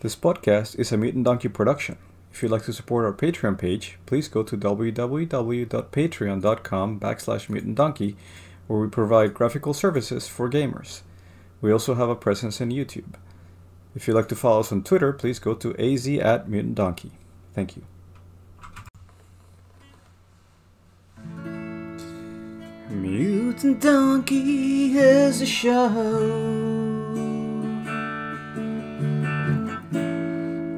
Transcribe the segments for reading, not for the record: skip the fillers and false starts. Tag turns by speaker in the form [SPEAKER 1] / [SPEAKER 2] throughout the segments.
[SPEAKER 1] This podcast is a Mutant Donkey production. If you'd like to support our Patreon page, please go to www.patreon.com/mutantdonkey, where we provide graphical services for gamers. We also have a presence in YouTube. If you'd like to follow us on Twitter, please go to az@mutantdonkey. Thank you. Mutant Donkey is a show.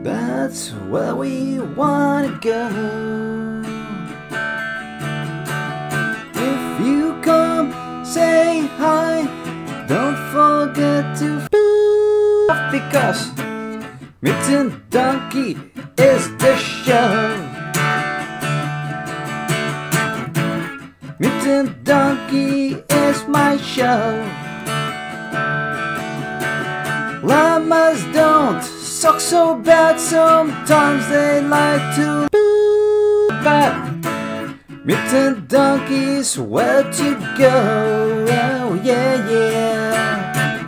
[SPEAKER 1] That's where we wanna go. If you come, say hi. Don't forget to because Mutant Donkey is the show. Mutant Donkey is my show. Llamas don't suck so bad, sometimes they like to but Mutant Donkey's where to go. Oh yeah, yeah.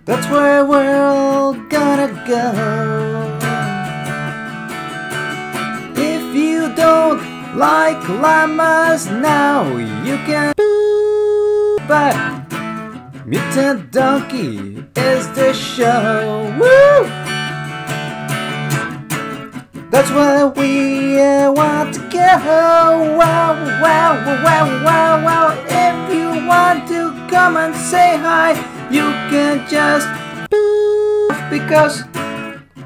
[SPEAKER 1] That's where we're all gonna go. If you don't like llamas now, you can but Mutant Donkey is the show. Woo! That's where we want to go. Wow, wow, wow, wow, wow. If you want to come and say hi, you can just because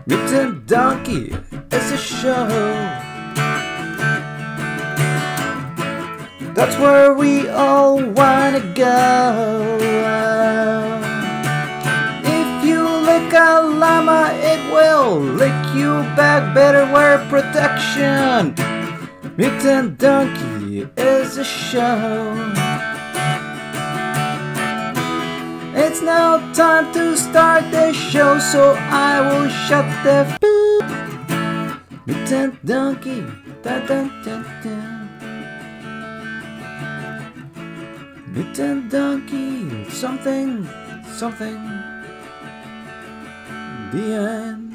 [SPEAKER 1] Mutant Donkey is a show. That's where we all wanna go. If you lick a llama, it will lick you back. Better wear protection. Mutant Donkey is a show. It's now time to start the show, so I will shut the Mutant Donkey. Dun, dun, dun, dun. Mutant Donkey, something, something, the end.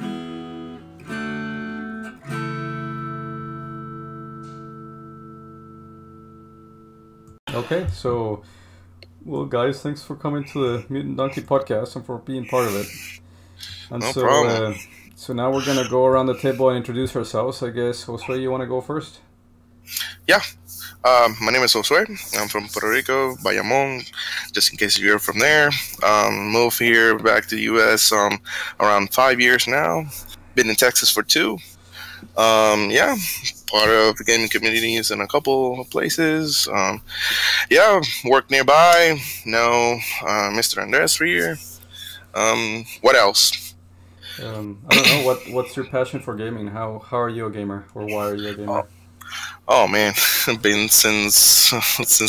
[SPEAKER 1] Okay, so, well guys, thanks for coming to the Mutant Donkey podcast and for being part of it. And
[SPEAKER 2] no problem.
[SPEAKER 1] So now we're gonna go around the table and introduce ourselves. I guess, Josue, you want to go first?
[SPEAKER 2] Yeah. My name is Josue. I'm from Puerto Rico, Bayamon, just in case you're from there. Moved here back to the U.S. Around 5 years now. Been in Texas for 2. Yeah, part of the gaming communities in a couple of places. Yeah, work nearby. Know Mr. Andres here. What else?
[SPEAKER 1] I don't know. What's your passion for gaming? How are you a gamer, or why are you a gamer?
[SPEAKER 2] Oh man, been since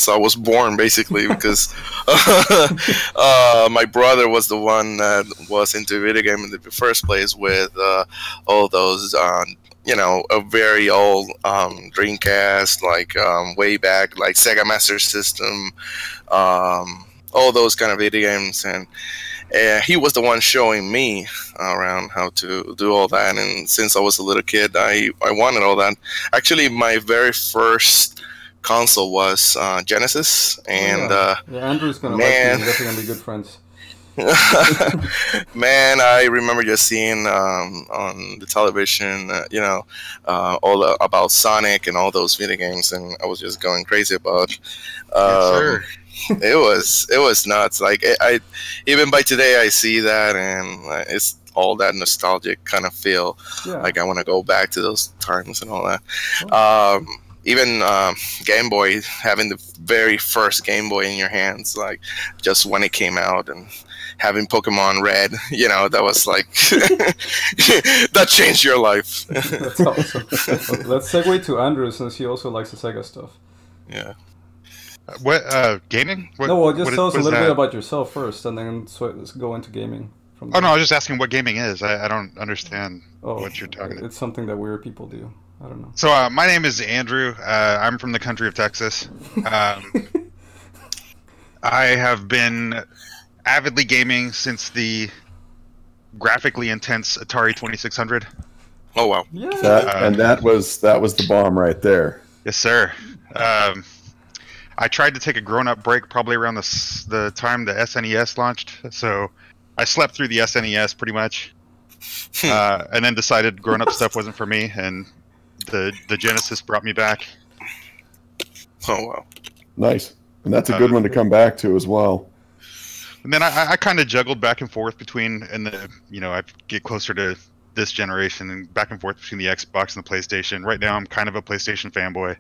[SPEAKER 2] I was born, basically, because my brother was the one that was into video gaming in the first place with all those, a very old Dreamcast, like way back, like Sega Master System, all those kind of video games, and he was the one showing me around how to do all that. And since I was a little kid, I wanted all that. Actually, my very first console was Genesis, and
[SPEAKER 1] Andrew's gonna like you. We're definitely gonna be good friends.
[SPEAKER 2] Man, I remember just seeing on the television, all about Sonic and all those video games, and I was just going crazy about.
[SPEAKER 3] Yes, sir.
[SPEAKER 2] It was nuts. Like I even by today, I see that, and it's all that nostalgic kind of feel. Yeah. Like I want to go back to those times and all that. Oh. Even Game Boy, having the very first Game Boy in your hands, like just when it came out, and having Pokemon Red, that was like that changed your life.
[SPEAKER 1] That's awesome. Let's segue to Andrew, since he also likes the Sega stuff.
[SPEAKER 2] Yeah.
[SPEAKER 3] What gaming? What,
[SPEAKER 1] no, well, just tell us a little bit about yourself first, and then let's go into gaming.
[SPEAKER 3] From there. Oh no, I was just asking what gaming is. I don't understand what you're talking about.
[SPEAKER 1] It's something that weird people do. I don't know.
[SPEAKER 3] So my name is Andrew. I'm from the country of Texas. I have been avidly gaming since the graphically intense Atari 2600.
[SPEAKER 2] Oh wow!
[SPEAKER 1] Yeah.
[SPEAKER 4] That was the bomb right there.
[SPEAKER 3] Yes, sir. I tried to take a grown-up break probably around the time the SNES launched, so I slept through the SNES pretty much, and then decided grown-up stuff wasn't for me, and the Genesis brought me back.
[SPEAKER 2] Oh wow!
[SPEAKER 4] Nice, and that's a good one to come back to as well.
[SPEAKER 3] And then I kind of juggled back and forth between, I get closer to this generation and back and forth between the Xbox and the PlayStation. Right now, I'm kind of a PlayStation fanboy.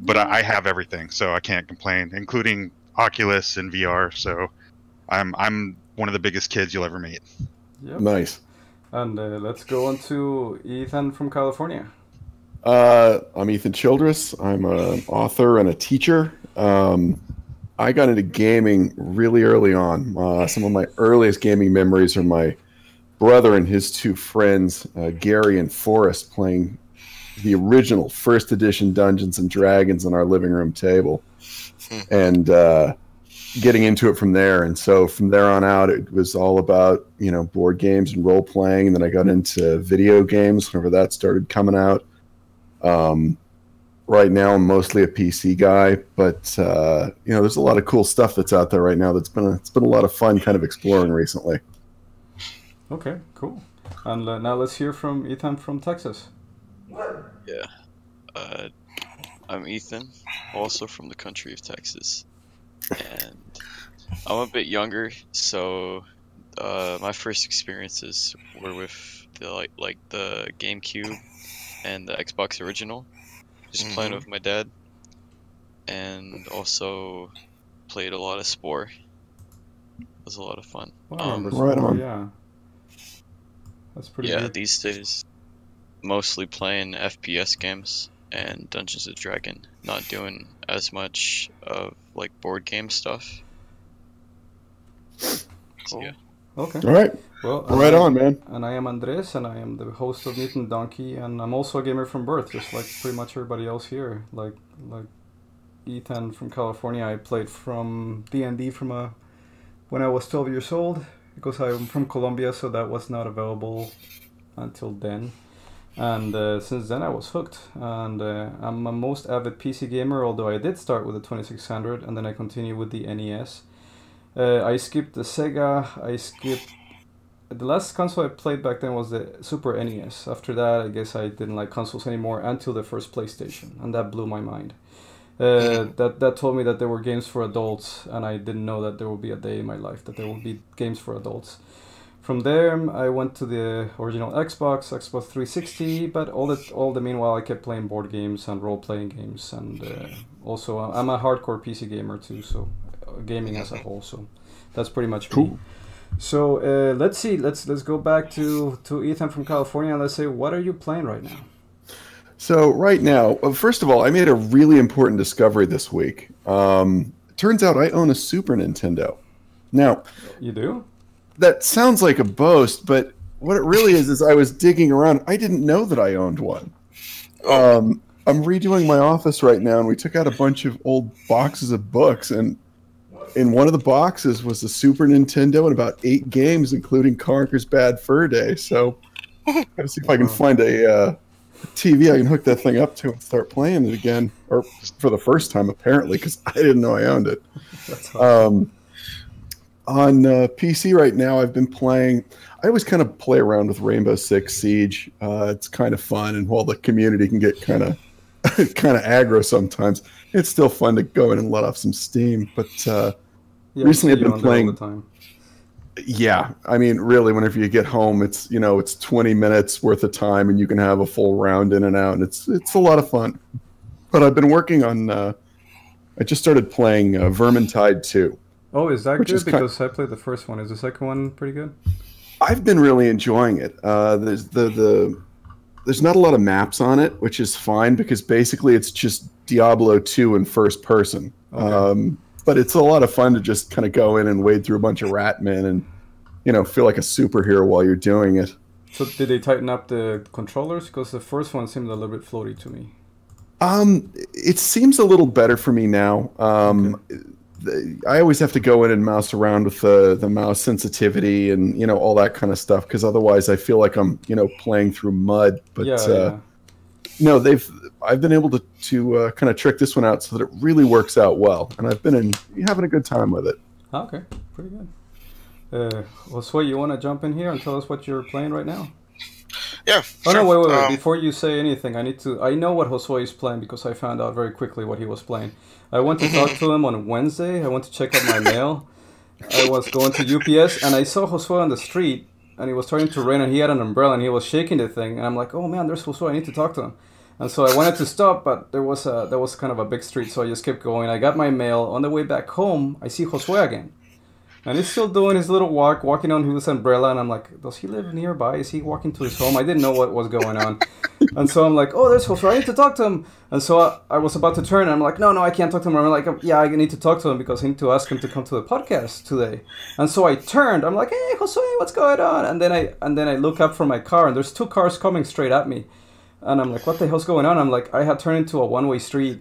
[SPEAKER 3] But I have everything, so I can't complain, including Oculus and VR. So I'm one of the biggest kids you'll ever meet.
[SPEAKER 1] Yep.
[SPEAKER 4] Nice.
[SPEAKER 1] And let's go on to Ethan from California.
[SPEAKER 4] I'm Ethan Childress. I'm an author and a teacher. I got into gaming really early on. Some of my earliest gaming memories are my brother and his two friends, Gary and Forrest, playing the original first edition Dungeons and Dragons on our living room table, and getting into it from there. And so from there on out, it was all about, board games and role playing. And then I got into video games whenever that started coming out. Right now, I'm mostly a PC guy, but there's a lot of cool stuff that's out there right now. It's been a lot of fun kind of exploring recently.
[SPEAKER 1] Okay, cool. And now let's hear from Ethan from Texas.
[SPEAKER 5] Yeah. I'm Ethan, also from the country of Texas. And I'm a bit younger, so my first experiences were with the the GameCube and the Xbox original. Just playing with my dad. And also played a lot of Spore. It was a lot of fun.
[SPEAKER 4] Right on.
[SPEAKER 1] Yeah. That's pretty good.
[SPEAKER 5] Yeah, these days mostly playing FPS games and Dungeons & Dragons, not doing as much of board game stuff. So, yeah.
[SPEAKER 1] Okay.
[SPEAKER 4] All right.
[SPEAKER 1] Well,
[SPEAKER 4] right on, man.
[SPEAKER 1] And I am Andres, and I am the host of Mutant Donkey, and I'm also a gamer from birth, just like pretty much everybody else here. Like Ethan from California, I played from D&D when I was 12 years old, because I'm from Colombia, so that was not available until then. And since then I was hooked, and I'm a most avid PC gamer, although I did start with the 2600 and then I continued with the NES. I skipped the Sega, the last console I played back then was the Super NES. After that, I guess I didn't like consoles anymore until the first PlayStation, and that blew my mind. That told me that there were games for adults, and I didn't know that there would be a day in my life that there would be games for adults. From there, I went to the original Xbox 360, but all the meanwhile, I kept playing board games and role-playing games, and also I'm a hardcore PC gamer too, so gaming as a whole. So that's pretty much
[SPEAKER 4] cool.
[SPEAKER 1] Me. So let's see. Let's go back to Ethan from California, and let's say, what are you playing right now?
[SPEAKER 4] So right now, first of all, I made a really important discovery this week. Turns out I own a Super Nintendo. Now,
[SPEAKER 1] you do?
[SPEAKER 4] That sounds like a boast, but what it really is I was digging around. I didn't know that I owned one. I'm redoing my office right now, and we took out a bunch of old boxes of books, and in one of the boxes was the Super Nintendo and about 8 games, including Conker's Bad Fur Day. So I gotta see if I can find a TV I can hook that thing up to and start playing it again, or for the first time apparently, because I didn't know I owned it.
[SPEAKER 1] That's awesome.
[SPEAKER 4] On PC right now, I've been playing. I always kind of play around with Rainbow Six Siege. It's kind of fun, and while the community can get kind of aggro sometimes, it's still fun to go in and let off some steam. But recently, I've been playing. All the time. Yeah, I mean, really, whenever you get home, it's 20 minutes worth of time, and you can have a full round in and out, and it's a lot of fun. But I've been working on. I just started playing Vermintide 2.
[SPEAKER 1] Oh, is that good? Because I played the first one. Is the second one pretty good?
[SPEAKER 4] I've been really enjoying it. There's not a lot of maps on it, which is fine because basically it's just Diablo 2 in first person. Okay. But it's a lot of fun to just kind of go in and wade through a bunch of ratmen and feel like a superhero while you're doing it.
[SPEAKER 1] So did they tighten up the controllers? Because the first one seemed a little bit floaty to me.
[SPEAKER 4] It seems a little better for me now. Okay. I always have to go in and mouse around with the mouse sensitivity and all that kind of stuff, because otherwise I feel like I'm playing through mud. But no, I've been able to kind of trick this one out so that it really works out well, and I've been having a good time with it.
[SPEAKER 1] Okay, pretty good. Josue, you want to jump in here and tell us what you're playing right now?
[SPEAKER 2] Yeah.
[SPEAKER 1] Oh
[SPEAKER 2] sure.
[SPEAKER 1] no, wait. Before you say anything, I know what Josue is playing because I found out very quickly what he was playing. I went to talk to him on Wednesday. I went to check out my mail. I was going to UPS and I saw Josue on the street, and it was starting to rain, and he had an umbrella and he was shaking the thing, and I'm like, oh man, there's Josue. I need to talk to him. And so I wanted to stop, but there was kind of a big street, so I just kept going. I got my mail. On the way back home, I see Josue again. And he's still doing his little walking on his umbrella, and I'm like, does he live nearby? Is he walking to his home? I didn't know what was going on. And so I'm like, oh, there's Josue, I need to talk to him. And so I was about to turn, and I'm like, no, I can't talk to him. I'm like, yeah, I need to talk to him because I need to ask him to come to the podcast today. And so I turned, I'm like, hey, Josue, what's going on? And then I look up from my car, and there's two cars coming straight at me. And I'm like, what the hell's going on? I'm like, I had turned into a one-way street,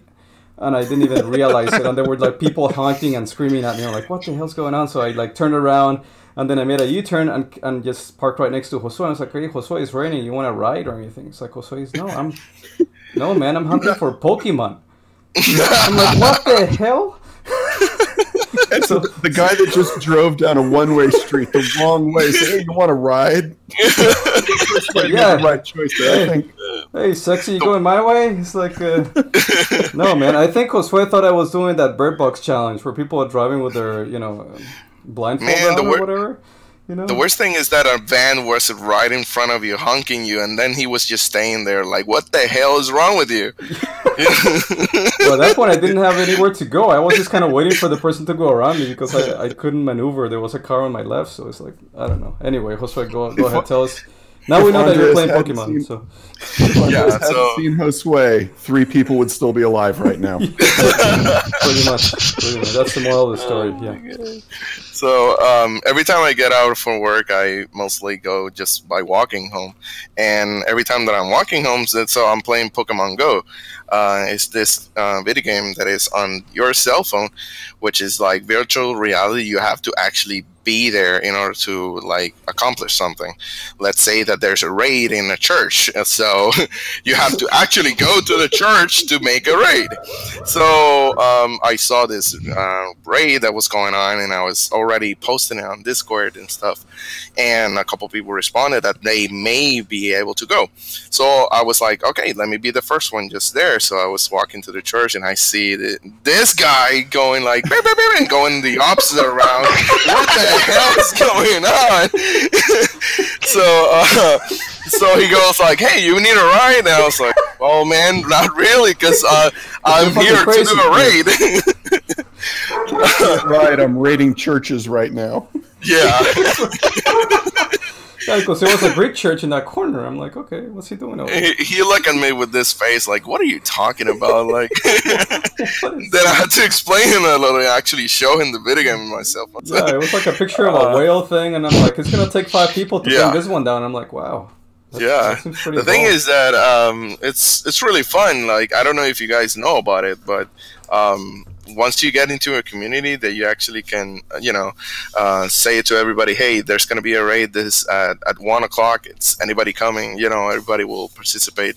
[SPEAKER 1] and I didn't even realize it. And there were like people honking and screaming at me. I'm like, what the hell's going on? So I like turned around, and then I made a U-turn and just parked right next to Josue. And I was like, hey, Josue, it's raining. You want to ride or anything? It's like, Josue's, no, man, I'm hunting for Pokemon. I'm like, what the hell?
[SPEAKER 4] And so the guy that just drove down a one-way street the wrong way said, hey, you want to ride?
[SPEAKER 1] Yeah,
[SPEAKER 4] the right choice there, I think.
[SPEAKER 1] Hey, sexy, you going my way? It's like, no, man. I think Josue thought I was doing that Bird Box challenge where people are driving with their, blindfold on or whatever.
[SPEAKER 2] The worst thing is that a van was right in front of you, honking you, and then he was just staying there like, what the hell is wrong with you?
[SPEAKER 1] Well, at that point, I didn't have anywhere to go. I was just kind of waiting for the person to go around me because I couldn't maneuver. There was a car on my left, so it's like, I don't know. Anyway, Josue, go ahead, tell us. Now we know that you're playing Pokemon.
[SPEAKER 4] If Andres hadn't seen Josue, 3 people would still be alive right now.
[SPEAKER 1] Pretty much. That's the moral of the story. Yeah.
[SPEAKER 2] So every time I get out from work, I mostly go just by walking home. And every time that I'm walking home, so I'm playing Pokemon Go. It's this video game that is on your cell phone, which is like virtual reality. You have to actually be there in order to like accomplish something. Let's say that there's a raid in a church, so you have to actually go to the church to make a raid. So I saw this raid that was going on, and I was already posting it on Discord and stuff, and a couple people responded that they may be able to go. So I was like, okay, let me be the first one just there. So I was walking to the church, and I see this guy going like and going the opposite around. What the hell is going on? So he goes like, hey, you need a ride? And I was like, oh man, not really, because I'm here to do a raid.
[SPEAKER 4] Right, I'm raiding churches right now.
[SPEAKER 2] Yeah.
[SPEAKER 1] Yeah, because there was a Greek church in that corner. I'm like, okay, what's he doing over there?
[SPEAKER 2] He looked at me with this face like, what are you talking about? Like, then I had to explain him a little, actually show him the video game myself.
[SPEAKER 1] Yeah, it was like a picture of a whale thing, and I'm like, it's going to take 5 people to bring this one down. I'm like, wow.
[SPEAKER 2] That the thing is that it's really fun. Like, I don't know if you guys know about it, but once you get into a community that you actually can, say it to everybody, hey, there's going to be a raid this at 1 o'clock. It's anybody coming, everybody will participate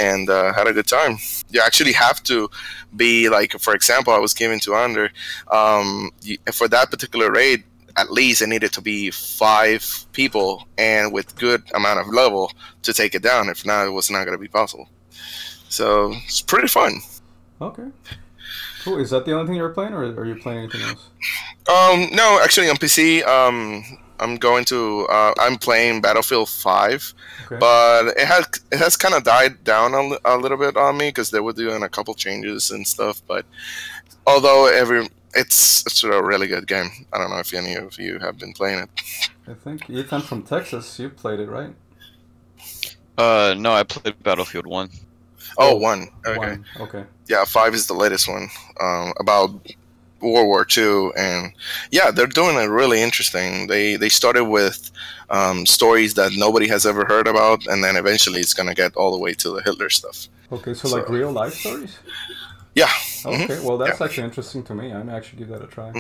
[SPEAKER 2] and had a good time. You actually have to be like, for example, I was given to Under, for that particular raid, at least it needed to be 5 people and with good amount of level to take it down. If not, it was not going to be possible. So it's pretty fun.
[SPEAKER 1] Okay. Cool. Is that the only thing you're playing, or are you playing anything else?
[SPEAKER 2] No, actually on PC, I'm playing Battlefield 5, okay. But it has kind of died down a little bit on me because they were doing a couple changes and stuff. But although it's a really good game. I don't know if any of you have been playing it.
[SPEAKER 1] I think Ethan from Texas, you played it, right?
[SPEAKER 5] No, I played Battlefield 1.
[SPEAKER 2] Oh, 1. Okay.
[SPEAKER 1] 1. Okay.
[SPEAKER 2] Yeah, 5 is the latest one. About World War II, and yeah, they're doing it really interesting. They started with stories that nobody has ever heard about, and then eventually it's gonna get all the way to the Hitler stuff.
[SPEAKER 1] Okay, so like real life stories?
[SPEAKER 2] Yeah.
[SPEAKER 1] Okay, well that's actually interesting to me. I might actually give that a try.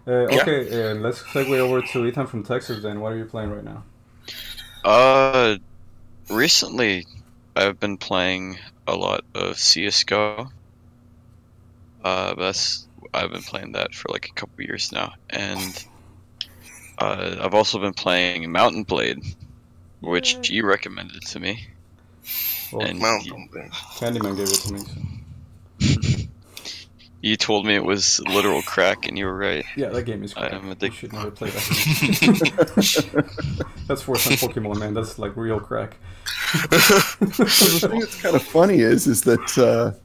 [SPEAKER 1] Okay, let's segue over to Ethan from Texas then. What are you playing right now?
[SPEAKER 5] Recently I've been playing a lot of CS:GO. I've been playing that for like a couple years now, and I've also been playing Mountain Blade, which you recommended to me.
[SPEAKER 1] Well,
[SPEAKER 5] And
[SPEAKER 1] Candyman gave it to me. So.
[SPEAKER 5] You told me it was literal crack, and you were right.
[SPEAKER 1] Yeah, that game is crack.
[SPEAKER 5] I am
[SPEAKER 1] You
[SPEAKER 5] addicted.
[SPEAKER 1] should never play that. That's worse than Pokemon, man. That's like real crack.
[SPEAKER 4] The thing that's kind of funny is that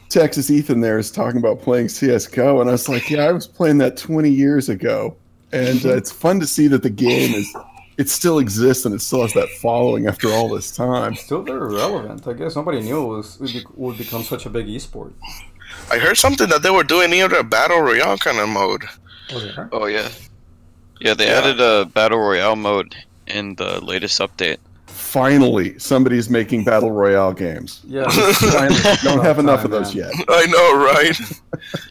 [SPEAKER 4] Texas Ethan there is talking about playing CS:GO, and I was like, yeah, I was playing that 20 years ago, and it's fun to see that the game it still exists and it still has that following after all this time.
[SPEAKER 1] Still very relevant. I guess nobody knew it would become such a big esport.
[SPEAKER 2] I heard something that they were doing either a battle royale kind of mode.
[SPEAKER 1] Oh, they are?
[SPEAKER 5] Oh yeah, they added a battle royale mode in the latest update.
[SPEAKER 4] Finally, somebody's making battle royale games.
[SPEAKER 1] Yeah.
[SPEAKER 4] Finally, don't have enough of those yet.
[SPEAKER 2] I know, right?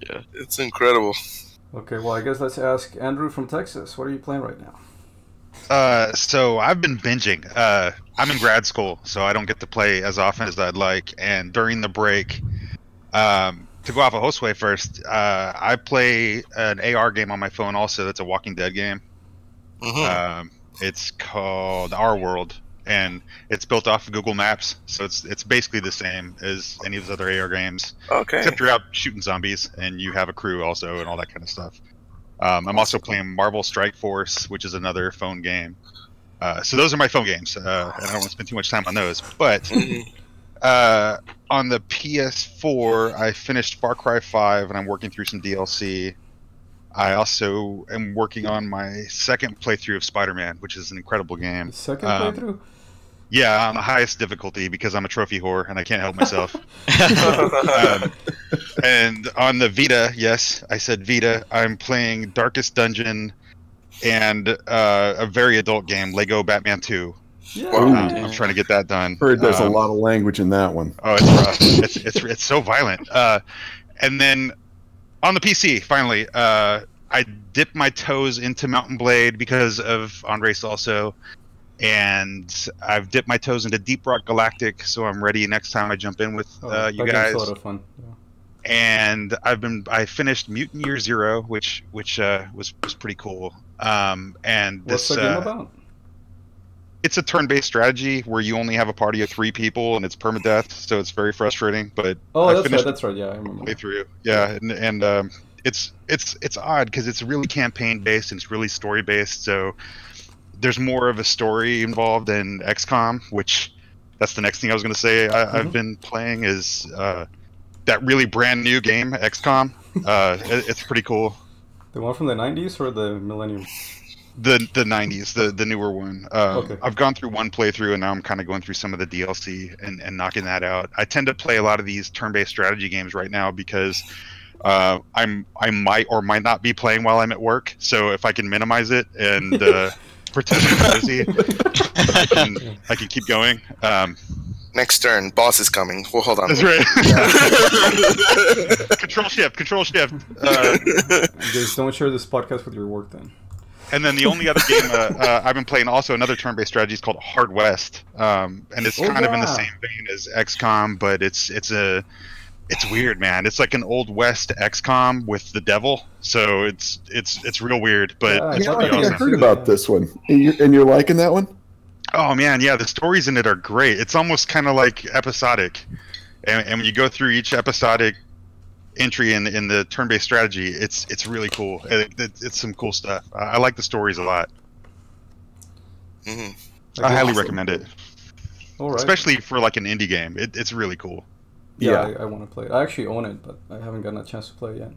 [SPEAKER 5] Yeah.
[SPEAKER 2] It's incredible.
[SPEAKER 1] Okay, well, I guess let's ask Andrew from Texas. What are you playing right now?
[SPEAKER 3] So I've been binging. I'm in grad school, so I don't get to play as often as I'd like. And during the break, to go off of Josue first, I play an AR game on my phone also. That's a Walking Dead game. It's called Our World, and it's built off of Google Maps, so it's basically the same as any of those other AR games.
[SPEAKER 2] Okay.
[SPEAKER 3] Except you're out shooting zombies, and you have a crew also, and all that kind of stuff. I'm also playing Marvel Strike Force, which is another phone game. So those are my phone games, and I don't want to spend too much time on those. But on the PS4, I finished Far Cry 5, and I'm working through some DLC. I also am working on my second playthrough of Spider-Man, which is an incredible game.
[SPEAKER 1] Second playthrough?
[SPEAKER 3] Yeah, on the highest difficulty because I'm a trophy whore and I can't help myself. And on the Vita, yes, I said Vita, I'm playing Darkest Dungeon and a very adult game, Lego Batman 2.
[SPEAKER 1] Yeah.
[SPEAKER 3] I'm trying to get that done.
[SPEAKER 4] Heard there's a lot of language in that one.
[SPEAKER 3] Oh, it's rough. It's so violent. And then on the PC, finally, I dipped my toes into Mountain Blade because of Andres also. And I've dipped my toes into Deep Rock Galactic, so I'm ready next time I jump in with you
[SPEAKER 1] that
[SPEAKER 3] guys.
[SPEAKER 1] game's a lot of fun. Yeah.
[SPEAKER 3] And I finished Mutant Year Zero, which was pretty cool. And
[SPEAKER 1] What's
[SPEAKER 3] this
[SPEAKER 1] the game about?
[SPEAKER 3] it's a turn-based strategy where you only have a party of 3 people and it's permadeath, so it's very frustrating. But
[SPEAKER 1] that's right. Yeah, I remember.
[SPEAKER 3] Playthrough, yeah, and it's odd because it's really campaign-based and it's really story-based, so there's more of a story involved in XCOM, which that's the next thing I was going to say. I've been playing is that really brand new game, XCOM. It's pretty cool.
[SPEAKER 1] The one from the 90s or the Millennium?
[SPEAKER 3] The 90s, the newer one.
[SPEAKER 1] Okay.
[SPEAKER 3] I've gone through one playthrough and now I'm kind of going through some of the DLC and knocking that out. I tend to play a lot of these turn-based strategy games right now because I might or might not be playing while I'm at work. So if I can minimize it and pretend I'm busy, I can keep going.
[SPEAKER 2] Next turn, boss is coming. Well, hold on.
[SPEAKER 3] That's right. Control shift.
[SPEAKER 1] Just don't share this podcast with your work then.
[SPEAKER 3] And then the only other game I've been playing, also another turn-based strategy, is called Hard West, and it's kind of in the same vein as XCOM, but it's weird, man. It's like an old West XCOM with the devil, so it's real weird, but it's pretty awesome.
[SPEAKER 4] I heard about this one, and you're liking that one?
[SPEAKER 3] Oh man, yeah, the stories in it are great. It's almost kind of like episodic, and when you go through each episodic entry in the turn-based strategy, it's really cool. It's some cool stuff. I like the stories a lot. I highly recommend it.
[SPEAKER 1] All right.
[SPEAKER 3] Especially for like an indie game. It's really cool.
[SPEAKER 1] Yeah, I want to play it. I actually own it, but I haven't gotten a chance to play it yet.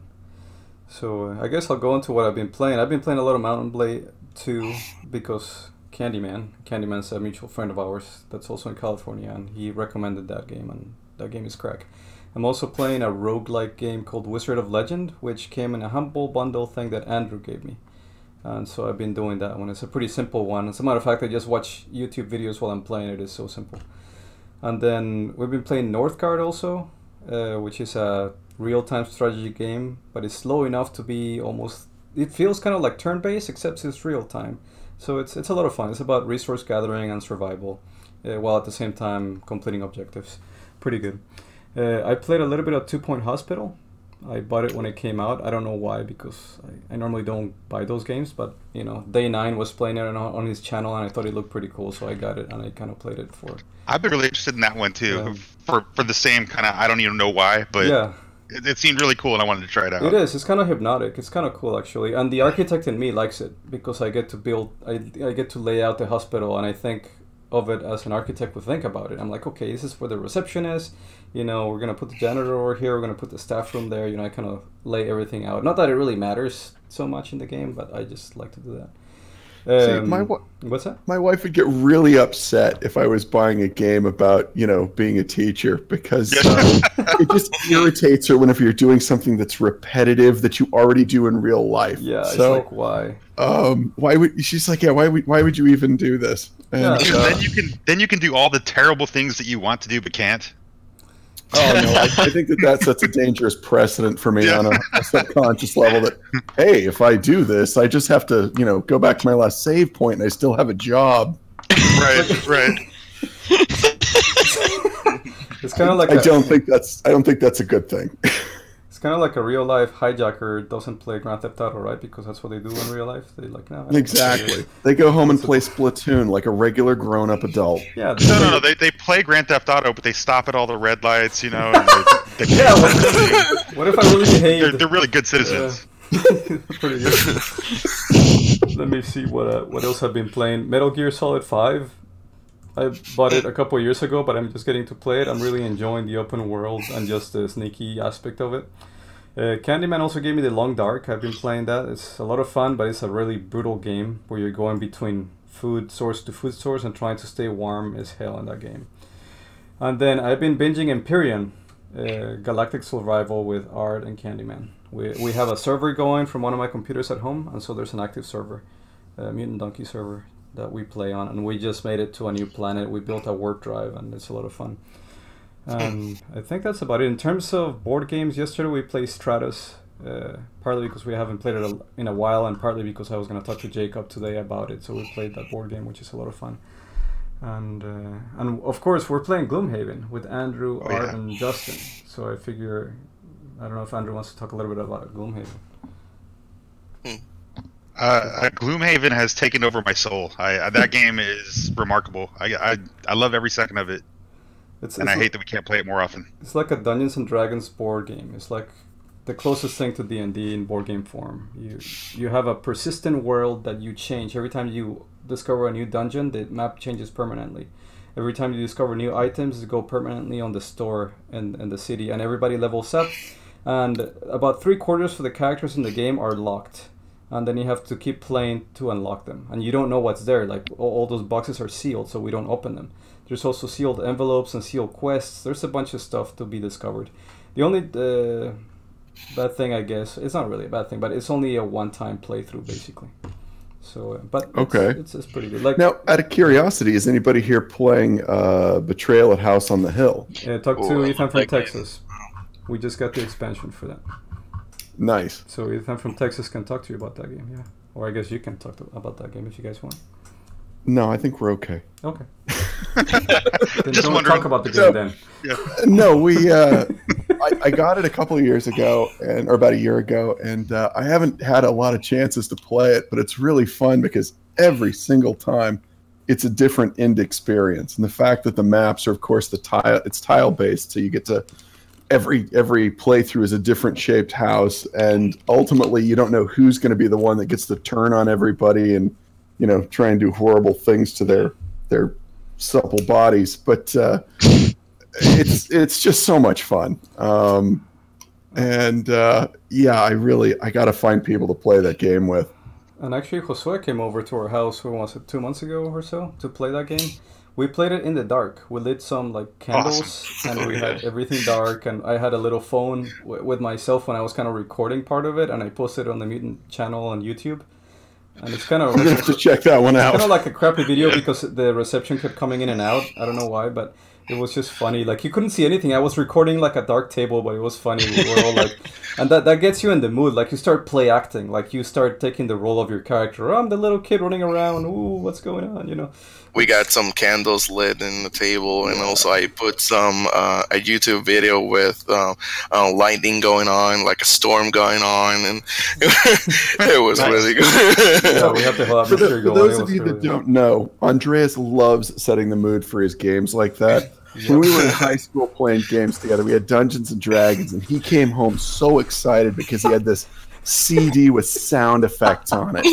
[SPEAKER 1] So I guess I'll go into what I've been playing. I've been playing a lot of Mountain Blade 2 because Candyman's a mutual friend of ours that's also in California, and he recommended that game, and that game is crack. I'm also playing a roguelike game called Wizard of Legend, which came in a humble bundle thing that Andrew gave me. And so I've been doing that one. It's a pretty simple one. As a matter of fact, I just watch YouTube videos while I'm playing it. It's so simple. And then we've been playing Northgard also. which is a real-time strategy game, but it's slow enough to be almost. It feels kind of like turn-based, except it's real-time. So it's a lot of fun. It's about resource gathering and survival, while at the same time completing objectives. Pretty good. I played a little bit of 2 Point Hospital. I bought it when it came out. I don't know why, because I normally don't buy those games, but Day 9 was playing it on his channel, and I thought it looked pretty cool, so I got it, and I kind of played it for.
[SPEAKER 3] I've been really interested in that one too, for the same kind of, I don't even know why, but
[SPEAKER 1] yeah.
[SPEAKER 3] It seemed really cool, and I wanted to try it out.
[SPEAKER 1] It is. It's kind of hypnotic. It's kind of cool, actually. And the architect in me likes it, because I get to build, I get to lay out the hospital, and I think of it as an architect would think about it. I'm like, okay, this is where the reception is. We're going to put the janitor over here. We're going to put the staff room there. I kind of lay everything out. Not that it really matters so much in the game, but I just like to do that. What's that?
[SPEAKER 4] My wife would get really upset if I was buying a game about, being a teacher, because it just irritates her whenever you're doing something that's repetitive that you already do in real life.
[SPEAKER 1] Yeah,
[SPEAKER 4] so,
[SPEAKER 1] it's like, why?
[SPEAKER 4] She's like, why would you even do this? And,
[SPEAKER 3] then you can do all the terrible things that you want to do but can't.
[SPEAKER 4] Oh no, I think that sets a dangerous precedent for me on a subconscious level that, hey, if I do this, I just have to, go back to my last save point and I still have a job.
[SPEAKER 3] Right.
[SPEAKER 1] It's kind of like
[SPEAKER 4] I don't think that's a good thing.
[SPEAKER 1] It's kind of like a real life hijacker doesn't play Grand Theft Auto, right? Because that's what they do in real life. They no.
[SPEAKER 4] Exactly. They go home and play Splatoon like a regular grown-up adult.
[SPEAKER 1] Yeah.
[SPEAKER 3] No. They play Grand Theft Auto, but they stop at all the red lights, And they
[SPEAKER 1] yeah. What if I really behaved?
[SPEAKER 3] They're really good citizens.
[SPEAKER 1] Pretty good. Let me see what else I've been playing. Metal Gear Solid 5. I bought it a couple of years ago, but I'm just getting to play it. I'm really enjoying the open world and just the sneaky aspect of it. Candyman also gave me The Long Dark. I've been playing that. It's a lot of fun, but it's a really brutal game where you're going between food source to food source and trying to stay warm as hell in that game. And then I've been binging Empyrean, Galactic Survival with Art and Candyman. We have a server going from one of my computers at home, and so there's an active server, Mutant Donkey server, that we play on, and we just made it to a new planet. We built a warp drive, and it's a lot of fun. I think that's about it. In terms of board games, yesterday we played Stratus, partly because we haven't played it in a while, and partly because I was going to talk to Jacob today about it, so we played that board game, which is a lot of fun. And of course we're playing Gloomhaven with Andrew, Art, and Justin, so I figure, I don't know if Andrew wants to talk a little bit about Gloomhaven.
[SPEAKER 3] Gloomhaven has taken over my soul. That game is remarkable. I love every second of it, and I hate that we can't play it more often.
[SPEAKER 1] It's like a Dungeons and Dragons board game. It's like the closest thing to D&D in board game form. You have a persistent world that you change every time you discover a new dungeon. The map changes permanently. Every time you discover new items, they go permanently on the store in the city, and everybody levels up. And about 3/4 of the characters in the game are locked. And then you have to keep playing to unlock them. And you don't know what's there. Like, all those boxes are sealed, so we don't open them. There's also sealed envelopes and sealed quests. There's a bunch of stuff to be discovered. The only bad thing, I guess, it's not really a bad thing, but it's only a one-time playthrough, basically. So, but it's pretty good. Like,
[SPEAKER 4] now, out of curiosity, is anybody here playing Betrayal at House on the Hill?
[SPEAKER 1] Talk to Ethan from Texas. We just got the expansion for that.
[SPEAKER 4] Nice.
[SPEAKER 1] So Ethan from Texas can talk to you about that game, yeah. Or I guess you can talk about that game if you guys want.
[SPEAKER 4] No, I think we're okay.
[SPEAKER 1] Okay. Then just don't talk about the game then.
[SPEAKER 4] Yeah. No, I got it a couple of years ago, or about a year ago, and I haven't had a lot of chances to play it, but it's really fun because every single time it's a different end experience. And the fact that the maps are, of course, it's tile-based, so you get to every playthrough is a different shaped house, and ultimately you don't know who's going to be the one that gets to turn on everybody and try and do horrible things to their supple bodies. But it's just so much fun. I gotta find people to play that game with.
[SPEAKER 1] And actually Josue came over to our house, 2 months ago or so, to play that game. We played it in the dark. We lit some candles, and we had everything dark. And I had a little phone with myself when I was kind of recording part of it, and I posted it on the Mutant channel on YouTube. And it's kind of
[SPEAKER 4] I'm gonna have to check that one out.
[SPEAKER 1] Kind of like a crappy video because the reception kept coming in and out. I don't know why, but It was just funny. Like, you couldn't see anything. I was recording like a dark table, but it was funny. We were all like, and that gets you in the mood. Like, you start play acting. Like, you start taking the role of your character. Oh, I'm the little kid running around. Ooh, what's going on? You know.
[SPEAKER 2] We got some candles lit in the table, and also I put some a YouTube video with lightning going on, like a storm going on, and it was really good.
[SPEAKER 1] Yeah, we have to have
[SPEAKER 4] For those of you that don't know, Andreas loves setting the mood for his games like that. When we were in high school playing games together, we had Dungeons and Dragons, and he came home so excited because he had this CD with sound effects on it.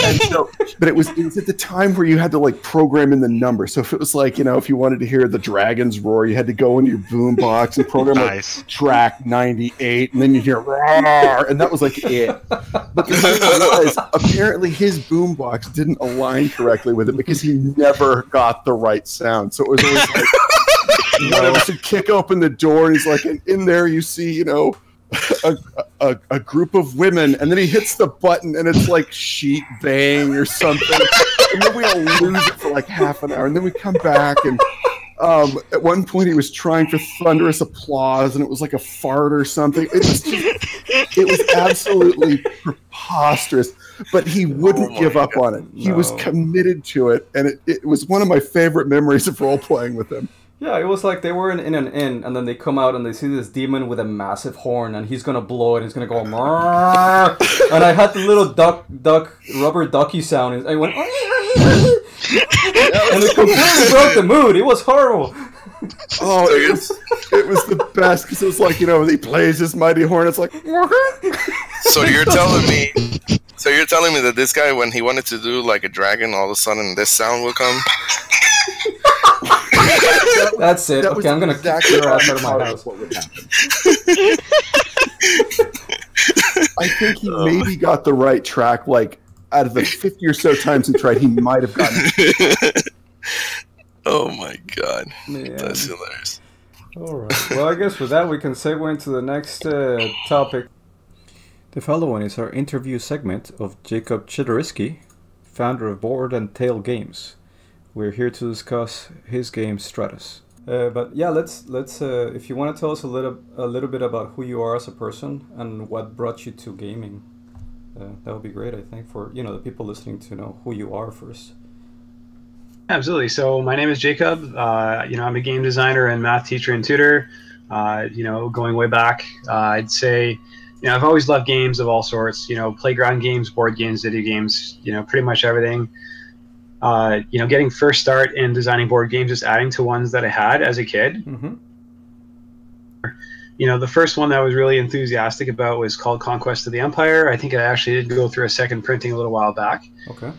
[SPEAKER 4] And so, but it was at the time where you had to like program in the number. So if it was like, you know, if you wanted to hear the dragons roar, you had to go into your boom box and program like track 98, and then you hear roar, and that was like it. But the thing was, apparently his boom box didn't align correctly with it because he never got the right sound. So it was always like, one of us would kick open the door, and he's like, and in there you see, you know, a group of women, and then he hits the button and it's like sheet bang or something, and then we all lose it for like half an hour, and then we come back, and at one point he was trying for thunderous applause, and it was like a fart or something. It was absolutely preposterous, but he wouldn't give up on it. He was committed to it, and it was one of my favorite memories of role playing with him.
[SPEAKER 1] Yeah, it was like they were in an inn, and then they come out and they see this demon with a massive horn, and he's gonna blow it, and he's gonna go, Marr! And I had the little rubber ducky sound, and I went, and it completely broke the mood. It was horrible.
[SPEAKER 4] Oh, it was the best, because it was like, you know, he plays his mighty horn, it's like,
[SPEAKER 2] So you're telling me that this guy, when he wanted to do like a dragon, all of a sudden this sound will come?
[SPEAKER 1] That's it. Okay, I'm gonna kick your ass out of my house.
[SPEAKER 4] What would happen? I think he maybe got the right track. Like, out of the 50 or so times he tried, he might have gotten it.
[SPEAKER 2] Oh my god,
[SPEAKER 1] Man.
[SPEAKER 2] That's hilarious.
[SPEAKER 1] All right. Well, I guess with that we can segue into the next topic. The following is our interview segment of Jacob Chodoriwsky, founder of Board and Tail Games. We're here to discuss his game Stratus. But yeah, let's if you want to tell us a little bit about who you are as a person and what brought you to gaming, that would be great. I think for the people listening to know who you are first.
[SPEAKER 6] Absolutely. So my name is Jacob. I'm a game designer and math teacher and tutor. Going way back, I'd say, I've always loved games of all sorts. Playground games, board games, video games. Pretty much everything. Getting first start in designing board games, just adding to ones that I had as a kid.
[SPEAKER 1] Mm-hmm.
[SPEAKER 6] The first one that I was really enthusiastic about was called Conquest of the Empire. I think I actually did go through a second printing a little while back.
[SPEAKER 1] Okay.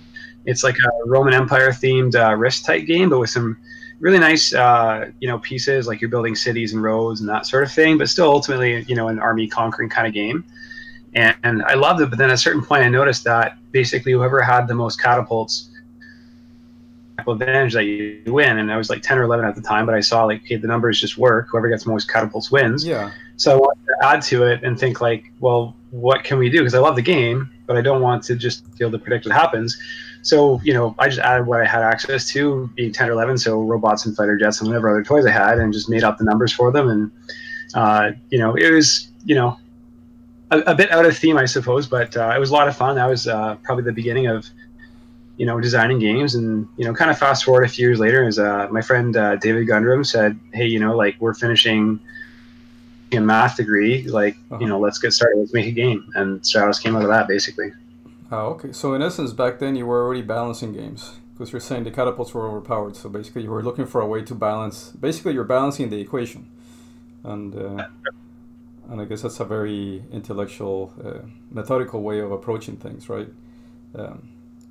[SPEAKER 6] It's like a Roman Empire themed Risk type game, but with some really nice, pieces, like you're building cities and roads and that sort of thing, but still ultimately, an army conquering kind of game. And I loved it, but then at a certain point I noticed that basically whoever had the most catapults advantage that you win, and I was like 10 or 11 at the time, but I saw like, okay, the numbers just work, whoever gets the most catapults wins.
[SPEAKER 1] Yeah.
[SPEAKER 6] So I wanted to add to it and think like, well, what can we do? Because I love the game, but I don't want to just be able to predict what happens. So I just added what I had access to, being 10 or 11, so robots and fighter jets and whatever other toys I had, and just made up the numbers for them. And it was a bit out of theme, I suppose, but it was a lot of fun. That was probably the beginning of designing games. And kind of fast forward a few years later, as my friend David Gundrum said, hey, we're finishing a math degree, like let's get started, let's make a game. And Stratus came out of that, basically.
[SPEAKER 1] Oh, okay. So in essence, back then you were already balancing games, because you're saying the catapults were overpowered. So basically you were looking for a way to balance. Basically you're balancing the equation. And I guess that's a very intellectual, methodical way of approaching things, right?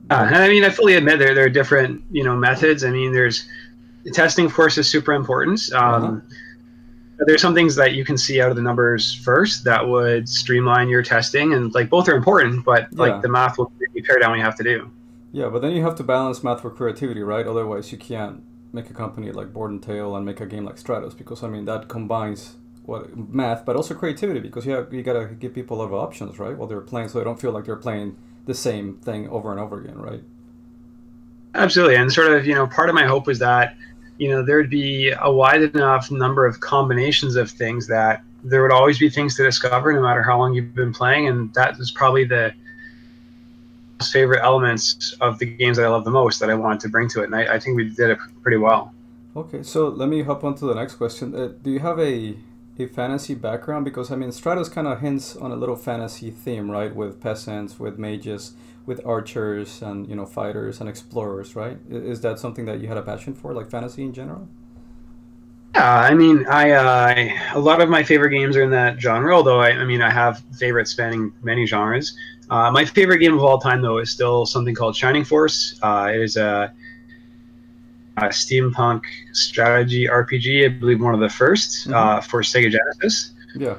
[SPEAKER 6] I fully admit there are different, methods. there's testing, of course, is super important. But there's some things that you can see out of the numbers first that would streamline your testing, and like both are important, but like the math will be pared down what you have to do.
[SPEAKER 1] Yeah, but then you have to balance math with creativity, right? Otherwise, you can't make a company like Board and Tail and make a game like Stratus, because that combines math, but also creativity, because you gotta give people a lot of options, right? While they're playing, so they don't feel like they're playing the same thing over and over again, right?
[SPEAKER 6] Absolutely. And sort of, part of my hope was that, there'd be a wide enough number of combinations of things that there would always be things to discover no matter how long you've been playing, and that is probably the favorite elements of the games that I love the most that I wanted to bring to it, and I think we did it pretty well.
[SPEAKER 1] Okay, so let me hop on to the next question. Do you have a fantasy background? Because I mean, Stratos kind of hints on a little fantasy theme, right? With peasants, with mages, with archers, and fighters and explorers, right? Is that something that you had a passion for, like fantasy in general?
[SPEAKER 6] Yeah, I mean, a lot of my favorite games are in that genre. Although I mean, I have favorites spanning many genres. My favorite game of all time, though, is still something called Shining Force. It is a steampunk strategy RPG. I believe one of the first for Sega Genesis.
[SPEAKER 1] Yeah,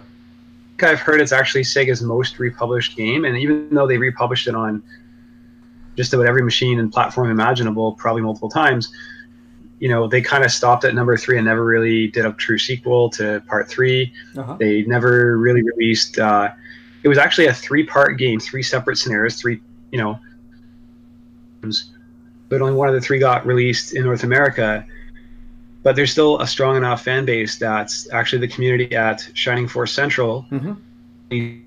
[SPEAKER 6] I've heard it's actually Sega's most republished game, and even though they republished it on just about every machine and platform imaginable, probably multiple times, they kind of stopped at number 3 and never really did a true sequel to part 3. They never really released. It was actually a 3-part game, 3 separate scenarios, 3, but only one of the 3 got released in North America. But there's still a strong enough fan base that's actually the community at Shining Force Central did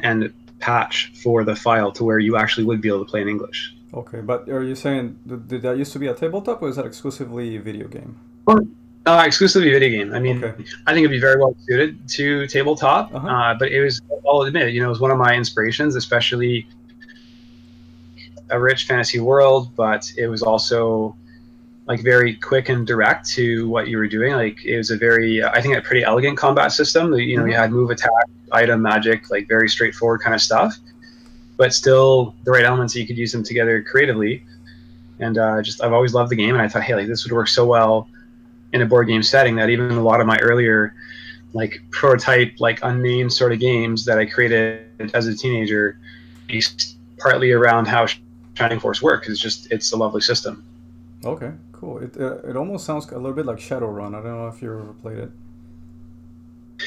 [SPEAKER 6] and patch for the file to where you actually would be able to play in English.
[SPEAKER 1] Okay, but are you saying did that used to be a tabletop, or is that exclusively a video game?
[SPEAKER 6] Exclusively video game. I mean,
[SPEAKER 1] okay.
[SPEAKER 6] I think it'd be very well suited to tabletop. But it was, I'll admit, it was one of my inspirations, especially a rich fantasy world. But it was also like very quick and direct to what you were doing. Like it was a very, I think, a pretty elegant combat system. You had move, attack, item, magic, like very straightforward kind of stuff, but still the right elements that you could use them together creatively. And I've always loved the game, and I thought, hey, like this would work so well in a board game setting that even a lot of my earlier like prototype, like unnamed sort of games that I created as a teenager, based partly around how Shining Force works. It's a lovely system.
[SPEAKER 1] Okay, cool. It almost sounds a little bit like Shadowrun. I don't know if you ever played it.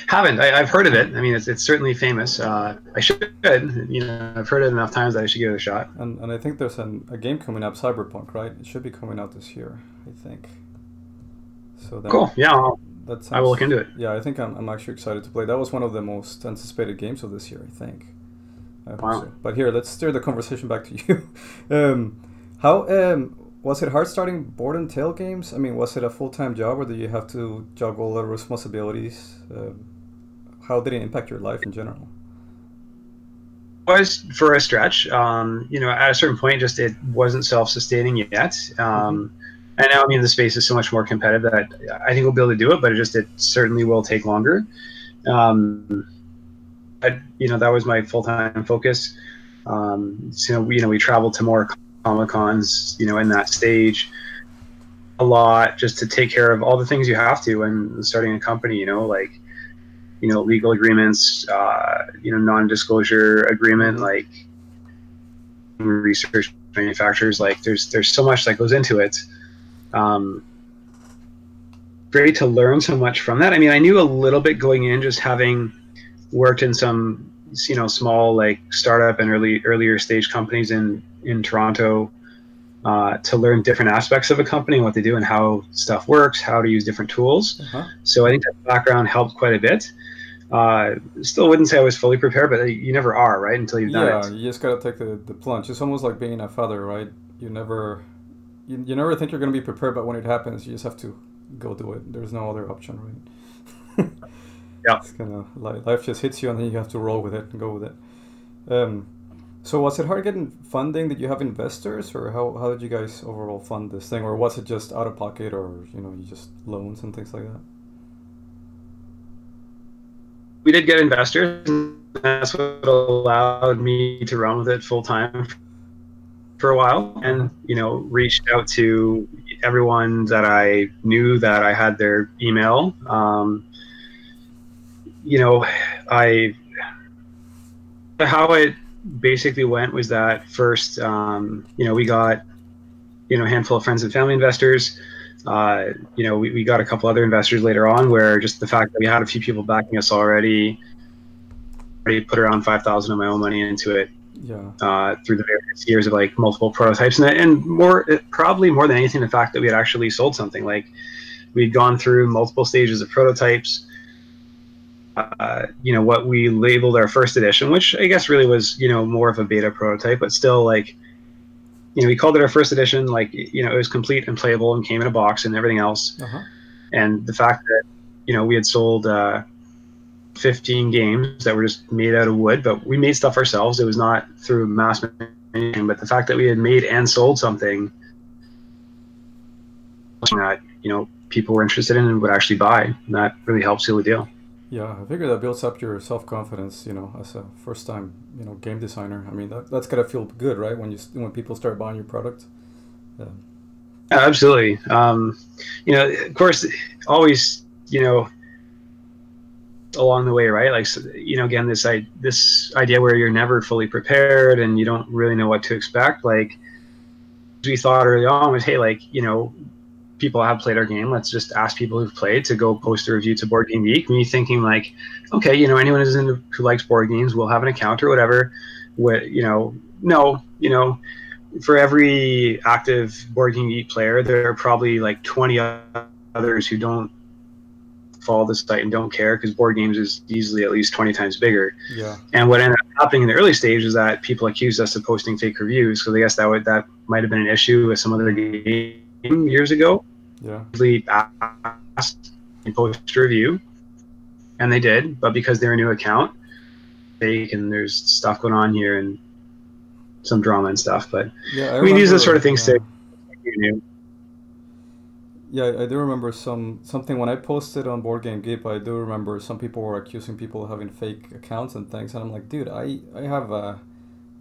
[SPEAKER 6] Haven't. I've heard of it. I mean, it's certainly famous. I should. I've heard it enough times that I should give it a shot.
[SPEAKER 1] And I think there's a game coming up, Cyberpunk, right? It should be coming out this year, I think. So
[SPEAKER 6] cool. Yeah, I will look into it.
[SPEAKER 1] Yeah, I think I'm actually excited to play. That was one of the most anticipated games of this year, I think. I hope so. But here, let's steer the conversation back to you. How was it hard starting board and tail games? I mean, was it a full-time job, or did you have to juggle a lot of responsibilities? How did it impact your life in general?
[SPEAKER 6] It was for a stretch. At a certain point, just it wasn't self-sustaining yet. And now, I mean, the space is so much more competitive that I think we'll be able to do it, but it certainly will take longer. But, that was my full-time focus. We traveled to more Comic-Cons, in that stage a lot, just to take care of all the things you have to when starting a company, like, legal agreements, non-disclosure agreement, like research manufacturers, like there's so much that goes into it. Great to learn so much from that. I mean, I knew a little bit going in, just having worked in some, small like startup and earlier stage companies in Toronto, to learn different aspects of a company and what they do and how stuff works, how to use different tools. So I think that background helped quite a bit. Still wouldn't say I was fully prepared, but you never are, right, until you've done it.
[SPEAKER 1] Yeah, you just gotta take the plunge. It's almost like being a father, right? You never think you're gonna be prepared, but when it happens, you just have to go do it. There's no other option, right?
[SPEAKER 6] Yeah.
[SPEAKER 1] It's kind of life just hits you, and then you have to roll with it and go with it. So was it hard getting funding? Did you have investors, or how did you guys overall fund this thing, or was it just out of pocket, or you just loans and things like that?
[SPEAKER 6] We did get investors, and that's what allowed me to run with it full time for a while, and reached out to everyone that I knew that I had their email. How it basically went was that first, we got a handful of friends and family investors. We got a couple other investors later on, where just the fact that we had a few people backing us already put around $5,000 of my own money into it, through the various years of like multiple prototypes, and more probably more than anything, the fact that we had actually sold something. Like we'd gone through multiple stages of prototypes. What we labeled our first edition, which I guess really was more of a beta prototype, but still like we called it our first edition. Like it was complete and playable and came in a box and everything else. And the fact that we had sold 15 games that were just made out of wood, but we made stuff ourselves. It was not through mass manufacturing, but the fact that we had made and sold something that people were interested in and would actually buy, and that really helps seal the deal.
[SPEAKER 1] Yeah, I figure that builds up your self-confidence, as a first-time, game designer. I mean, that's gotta feel good, right? When people start buying your product. Yeah,
[SPEAKER 6] absolutely. Of course, always, along the way, right? Like, again, this idea where you're never fully prepared and you don't really know what to expect. Like we thought early on was, hey, like, people have played our game. Let's just ask people who've played to go post a review to Board Game Geek. Me thinking like, okay, anyone who likes board games will have an account or whatever. For every active Board Game Geek player, there are probably like 20 others who don't follow the site and don't care, because board games is easily at least 20 times bigger.
[SPEAKER 1] Yeah.
[SPEAKER 6] And what ended up happening in the early stage is that people accused us of posting fake reviews. So I guess that might have been an issue with some other game years ago.
[SPEAKER 1] Yeah.
[SPEAKER 6] They asked to post a review, and they did, but because they're a new account, there's stuff going on here and some drama and stuff. But
[SPEAKER 1] yeah,
[SPEAKER 6] these are the sort of things to new.
[SPEAKER 1] Yeah, I do remember something when I posted on Board Game Geek. I do remember some people were accusing people of having fake accounts and things, and I'm like, dude, I have at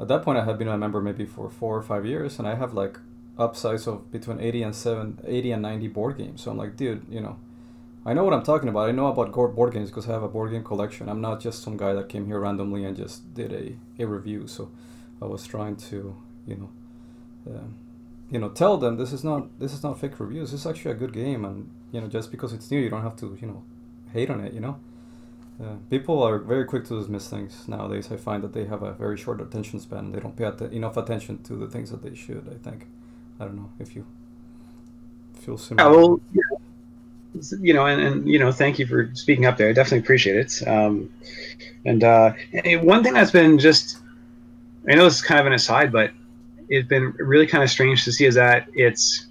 [SPEAKER 1] that point I had been a member maybe for 4 or 5 years, and I have like upsize of between 80 and 90 board games. So I'm like, dude, I know what I'm talking about. I know about board games because I have a board game collection. I'm not just some guy that came here randomly and just did a review. So I was trying to tell them this is not fake reviews. This is actually a good game, and just because it's new, you don't have to hate on it. People are very quick to dismiss things nowadays. I find that they have a very short attention span. They don't pay enough attention to the things that they should, I think. I don't know if you feel similar.
[SPEAKER 6] Well, and thank you for speaking up there. I definitely appreciate it. And one thing that's been I know this is kind of an aside, but it's been really kind of strange to see is that it's,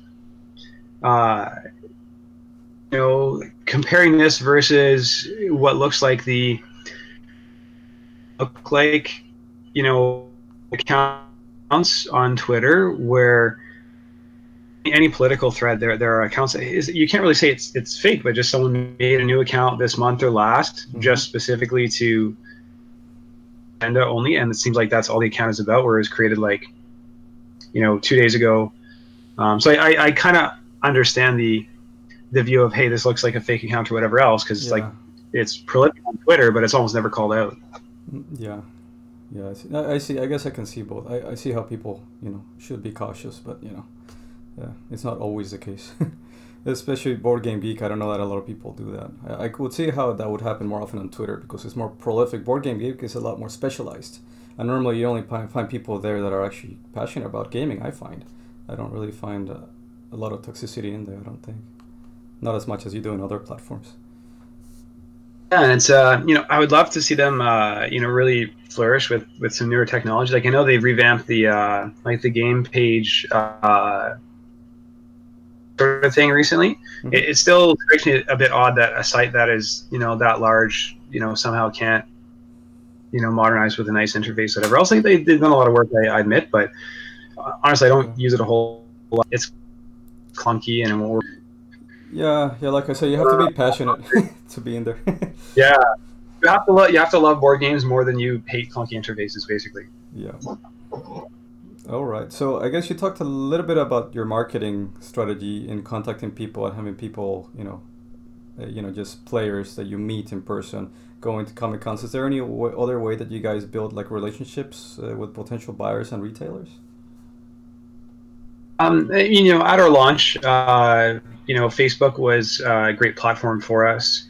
[SPEAKER 6] comparing this versus what looks like accounts on Twitter where any political thread, there are accounts. You can't really say it's fake, but just someone made a new account this month or last, just specifically to agenda only, and it seems like that's all the account is about. Where it was created like 2 days ago. So I kind of understand the view of, hey, this looks like a fake account or whatever else, because like it's prolific on Twitter, but it's almost never called out.
[SPEAKER 1] Yeah, I see. I guess I can see both. I see how people should be cautious, but it's not always the case. Especially Board Game Geek, I don't know that a lot of people do that. I could see how that would happen more often on Twitter because it's more prolific. Board Game Geek is a lot more specialized. And normally you only find people there that are actually passionate about gaming, I find. I don't really find a lot of toxicity in there, I don't think. Not as much as you do in other platforms.
[SPEAKER 6] Yeah, and it's, I would love to see them, really flourish with some newer technology. Like I know they've revamped the game page sort of thing recently. It still strikes me a bit odd that a site that is that large somehow can't modernize with a nice interface, whatever else. Like they've done a lot of work, I admit, but honestly I don't use it a whole lot. It's clunky and it won't work.
[SPEAKER 1] Yeah, like I said, you have to be passionate to be in there.
[SPEAKER 6] Yeah, you have to love board games more than you hate clunky interfaces, basically.
[SPEAKER 1] Yeah. All right. So I guess you talked a little bit about your marketing strategy in contacting people and having people, just players that you meet in person going to Comic Cons. Is there any other way that you guys build like relationships with potential buyers and retailers?
[SPEAKER 6] At our launch, Facebook was a great platform for us.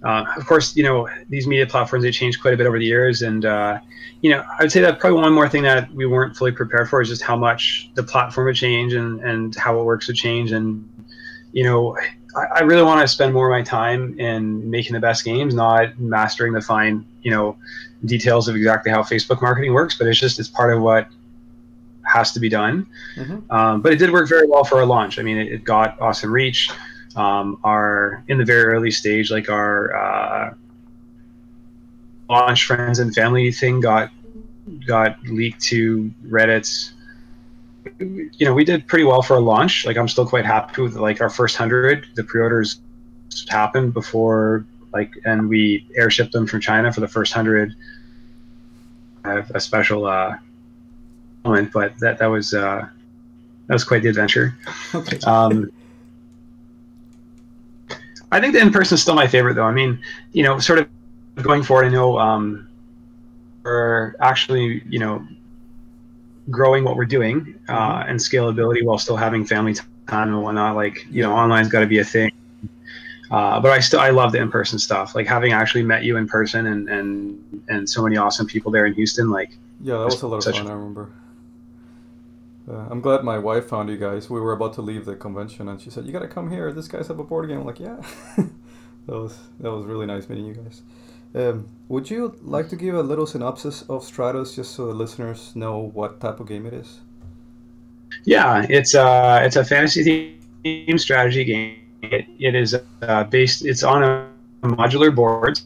[SPEAKER 6] Of course, these media platforms, they changed quite a bit over the years, and I would say that probably one more thing that we weren't fully prepared for is just how much the platform would change and how it works would change. And I really want to spend more of my time in making the best games, not mastering the fine details of exactly how Facebook marketing works, but it's part of what has to be done. But it did work very well for our launch. I mean, it got awesome reach. In the very early stage, like our launch friends and family thing got leaked to Reddit. We did pretty well for a launch. Like, I'm still quite happy with like our first 100. The pre-orders happened before, and we airshipped them from China for the first 100. I have a special moment, but that was quite the adventure.
[SPEAKER 1] Okay.
[SPEAKER 6] I think the in-person is still my favorite, though. I mean, sort of going forward, I know we're actually, growing what we're doing and scalability while still having family time and whatnot. Like, online's got to be a thing. But I love the in-person stuff. Like, having actually met you in person and so many awesome people there in Houston. Like,
[SPEAKER 1] yeah, that was a lot of fun. I remember. I'm glad my wife found you guys. We were about to leave the convention, and she said, "You gotta come here. This guy's have a board game." I'm like, "Yeah." that was really nice meeting you guys. Would you like to give a little synopsis of Stratos, just so the listeners know what type of game it is?
[SPEAKER 6] Yeah, it's a fantasy themed strategy game. It is based. It's on a modular board,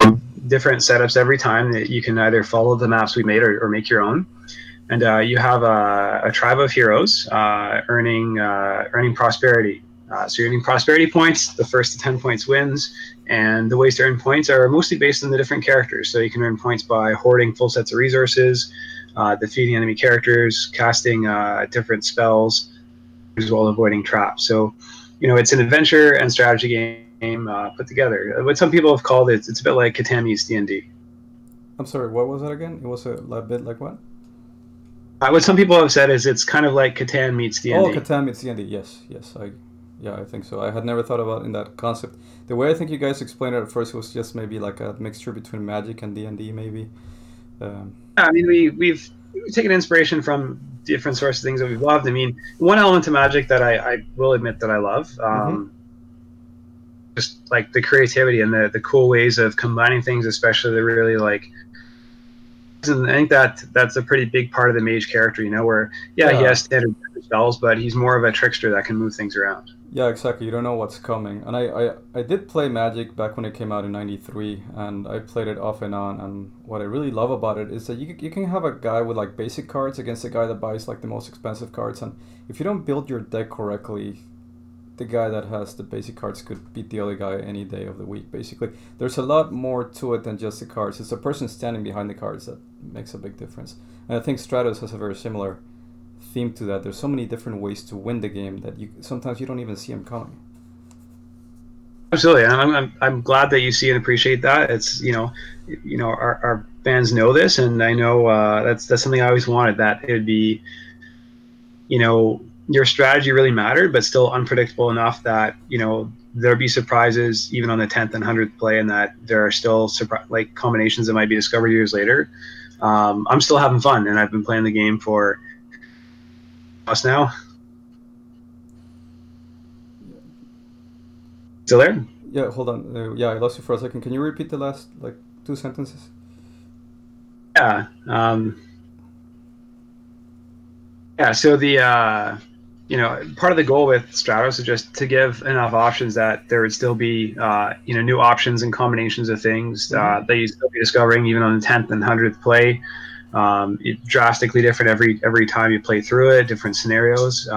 [SPEAKER 6] different setups every time that you can either follow the maps we made or make your own. And you have a tribe of heroes earning prosperity. So you're earning prosperity points. The first to 10 points wins. And the ways to earn points are mostly based on the different characters. So you can earn points by hoarding full sets of resources, defeating enemy characters, casting different spells, as well as avoiding traps. So, it's an adventure and strategy game put together. What some people have called it, it's a bit like Catan meets D&D.
[SPEAKER 1] I'm sorry, what was that again? It was a bit like what?
[SPEAKER 6] What some people have said is it's kind of like Catan meets D&D.
[SPEAKER 1] Oh, Catan meets D&D. Yes. I think so. I had never thought about it in that concept. The way I think you guys explained it at first was just maybe like a mixture between Magic and D&D, maybe.
[SPEAKER 6] I mean, we've taken inspiration from different sources of things that we've loved. I mean, one element of Magic that I will admit that I love, just like the creativity and the cool ways of combining things, especially the really like. And I think that's a pretty big part of the mage character, where he has standard spells, but he's more of a trickster that can move things around.
[SPEAKER 1] Yeah, exactly. You don't know what's coming. And I did play Magic back when it came out in '93, and I played it off and on. And what I really love about it is that you can have a guy with like basic cards against a guy that buys like the most expensive cards, and if you don't build your deck correctly, the guy that has the basic cards could beat the other guy any day of the week, basically. There's a lot more to it than just the cards. It's the person standing behind the cards that makes a big difference. And I think Stratos has a very similar theme to that. There's so many different ways to win the game that sometimes you don't even see them coming.
[SPEAKER 6] Absolutely. I'm glad that you see and appreciate that. It's, our fans know this, and I know that's something I always wanted, that it would be, your strategy really mattered, but still unpredictable enough that, there'll be surprises even on the 10th and 100th play, and that there are still combinations that might be discovered years later. I'm still having fun, and I've been playing the game for us now. Still there?
[SPEAKER 1] Yeah, hold on. I lost you for a second. Can you repeat the last 2 sentences?
[SPEAKER 6] Yeah. So the part of the goal with Stratos is just to give enough options that there would still be new options and combinations of things that you still be discovering even on the 10th and 100th play. It's drastically different every time you play through it, different scenarios.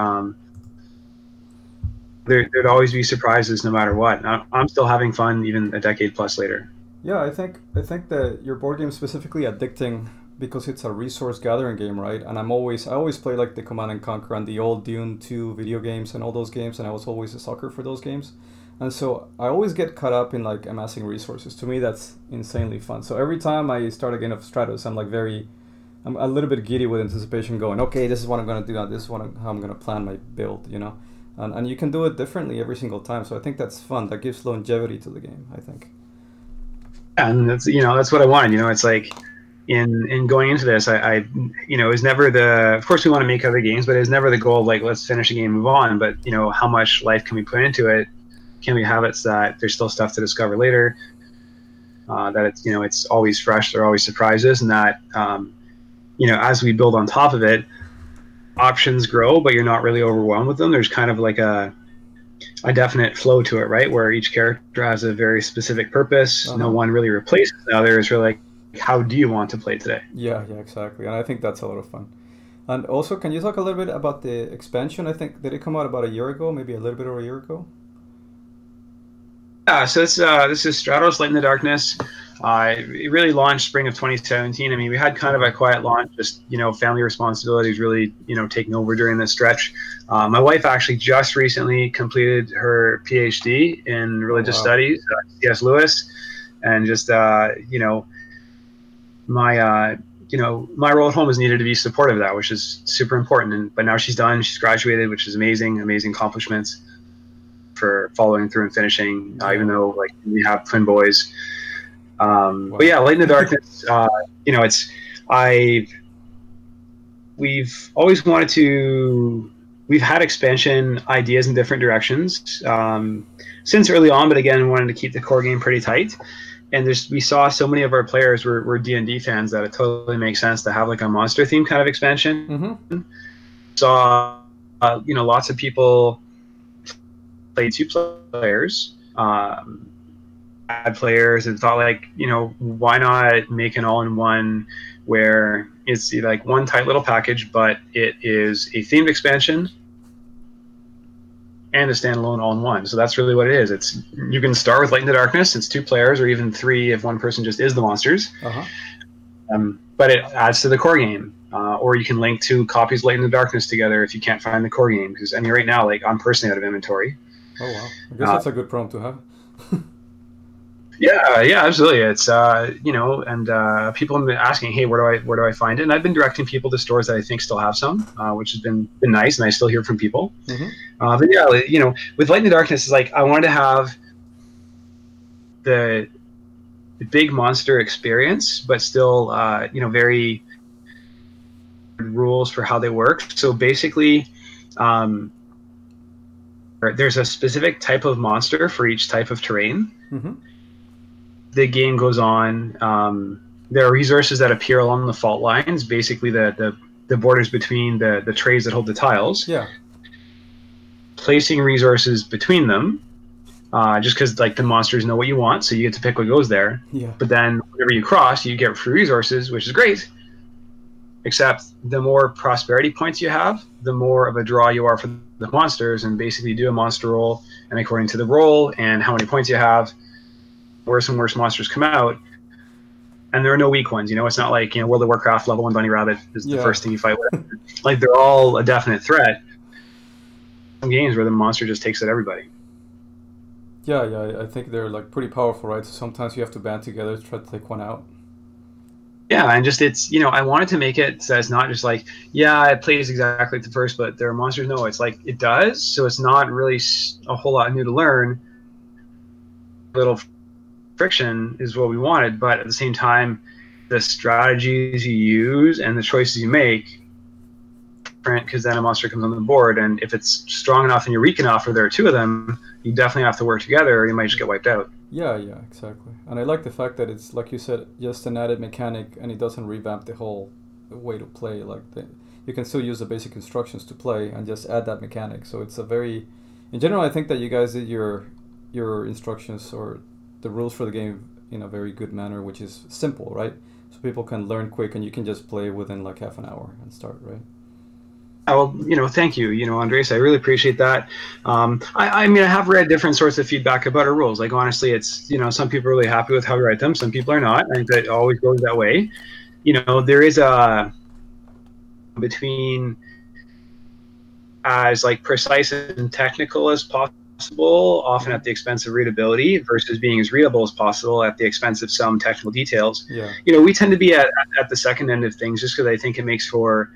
[SPEAKER 6] There'd always be surprises no matter what. I'm still having fun even a decade plus later.
[SPEAKER 1] Yeah, I think that your board game is specifically addicting because it's a resource gathering game, right? And I always play like the Command and Conquer and the old Dune 2 video games and all those games, and I was always a sucker for those games. And so I always get caught up in like amassing resources. To me, that's insanely fun. So every time I start a game of Stratos, I'm a little bit giddy with anticipation, going, okay, this is what I'm going to do now. This is how I'm going to plan my build, And you can do it differently every single time. So I think that's fun. That gives longevity to the game, I think.
[SPEAKER 6] And that's what I wanted. It's like in going into this, I it was never of course we want to make other games, but it's never the goal of like, let's finish a game, move on. But how much life can we put into it? Can we have it so that there's still stuff to discover later? That it's always fresh, there are always surprises, and that as we build on top of it, options grow, but you're not really overwhelmed with them. There's kind of like a definite flow to it, right? Where each character has a very specific purpose. No one really replaces the other. It's really like, how do you want to play today?
[SPEAKER 1] Yeah, exactly. And I think that's a lot of fun. And also, can you talk a little bit about the expansion? I think, did it come out about a year ago, maybe a little bit over a year ago?
[SPEAKER 6] Yeah, so this is Stratos Light in the Darkness. It really launched spring of 2017. I mean, we had kind of a quiet launch, just family responsibilities really taking over during this stretch. My wife actually just recently completed her PhD in religious studies, C.S. Lewis, and just my my role at home is needed to be supportive of that, which is super important. But now she's done, she's graduated, which is amazing accomplishments for following through and finishing, even though like we have twin boys. But yeah, Light in the Darkness, we've always wanted to, we've had expansion ideas in different directions since early on, but again, wanted to keep the core game pretty tight. And we saw so many of our players were D&D fans that it totally makes sense to have like a monster theme kind of expansion. Saw lots of people play 2 players, add players, and thought like, why not make an all-in-one where it's like one tight little package, but it is a themed expansion and a standalone all-in-one. So that's really what it is. You can start with Light in the Darkness. It's 2 players, or even 3 if one person just is the monsters. But it adds to the core game. Or you can link 2 copies of Light in the Darkness together if you can't find the core game. Because I mean, right now, like I'm personally out of inventory.
[SPEAKER 1] Oh wow! I guess that's a good problem to have.
[SPEAKER 6] Yeah, absolutely. It's and people have been asking, hey, where do I find it? And I've been directing people to stores that I think still have some, which has been nice, and I still hear from people. But yeah, with Light in the Darkness, is like I wanted to have the big monster experience, but still very rules for how they work. So basically, there's a specific type of monster for each type of terrain. The game goes on. There are resources that appear along the fault lines, basically the borders between the trays that hold the tiles.
[SPEAKER 1] Yeah.
[SPEAKER 6] Placing resources between them, just because like the monsters know what you want, so you get to pick what goes there.
[SPEAKER 1] Yeah.
[SPEAKER 6] But then whenever you cross, you get free resources, which is great. Except the more prosperity points you have, the more of a draw you are for the monsters, and basically do a monster roll, and according to the roll and how many points you have, worse and worse monsters come out. And there are no weak ones. It's not like World of Warcraft level 1 bunny rabbit is the first thing you fight with. Like they're all a definite threat. Some games where the monster just takes at everybody.
[SPEAKER 1] Yeah, I think they're like pretty powerful, right? So sometimes you have to band together to try to take one out.
[SPEAKER 6] Yeah, and just I wanted to make it so it's not just like, yeah, it plays exactly like the first, but there are monsters. No, it's like it does, so it's not really a whole lot new to learn. Little friction is what we wanted, but at the same time, the strategies you use and the choices you make different, because then a monster comes on the board, and if it's strong enough and you're weak enough, or there are 2 of them, you definitely have to work together, or you might just get wiped out.
[SPEAKER 1] Yeah, exactly. And I like the fact that it's, like you said, just an added mechanic, and it doesn't revamp the whole way to play. Like you can still use the basic instructions to play and just add that mechanic. So it's a very, in general, I think that you guys did your instructions or the rules for the game in a very good manner, which is simple, right? So people can learn quick, and you can just play within like half an hour and start, right?
[SPEAKER 6] Well, thank you, Andres. I really appreciate that. I mean, I have read different sorts of feedback about our rules. Like, honestly, it's, some people are really happy with how we write them. Some people are not. I think that it always goes that way. There is a between as like precise and technical as possible, often at the expense of readability, versus being as readable as possible at the expense of some technical details.
[SPEAKER 1] Yeah.
[SPEAKER 6] We tend to be at the second end of things, just because I think it makes for,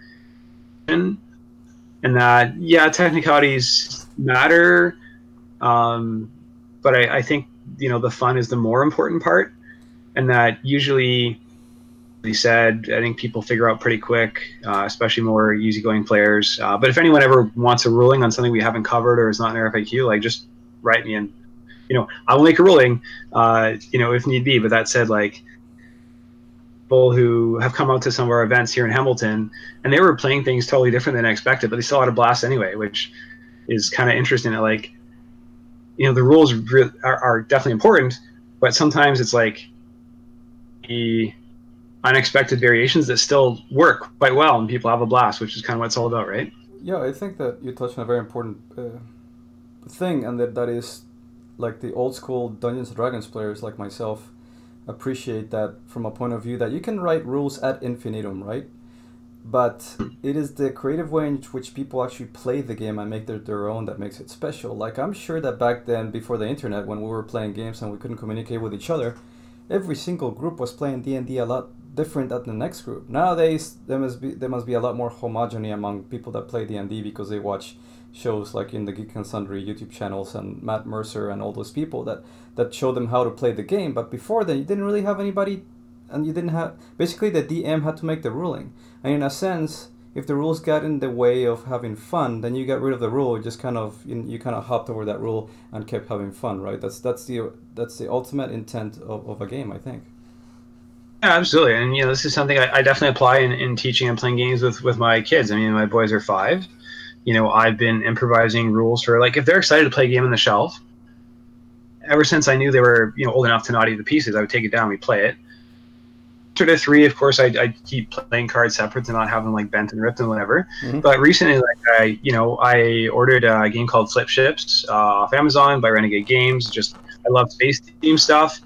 [SPEAKER 6] and that, yeah, technicalities matter, but I think the fun is the more important part. and that usually, he said, I think people figure out pretty quick, especially more easygoing players. But if anyone ever wants a ruling on something we haven't covered or is not in our FAQ, like just write me and, I will make a ruling, if need be. But that said, like, people who have come out to some of our events here in Hamilton, and they were playing things totally different than I expected, but they still had a blast anyway, which is kind of interesting. That, like, the rules are definitely important, but sometimes it's like the unexpected variations that still work quite well and people have a blast, which is kind of what it's all about, right?
[SPEAKER 1] Yeah, I think that you touched on a very important thing, and that is, like, the old school Dungeons and Dragons players like myself appreciate that from a point of view that you can write rules ad infinitum, right? But it is the creative way in which people actually play the game and make their own that makes it special. Like, I'm sure that back then, before the internet, when we were playing games and we couldn't communicate with each other, every single group was playing D&D a lot different than the next group. Nowadays, there must be a lot more homogeny among people that play D&D because they watch shows like in the Geek and Sundry YouTube channels and Matt Mercer and all those people that show them how to play the game. But before then, you didn't really have anybody, and you didn't have, basically the DM had to make the ruling. And in a sense, if the rules got in the way of having fun, then you got rid of the rule. You just kind of hopped over that rule and kept having fun, right? That's the ultimate intent of a game, I think.
[SPEAKER 6] Yeah, absolutely. And this is something I definitely apply in teaching and playing games with my kids. I mean, my boys are 5. I've been improvising rules for, like, if they're excited to play a game on the shelf, ever since I knew they were old enough to not eat the pieces, I would take it down, we'd play it. To 3, of course, I keep playing cards separate to not have them, like, bent and ripped and whatever. Mm-hmm. But recently, like, I ordered a game called Flip Ships off Amazon by Renegade Games. I love space theme stuff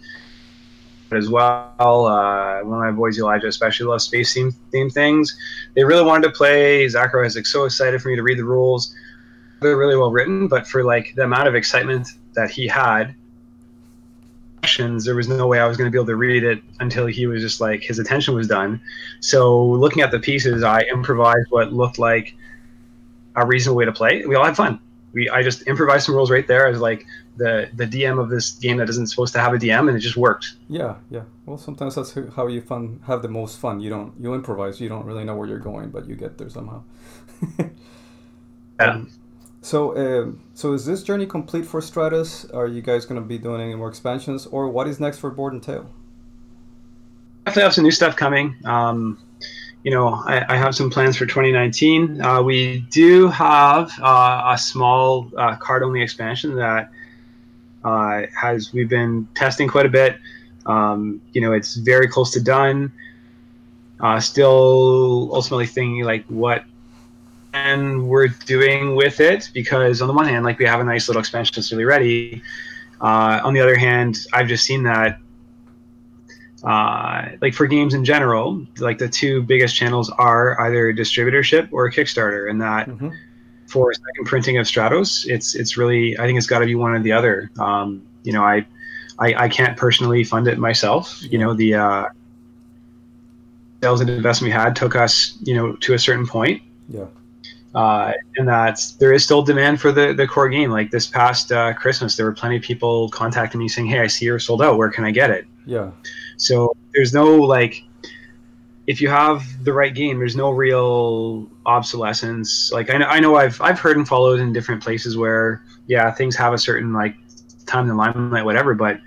[SPEAKER 6] as well. One of my boys, Elijah, especially loves space theme things. They really wanted to play. Zachary was, like, so excited for me to read the rules. They're really well written, but for, like, the amount of excitement that he had, there was no way I was going to be able to read it until he was just, like, his attention was done. So looking at the pieces, I improvised what looked like a reasonable way to play. We all had fun. I just improvised some rules right there as, like, the DM of this game that isn't supposed to have a DM, and it just worked.
[SPEAKER 1] Yeah. Well, sometimes that's how you have the most fun. You improvise. You don't really know where you're going, but you get there somehow.
[SPEAKER 6] Yeah.
[SPEAKER 1] So is this journey complete for Stratus? Are you guys going to be doing any more expansions, or what is next for Board and Tail?
[SPEAKER 6] Definitely have some new stuff coming. I have some plans for 2019. We do have a small card-only expansion that we've been testing quite a bit. It's very close to done. Still ultimately thinking, like, what and we're doing with it, because on the one hand, like, we have a nice little expansion that's really ready. On the other hand, I've just seen that like, for games in general, like, the 2 biggest channels are either distributorship or Kickstarter, and that for second printing of Stratos, it's really, I think it's got to be one or the other. I can't personally fund it myself. The sales and investment we had took us to a certain point.
[SPEAKER 1] Yeah.
[SPEAKER 6] And that there is still demand for the core game. Like, this past Christmas, there were plenty of people contacting me saying, "Hey, I see you're sold out. Where can I get it?"
[SPEAKER 1] Yeah.
[SPEAKER 6] So there's no, like, if you have the right game, there's no real obsolescence. Like, I know I've heard and followed in different places where, yeah, things have a certain, like, time in the limelight, whatever, but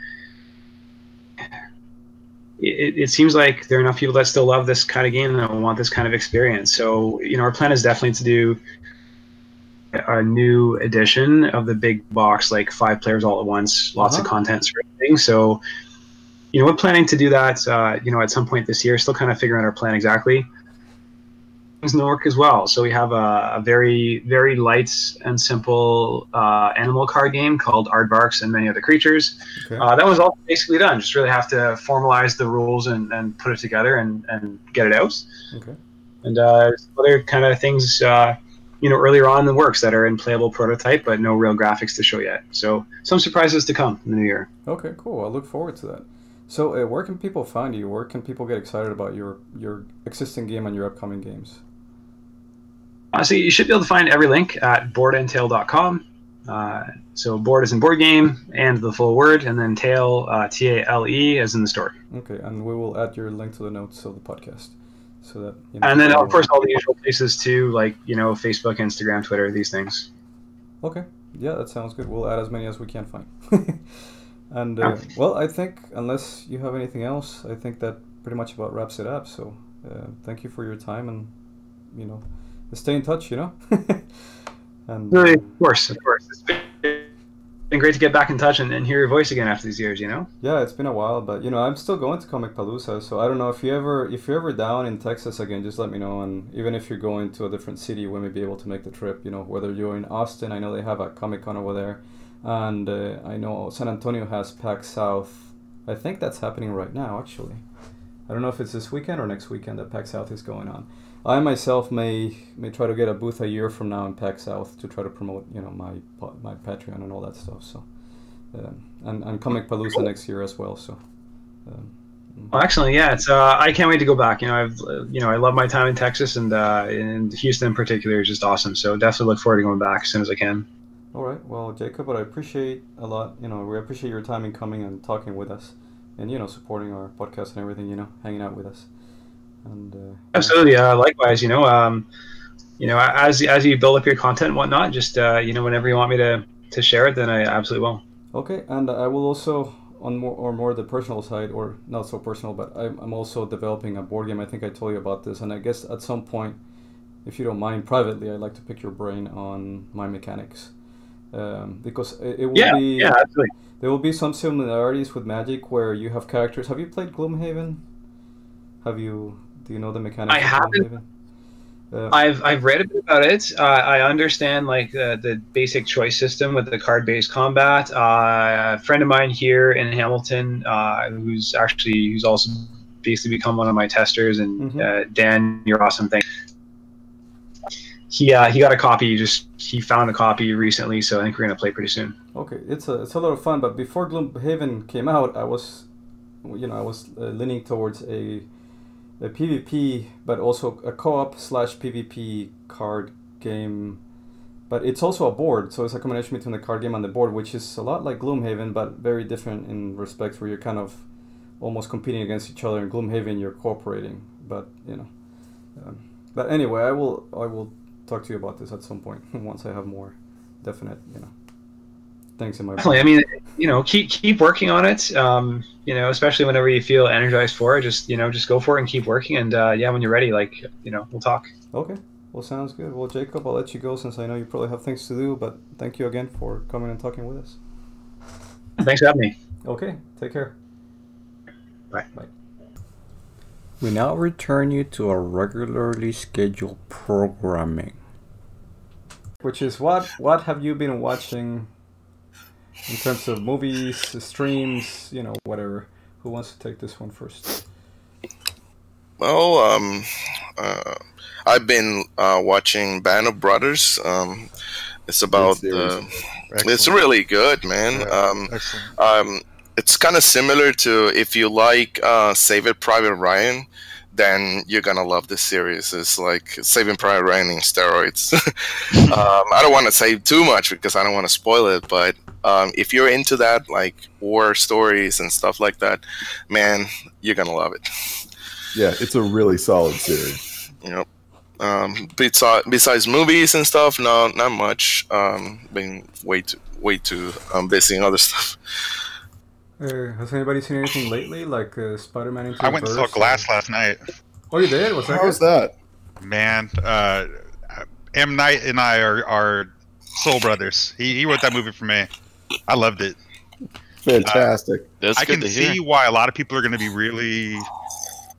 [SPEAKER 6] it seems like there are enough people that still love this kind of game and that want this kind of experience. So, our plan is definitely to do a new edition of the big box, like 5 players all at once, lots of content sort of thing. So, we're planning to do that, at some point this year. Still kind of figuring out our plan exactly. Things in the work as well. So we have a very, very light and simple animal card game called Aardvarks and Many Other Creatures. Okay. That was all basically done. Just really have to formalize the rules and put it together and get it out.
[SPEAKER 1] Okay.
[SPEAKER 6] And other kind of things, earlier on in the works that are in playable prototype, but no real graphics to show yet. So some surprises to come in the new year.
[SPEAKER 1] Okay, cool. I look forward to that. So where can people find you? Where can people get excited about your existing game and your upcoming games?
[SPEAKER 6] So you should be able to find every link at boardandtail.com. So board is in board game and the full word, and then tale, Tale, as in the story.
[SPEAKER 1] Okay, and we will add your link to the notes of the podcast, so that.
[SPEAKER 6] And then of course all the usual places too, like Facebook, Instagram, Twitter, these things.
[SPEAKER 1] Okay, yeah, that sounds good. We'll add as many as we can find. And well, I think unless you have anything else, I think that pretty much about wraps it up. So thank you for your time, and stay in touch. And
[SPEAKER 6] of course, it's been great to get back in touch and hear your voice again after these years.
[SPEAKER 1] Yeah, it's been a while, but I'm still going to Comic Palooza, so I don't know if you're ever down in Texas again, just let me know. And even if you're going to a different city, we may be able to make the trip. Whether you're in Austin, I know they have a Comic-Con over there, and I know San Antonio has PAX South. I think that's happening right now, actually. I don't know if it's this weekend or next weekend that PAX South is going on. I myself may try to get a booth a year from now in PAX South to try to promote my Patreon and all that stuff. So and Comic Palooza next year as well. So.
[SPEAKER 6] Well, excellent. Yeah, it's I can't wait to go back. I love my time in Texas, and Houston in particular is just awesome. So definitely look forward to going back as soon as I can.
[SPEAKER 1] All right. Well, Jacob, but I appreciate a lot. We appreciate your time in coming and talking with us, and supporting our podcast and everything. Hanging out with us. And
[SPEAKER 6] absolutely. Likewise. As you build up your content and whatnot, just whenever you want me to share it, then I absolutely will.
[SPEAKER 1] Okay, and I will also on more the personal side, or not so personal, but I'm also developing a board game. I think I told you about this, and I guess at some point, if you don't mind, privately, I'd like to pick your brain on my mechanics, because it will be
[SPEAKER 6] absolutely.
[SPEAKER 1] There will be some similarities with Magic where you have characters. Have you played Gloomhaven? Do you know the mechanics?
[SPEAKER 6] I haven't. I've read a bit about it. I understand the basic choice system with the card-based combat. A friend of mine here in Hamilton, who's also basically become one of my testers, and Dan, you're awesome. Thanks. He got a copy. He found a copy recently, so I think we're gonna play pretty soon.
[SPEAKER 1] Okay, it's a lot of fun. But before Gloomhaven came out, I was leaning towards a PvP, but also a co-op / PvP card game. But it's also a board, so it's a combination between the card game and the board, which is a lot like Gloomhaven, but very different in respects where you're kind of almost competing against each other. In Gloomhaven, you're cooperating, but but anyway, I will talk to you about this at some point once I have more definite things in my
[SPEAKER 6] definitely. I mean, keep working on it. Especially whenever you feel energized for it, just go for it and keep working. And when you're ready, we'll talk.
[SPEAKER 1] Okay. Well, sounds good. Well, Jacob, I'll let you go since I know you probably have things to do. But thank you again for coming and talking with us.
[SPEAKER 6] Thanks for having me.
[SPEAKER 1] Okay. Take care.
[SPEAKER 6] Bye.
[SPEAKER 1] Bye. We now return you to our regularly scheduled programming, which is what have you been watching in terms of movies, streams, whatever. Who wants to take this one first?
[SPEAKER 2] Well, I've been watching Band of Brothers. It's about it's really good, man.
[SPEAKER 3] Excellent.
[SPEAKER 2] It's kind of similar to, if you like Saving Private Ryan, then you're gonna love this series. It's like Saving Private Ryan in steroids. I don't want to say too much because I don't want to spoil it, but if you're into that, like war stories and stuff like that, man, you're gonna love it.
[SPEAKER 4] Yeah, it's a really solid series.
[SPEAKER 2] Besides movies and stuff, no, not much. Been way too busy and other stuff.
[SPEAKER 1] Has anybody seen anything lately, like Spider-Man Into the
[SPEAKER 3] I went and saw Glass last night.
[SPEAKER 1] Oh, you did? What's that?
[SPEAKER 4] How was that?
[SPEAKER 3] Man, M. Night and I are soul brothers. He wrote that movie for me. I loved it.
[SPEAKER 4] Fantastic.
[SPEAKER 5] That's
[SPEAKER 3] I
[SPEAKER 5] good
[SPEAKER 3] can
[SPEAKER 5] to hear.
[SPEAKER 3] see why a lot of people are going to be really,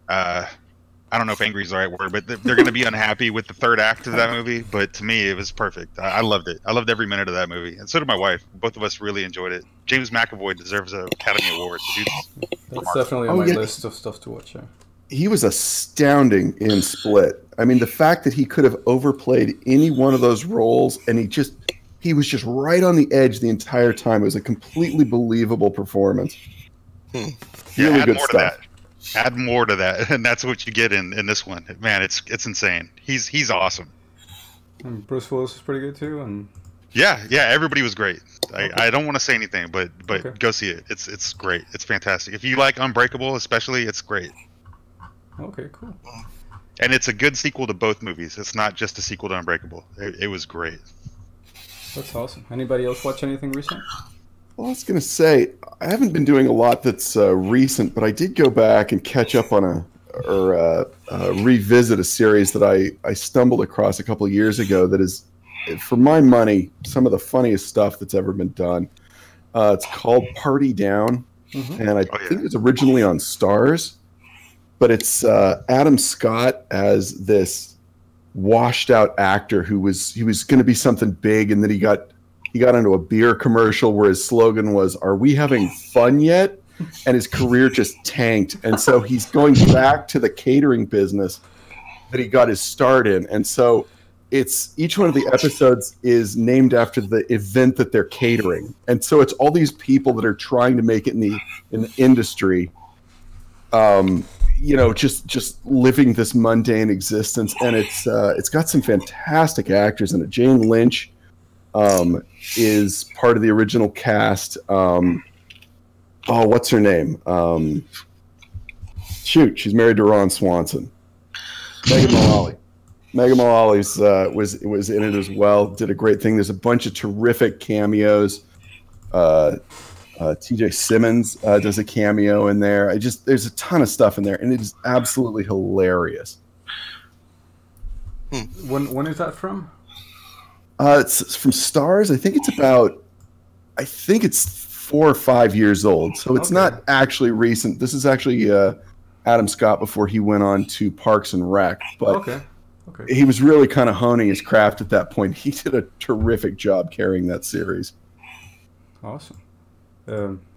[SPEAKER 3] I don't know if angry is the right word, but they're going to be unhappy with the third act of that movie. But to me, it was perfect. I loved it. I loved every minute of that movie. And so did my wife. Both of us really enjoyed it. James McAvoy deserves an Academy Award.
[SPEAKER 1] That's definitely on my list of stuff to watch. Yeah.
[SPEAKER 4] He was astounding in Split. I mean, the fact that he could have overplayed any one of those roles, and he was just right on the edge the entire time. It was a completely believable performance. Really good stuff.
[SPEAKER 3] Add more to that, and that's what you get in this one. Man, it's insane. He's awesome.
[SPEAKER 1] And Bruce Willis is pretty good too, and
[SPEAKER 3] Yeah, everybody was great. I don't want to say anything, but
[SPEAKER 7] Okay.
[SPEAKER 3] go see it. It's great. It's fantastic. If you like Unbreakable, especially, it's great.
[SPEAKER 7] Okay, cool.
[SPEAKER 3] And it's a good sequel to both movies. It's not just a sequel to Unbreakable. It was great.
[SPEAKER 7] That's awesome. Anybody else watch anything recent?
[SPEAKER 4] Well, I was going to say, I haven't been doing a lot that's recent, but I did go back and catch up on revisit a series that I stumbled across a couple of years ago that is, for my money, some of the funniest stuff that's ever been done. It's called Party Down, and I think it was originally on Starz, but it's Adam Scott as this washed-out actor who was going to be something big, and then he got into a beer commercial where his slogan was, "Are we having fun yet?" And his career just tanked. And so he's going back to the catering business that he got his start in. And so it's each one of the episodes is named after the event that they're catering. And so it's all these people that are trying to make it in the industry, just living this mundane existence. And it's got some fantastic actors in it. Jane Lynch is part of the original cast. What's her name? She's married to Ron Swanson. Megan Mullally. Megan Mullally was in it as well. Did a great thing. There's a bunch of terrific cameos. T.J. Simmons does a cameo in there. There's a ton of stuff in there, and it is absolutely hilarious.
[SPEAKER 7] When is that from?
[SPEAKER 4] It's from Starz. I think it's 4 or 5 years old, so it's not actually recent. This is actually Adam Scott before he went on to Parks and Rec, but he was really kind of honing his craft at that point. He did a terrific job carrying that series.
[SPEAKER 7] Awesome.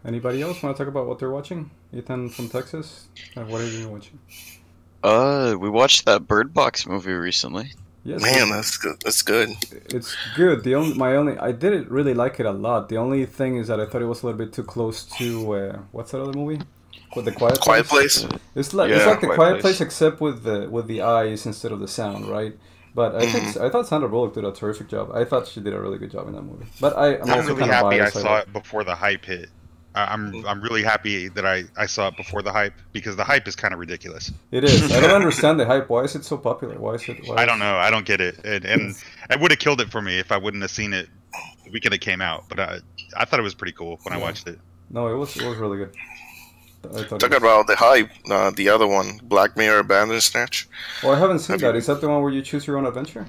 [SPEAKER 7] Anybody else want to talk about what they're watching? Ethan from Texas, what have you been watching?
[SPEAKER 5] We watched that Bird Box movie recently.
[SPEAKER 7] Yes,
[SPEAKER 2] Man, that's good. That's good.
[SPEAKER 7] It's good. I didn't really like it a lot. The only thing is that I thought it was a little bit too close to what's that other movie? With the Quiet Place. It's like the Quiet Place except with the eyes instead of the sound, right? But I thought Sandra Bullock did a terrific job. I thought she did a really good job in that movie. But I'm also
[SPEAKER 3] really
[SPEAKER 7] kind of
[SPEAKER 3] happy
[SPEAKER 7] biased.
[SPEAKER 3] I saw it before the hype hit. I'm really happy that I saw it before the hype, because the hype is kind of ridiculous.
[SPEAKER 7] It is. I don't understand the hype. Why is it so popular?
[SPEAKER 3] I don't know. I don't get it. And it would have killed it for me if I wouldn't have seen it the weekend it came out. But I thought it was pretty cool when I watched it.
[SPEAKER 7] No, it was really good.
[SPEAKER 2] Talking about the hype, the other one, Black Mirror Bandersnatch.
[SPEAKER 7] Well, I haven't seen that. Is that the one where you choose your own adventure?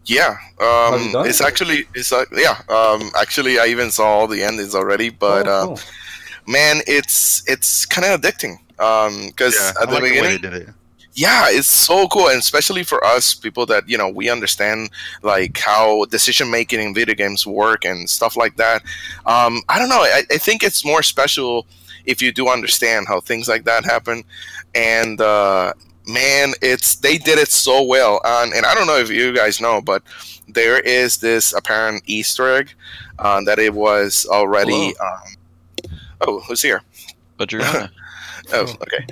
[SPEAKER 2] Yeah,
[SPEAKER 7] Have you done it?
[SPEAKER 2] actually I even saw all the endings already, but
[SPEAKER 7] cool.
[SPEAKER 2] Man, it's kind of addicting. Because at the beginning,
[SPEAKER 3] the way they did it.
[SPEAKER 2] Yeah, it's so cool, and especially for us people that we understand like how decision making in video games work and stuff like that. I don't know. I think it's more special if you do understand how things like that happen, and man, they did it so well. And I don't know if you guys know, but there is this apparent Easter egg that it was already. Who's here?
[SPEAKER 5] Adriana.
[SPEAKER 2] Oh, okay.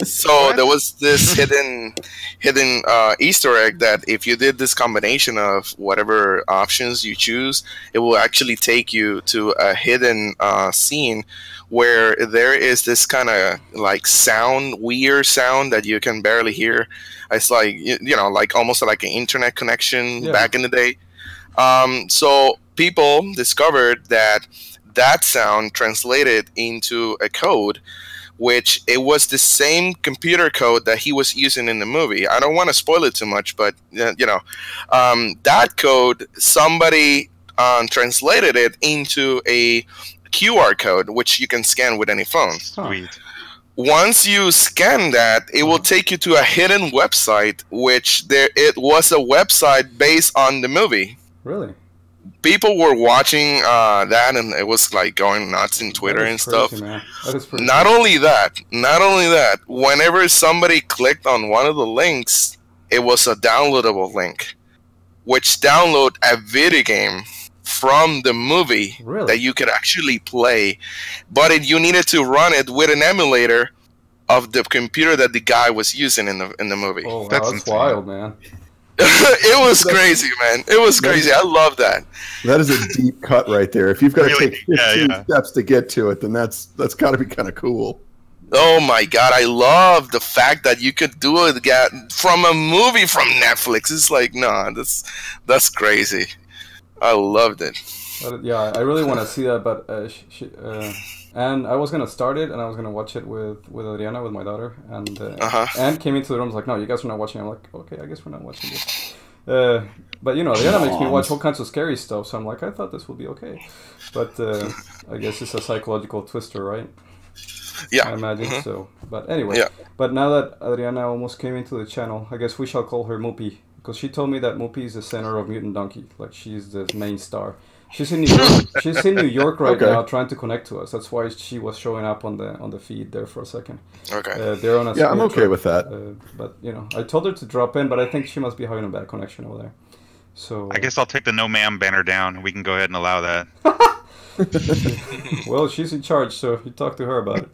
[SPEAKER 2] So there was this hidden Easter egg that if you did this combination of whatever options you choose, it will actually take you to a hidden scene where there is this kind of like weird sound that you can barely hear. It's like like almost like an internet connection back in the day. So people discovered that sound translated into a code, which it was the same computer code that he was using in the movie. I don't want to spoil it too much, but that code, somebody translated it into a QR code, which you can scan with any phone.
[SPEAKER 3] Sweet.
[SPEAKER 2] Once you scan that, it will take you to a hidden website, which it was a website based on the movie.
[SPEAKER 7] Really?
[SPEAKER 2] People were watching that, and it was like going nuts in Twitter and stuff. Not only that, whenever somebody clicked on one of the links, it was a downloadable link, which download a video game from the movie that you could actually play, but you needed to run it with an emulator of the computer that the guy was using in the movie.
[SPEAKER 7] Oh, wow, that's wild, man.
[SPEAKER 2] It was crazy, man. It was crazy. I love that.
[SPEAKER 4] That is a deep cut right there. If you've got to take 15 steps to get to it, then that's got to be kind of cool.
[SPEAKER 2] Oh my god, I love the fact that you could do it from a movie from Netflix. It's like, no, that's crazy. I loved it.
[SPEAKER 7] Yeah, I really want to see that, but and I was gonna start it and I was gonna watch it with Adriana, with my daughter, and Anne came into the room, was like, no, you guys are not watching. I'm like, okay, I guess we're not watching this. But you know, Adriana makes me watch all kinds of scary stuff, so I'm like, I thought this would be okay, but I guess it's a psychological twister, right?
[SPEAKER 2] Yeah,
[SPEAKER 7] I imagine so. But anyway, but now that Adriana almost came into the channel, I guess we shall call her Moopy, because she told me that Moopy is the center of Mutant Donkey, like she's the main star. She's in New York. She's in New York right now, trying to connect to us. That's why she was showing up on the feed there for a second.
[SPEAKER 2] Okay.
[SPEAKER 7] They're on a
[SPEAKER 4] I'm okay with that.
[SPEAKER 7] But you know, I told her to drop in, but I think she must be having a bad connection over there. So
[SPEAKER 3] I guess I'll take the no ma'am banner down, and we can go ahead and allow that.
[SPEAKER 7] Well, she's in charge, so you talk to her about it.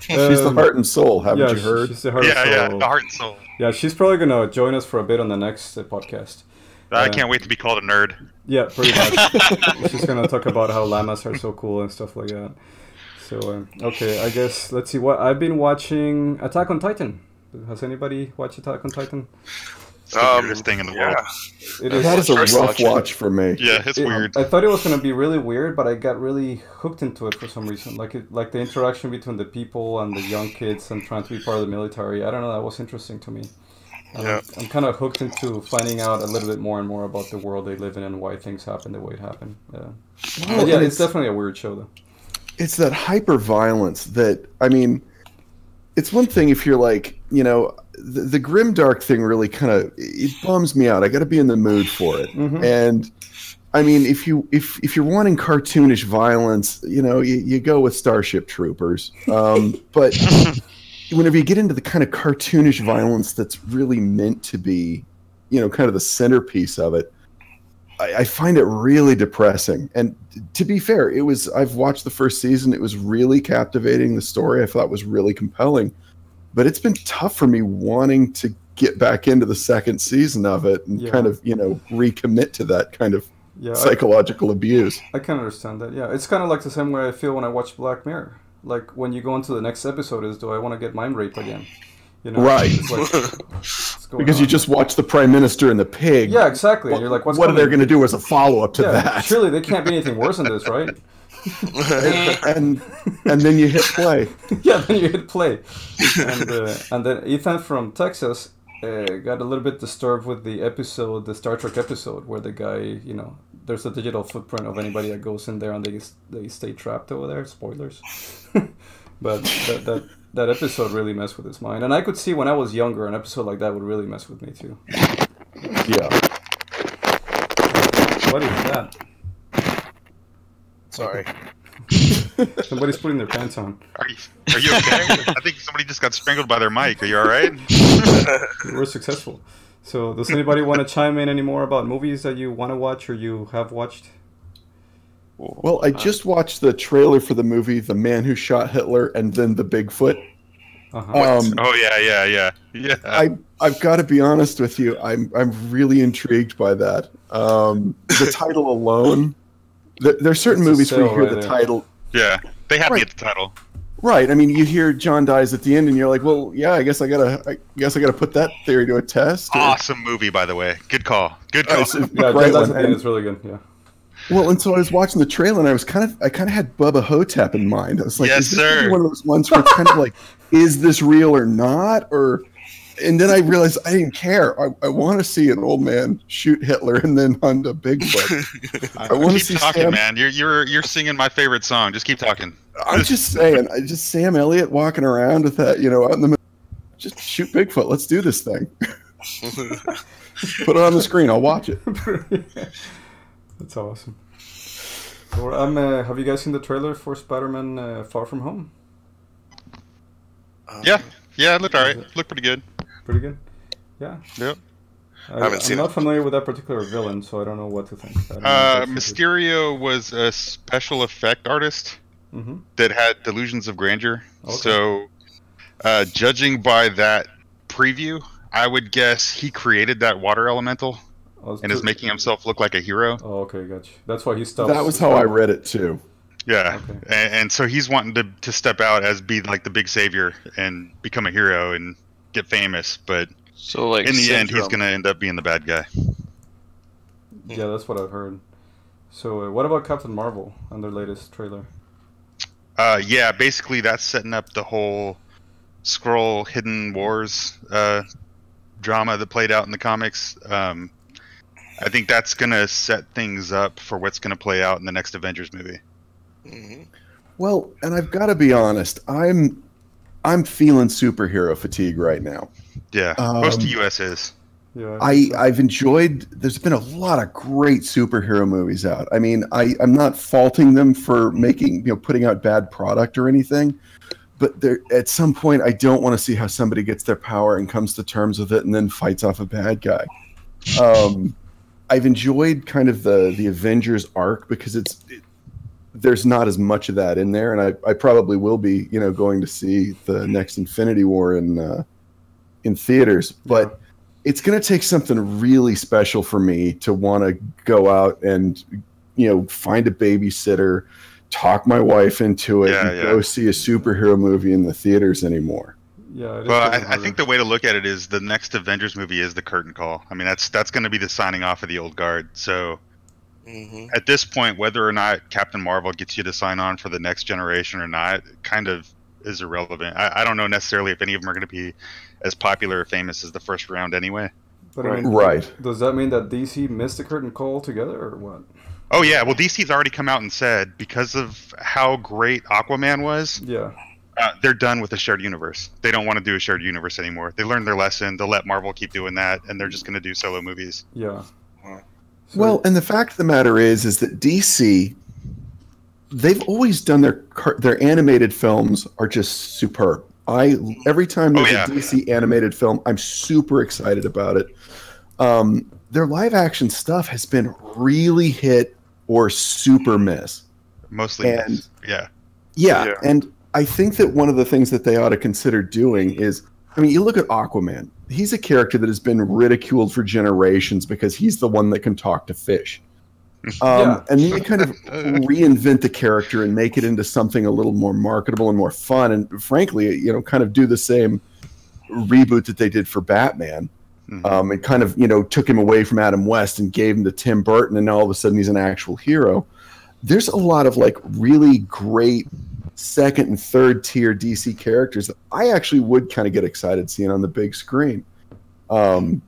[SPEAKER 4] She's the heart and soul, haven't you heard?
[SPEAKER 7] She's the heart and soul.
[SPEAKER 3] Yeah, the heart and soul.
[SPEAKER 7] Yeah, she's probably gonna join us for a bit on the next podcast.
[SPEAKER 3] I can't wait to be called a nerd.
[SPEAKER 7] Yeah, pretty much. She's gonna talk about how llamas are so cool and stuff like that. So okay, I guess let's see what I've been watching. Attack on Titan. Has anybody watched Attack on Titan?
[SPEAKER 3] It's the weirdest thing in the world.
[SPEAKER 4] That is a rough watch for me.
[SPEAKER 3] Yeah, it's weird.
[SPEAKER 7] I thought it was gonna be really weird, but I got really hooked into it for some reason. Like the interaction between the people and the young kids and trying to be part of the military. I don't know. That was interesting to me. I'm kind of hooked into finding out a little bit more and more about the world they live in and why things happen the way it happened. Yeah, it's definitely a weird show, though.
[SPEAKER 4] It's that hyper violence that, I mean, it's one thing if you're like, you know, the grimdark thing really kind of, it bums me out. I got to be in the mood for it. Mm-hmm. And I mean, if you're wanting cartoonish violence, you know, you go with Starship Troopers. But whenever you get into the kind of cartoonish violence that's really meant to be, you know, kind of the centerpiece of it, I find it really depressing. And to be fair, I've watched the first season. It was really captivating. The story I thought was really compelling, but it's been tough for me wanting to get back into the second season of it and kind of, you know, recommit to that kind of psychological abuse.
[SPEAKER 7] I can understand that. Yeah, it's kind of like the same way I feel when I watch Black Mirror. Like when you go into the next episode, do I want to get mind raped again? You know,
[SPEAKER 4] right.
[SPEAKER 7] It's like,
[SPEAKER 4] because you just watch the Prime Minister and the pig.
[SPEAKER 7] Yeah, exactly. And you're like, what
[SPEAKER 4] are they going to do as a follow-up to that?
[SPEAKER 7] Surely they can't be anything worse than this, right?
[SPEAKER 4] and then you hit play.
[SPEAKER 7] Yeah, then you hit play. And then Ethan from Texas got a little bit disturbed with the Star Trek episode, where the guy, you know, there's a digital footprint of anybody that goes in there and they stay trapped over there. Spoilers. But that episode really messed with his mind. And I could see when I was younger, an episode like that would really mess with me too.
[SPEAKER 4] Yeah.
[SPEAKER 7] What is that?
[SPEAKER 2] Sorry.
[SPEAKER 7] Somebody's putting their pants on.
[SPEAKER 3] Are you okay? I think somebody just got strangled by their mic. Are you alright?
[SPEAKER 7] We're successful. So does anybody want to chime in any more about movies that you want to watch or you have watched?
[SPEAKER 4] Well, I just watched the trailer for the movie The Man Who Shot Hitler and Then the Bigfoot.
[SPEAKER 3] Yeah.
[SPEAKER 4] I've got to be honest with you. I'm really intrigued by that. The title alone. There's certain movies where you hear the title.
[SPEAKER 3] Yeah, they have me at the title.
[SPEAKER 4] Right. I mean, you hear John dies at the end, and you're like, well, yeah, I guess I gotta put that theory to a test.
[SPEAKER 3] Awesome movie, by the way. Good call. Good call.
[SPEAKER 7] Yeah, John dies at the end. It's really good. Yeah.
[SPEAKER 4] Well, and so I was watching the trailer, and I kind of had Bubba Hotep in mind. I was like,
[SPEAKER 3] yes,
[SPEAKER 4] is this one of those ones where it's kind of like, is this real or not? And then I realized I didn't care. I want to see an old man shoot Hitler and then hunt a Bigfoot. I want to see
[SPEAKER 3] talking,
[SPEAKER 4] Sam...
[SPEAKER 3] man. You're singing my favorite song. Just keep talking.
[SPEAKER 4] I'm just saying. Just Sam Elliott walking around with that, you know, out in the middle. Just shoot Bigfoot. Let's do this thing. Put it on the screen. I'll watch it.
[SPEAKER 7] That's awesome. Have you guys seen the trailer for Spider-Man Far From Home?
[SPEAKER 3] Yeah, it looked alright. Looked pretty good.
[SPEAKER 7] Pretty good? Yeah.
[SPEAKER 3] Yep.
[SPEAKER 7] I'm not familiar with that particular villain, so I don't know what to think.
[SPEAKER 3] Mysterio was a special effect artist that had delusions of grandeur. Okay. So, judging by that preview, I would guess he created that water elemental and is making himself look like a hero.
[SPEAKER 7] Oh, okay, gotcha. That's why he stopped.
[SPEAKER 4] That was how I read it too.
[SPEAKER 3] Yeah, okay. And so he's wanting to step out as be like the big savior and become a hero and get famous, but
[SPEAKER 5] so like
[SPEAKER 3] in the end, he's gonna end up being the bad guy.
[SPEAKER 7] Yeah, that's what I've heard. So, what about Captain Marvel on their latest trailer?
[SPEAKER 3] Yeah, basically that's setting up the whole Skrull Hidden Wars drama that played out in the comics. I think that's gonna set things up for what's gonna play out in the next Avengers movie.
[SPEAKER 2] Mm-hmm.
[SPEAKER 4] Well, and I've got to be honest, I'm feeling superhero fatigue right now.
[SPEAKER 3] Yeah, most of US is.
[SPEAKER 7] Yeah,
[SPEAKER 4] I've enjoyed. There's been a lot of great superhero movies out. I mean, I'm not faulting them for putting out bad product or anything, but there at some point I don't want to see how somebody gets their power and comes to terms with it and then fights off a bad guy. I've enjoyed kind of the Avengers arc because there's not as much of that in there, and I probably will be going to see the next Infinity War in theaters, but it's going to take something really special for me to want to go out and find a babysitter, talk my wife into it, and go see a superhero movie in the theaters anymore.
[SPEAKER 7] Yeah.
[SPEAKER 3] Well, I think the way to look at it is the next Avengers movie is the curtain call. I mean, that's going to be the signing off of the old guard. So at this point, whether or not Captain Marvel gets you to sign on for the next generation or not, kind of is irrelevant. I don't know necessarily if any of them are going to be as popular or famous as the first round anyway.
[SPEAKER 7] But I mean, does that mean that DC missed the curtain call altogether, or what?
[SPEAKER 3] Oh yeah, well DC's already come out and said because of how great Aquaman was, they're done with the shared universe. They don't want to do a shared universe anymore. They learned their lesson. They'll let Marvel keep doing that, and they're just going to do solo movies.
[SPEAKER 7] Yeah.
[SPEAKER 4] So, well, and the fact of the matter is that DC, they've always done their animated films are just superb. Every time there's a DC animated film, I'm super excited about it. Their live action stuff has been really hit or super miss.
[SPEAKER 3] Mostly miss.
[SPEAKER 4] Yeah, and I think that one of the things that they ought to consider doing is, I mean, you look at Aquaman. He's a character that has been ridiculed for generations because he's the one that can talk to fish. And then you kind of reinvent the character and make it into something a little more marketable and more fun. And frankly, kind of do the same reboot that they did for Batman. And kind of, took him away from Adam West and gave him to Tim Burton. And now all of a sudden he's an actual hero. There's a lot of really great second and third tier DC characters that I actually would kind of get excited seeing on the big screen. One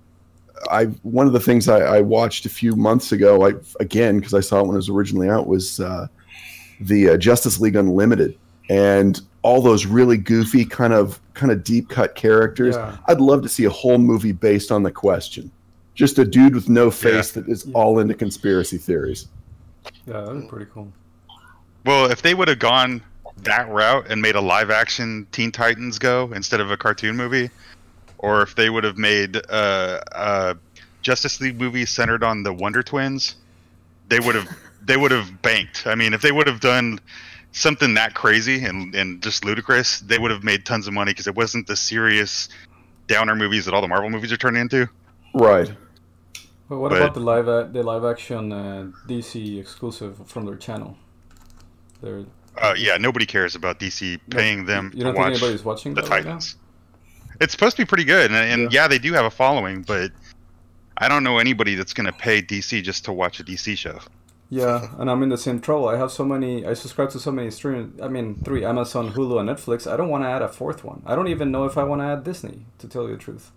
[SPEAKER 4] of the things I watched a few months ago, again because I saw it when it was originally out, was the Justice League Unlimited, and all those really goofy kind of deep cut characters. I'd love to see a whole movie based on the Question, just a dude with no face that is all into conspiracy theories.
[SPEAKER 7] Yeah, that'd be pretty cool.
[SPEAKER 3] Well, if they would have gone that route and made a live action Teen Titans Go instead of a cartoon movie, or if they would have made a Justice League movie centered on the Wonder Twins, they would have banked. I mean, if they would have done something that crazy and just ludicrous, they would have made tons of money because it wasn't the serious downer movies that all the Marvel movies are turning into.
[SPEAKER 4] Right.
[SPEAKER 7] But what about the live action DC exclusive from their channel?
[SPEAKER 3] Nobody cares about DC paying them
[SPEAKER 7] you don't
[SPEAKER 3] to
[SPEAKER 7] think
[SPEAKER 3] watch
[SPEAKER 7] anybody's watching
[SPEAKER 3] the
[SPEAKER 7] that
[SPEAKER 3] Titans. Right now? It's supposed to be pretty good, and they do have a following, but I don't know anybody that's going to pay DC just to watch a DC show.
[SPEAKER 7] Yeah, and I'm in the same trouble. I subscribe to so many streaming. I mean, 3: Amazon, Hulu, and Netflix. I don't want to add a 4th one. I don't even know if I want to add Disney, to tell you the truth.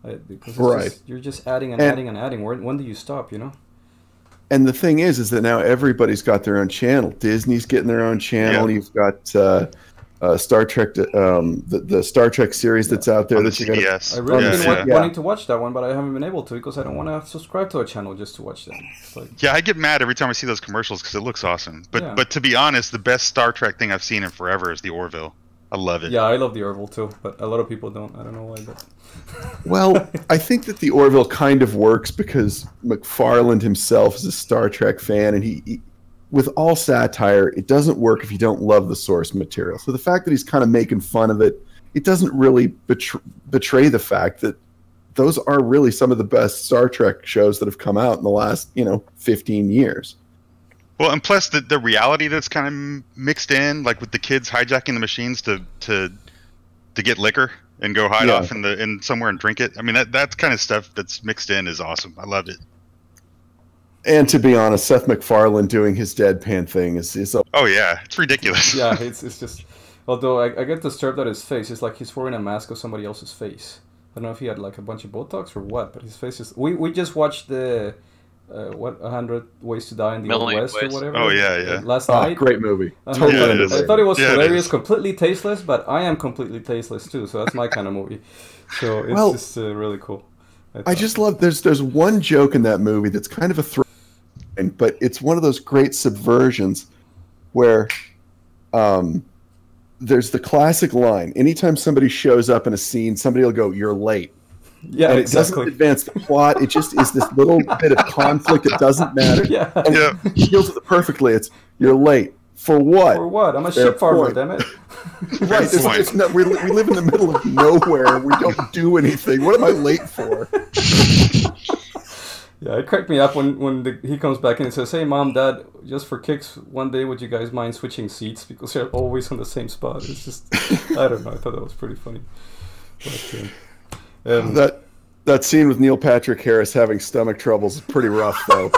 [SPEAKER 7] Because you're just adding and adding and adding. When do you stop,
[SPEAKER 4] And the thing is that now everybody's got their own channel. Disney's getting their own channel. You've got Star Trek, the Star Trek series that's out there.
[SPEAKER 3] On the CBS.
[SPEAKER 7] I really been wanting to watch that one, but I haven't been able to because I don't want to subscribe to a channel just to watch that.
[SPEAKER 3] I get mad every time I see those commercials because it looks awesome. But to be honest, the best Star Trek thing I've seen in forever is the Orville. I love it.
[SPEAKER 7] Yeah, I love the Orville too, but a lot of people don't. I don't know why, but...
[SPEAKER 4] Well, I think that the Orville kind of works because McFarlane himself is a Star Trek fan, and he with all satire, it doesn't work if you don't love the source material. So the fact that he's kind of making fun of it, it doesn't really betray the fact that those are really some of the best Star Trek shows that have come out in the last 15 years.
[SPEAKER 3] Well, and plus the reality that's kind of mixed in, like with the kids hijacking the machines to get liquor and go hide off in somewhere and drink it. I mean, that kind of stuff that's mixed in is awesome. I loved it.
[SPEAKER 4] And to be honest, Seth MacFarlane doing his deadpan thing is
[SPEAKER 3] oh yeah, it's ridiculous.
[SPEAKER 7] Yeah, it's just. Although I get disturbed at his face. It's like he's wearing a mask of somebody else's face. I don't know if he had like a bunch of Botox or what, but his face is. We just watched the 100 Ways to Die in the Old West or whatever.
[SPEAKER 3] Oh yeah.
[SPEAKER 7] Last night.
[SPEAKER 4] Great movie.
[SPEAKER 7] Totally. I thought it was hilarious, completely tasteless, but I am completely tasteless too. So that's my kind of movie. So it's just really cool.
[SPEAKER 4] I just love. There's one joke in that movie that's kind of a throw, but it's one of those great subversions where, there's the classic line. Anytime somebody shows up in a scene, somebody will go, "You're late."
[SPEAKER 7] Yeah,
[SPEAKER 4] and it doesn't advance the plot. It just is this little bit of conflict that doesn't matter.
[SPEAKER 7] Yeah.
[SPEAKER 4] And it deals with it perfectly. It's, "You're late. For what?"
[SPEAKER 7] For what? I'm a ship farmer, damn it.
[SPEAKER 4] Right. We live in the middle of nowhere. We don't do anything. What am I late for?
[SPEAKER 7] Yeah, it cracked me up when he comes back in and says, "Hey, Mom, Dad, just for kicks, one day would you guys mind switching seats because they're always on the same spot?" It's just, I don't know. I thought that was pretty funny. But,
[SPEAKER 4] that scene with Neil Patrick Harris having stomach troubles is pretty rough, though.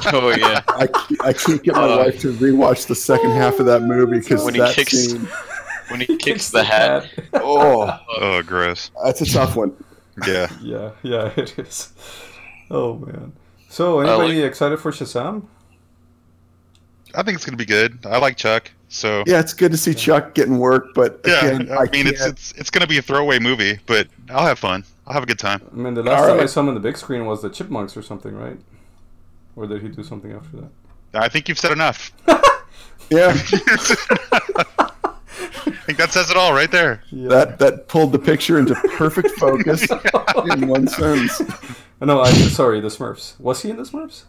[SPEAKER 5] Oh yeah.
[SPEAKER 4] I can't get my wife to rewatch the second half of that movie because
[SPEAKER 5] when
[SPEAKER 4] that
[SPEAKER 5] he kicks
[SPEAKER 4] scene.
[SPEAKER 5] When he kicks the hat.
[SPEAKER 3] Oh, gross.
[SPEAKER 4] That's a tough one.
[SPEAKER 3] Yeah.
[SPEAKER 7] Yeah, it is. Oh man. So, anybody excited for Shazam?
[SPEAKER 3] I think it's gonna be good. I like Chuck, so
[SPEAKER 4] yeah, it's good to see Chuck getting work. But again,
[SPEAKER 3] I mean, it's gonna be a throwaway movie, but I'll have fun. I'll have a good time.
[SPEAKER 7] I mean, the last time I saw him on the big screen was the Chipmunks or something, right? Or did he do something after that?
[SPEAKER 3] I think you've said enough.
[SPEAKER 4] Yeah.
[SPEAKER 3] I think that says it all right there.
[SPEAKER 4] Yeah. That pulled the picture into perfect focus in one sentence.
[SPEAKER 7] No, sorry, the Smurfs. Was he in the Smurfs?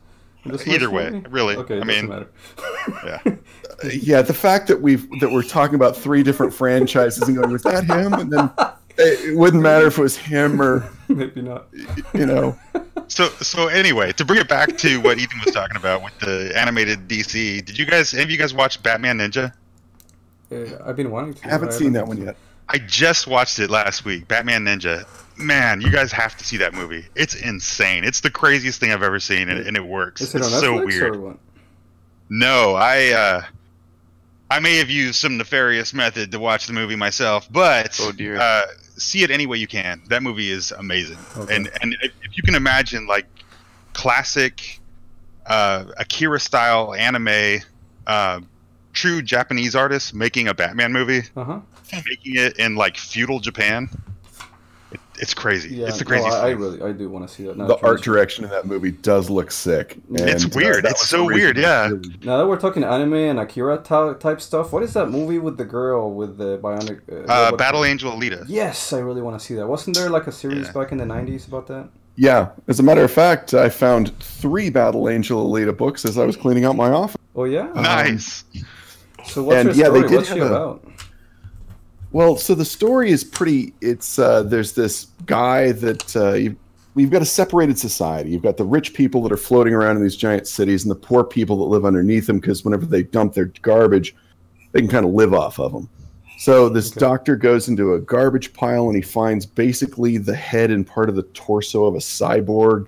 [SPEAKER 3] Either way,
[SPEAKER 7] movie?
[SPEAKER 3] really.
[SPEAKER 7] Okay,
[SPEAKER 3] I mean,
[SPEAKER 7] matter.
[SPEAKER 4] Yeah. The fact that we're talking about 3 different franchises and going, was that him? And then it wouldn't matter if it was him or
[SPEAKER 7] maybe not.
[SPEAKER 3] So anyway, to bring it back to what Ethan was talking about with the animated DC, any of you guys watch Batman Ninja?
[SPEAKER 7] I've been wanting to.
[SPEAKER 4] I haven't seen that one yet.
[SPEAKER 3] I just watched it last week, Batman Ninja. Man, you guys have to see that movie. It's insane. It's the craziest thing I've ever seen, and it works.
[SPEAKER 7] Is it on
[SPEAKER 3] it's
[SPEAKER 7] Netflix
[SPEAKER 3] so weird.
[SPEAKER 7] Or what?
[SPEAKER 3] No, I may have used some nefarious method to watch the movie myself, but see it any way you can. That movie is amazing. Okay. And if you can imagine like classic Akira style anime, true Japanese artists making a Batman movie, making it in like feudal Japan. It's crazy. Yeah, it's the craziest thing.
[SPEAKER 7] I do want to see that.
[SPEAKER 4] The art direction in that movie does look sick.
[SPEAKER 3] It's weird. It's so weird, yeah.
[SPEAKER 7] Now that we're talking anime and Akira type stuff, what is that movie with the girl with the bionic...
[SPEAKER 3] Battle Angel Alita.
[SPEAKER 7] Yes, I really want to see that. Wasn't there like a series back in the 90s about that?
[SPEAKER 4] Yeah. As a matter of fact, I found 3 Battle Angel Alita books as I was cleaning out my office.
[SPEAKER 7] Oh, yeah?
[SPEAKER 3] Nice.
[SPEAKER 7] So what's your story? What's she about?
[SPEAKER 4] Well, so the story is pretty. It's there's this guy that we've got a separated society. You've got the rich people that are floating around in these giant cities, and the poor people that live underneath them. Because whenever they dump their garbage, they can kind of live off of them. So this doctor goes into a garbage pile, and he finds basically the head and part of the torso of a cyborg,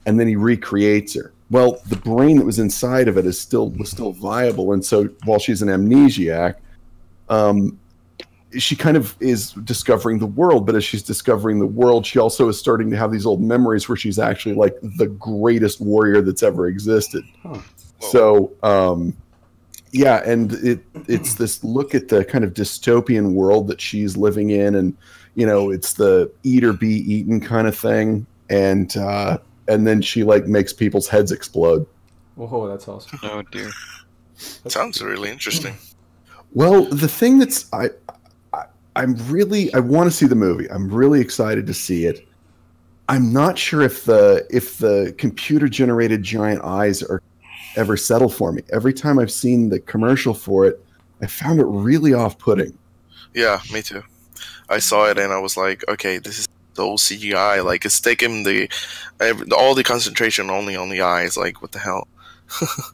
[SPEAKER 4] and then he recreates her. Well, the brain that was inside of it was still viable, and so while she's an amnesiac, she kind of is discovering the world, but as she's discovering the world, she also is starting to have these old memories where she's actually like the greatest warrior that's ever existed. Huh. So, yeah, and it's this look at the kind of dystopian world that she's living in, and it's the eat or be eaten kind of thing, and then she like makes people's heads explode.
[SPEAKER 7] Oh, that's awesome!
[SPEAKER 5] Oh dear,
[SPEAKER 2] sounds really interesting.
[SPEAKER 4] Well, the thing that's I want to see the movie. I'm really excited to see it. I'm not sure if the computer generated giant eyes are ever settle for me. Every time I've seen the commercial for it, I found it really off-putting.
[SPEAKER 2] Yeah, me too. I saw it and I was like, okay, this is old CGI. Like it's taking all the concentration only on the eyes. Like what the hell?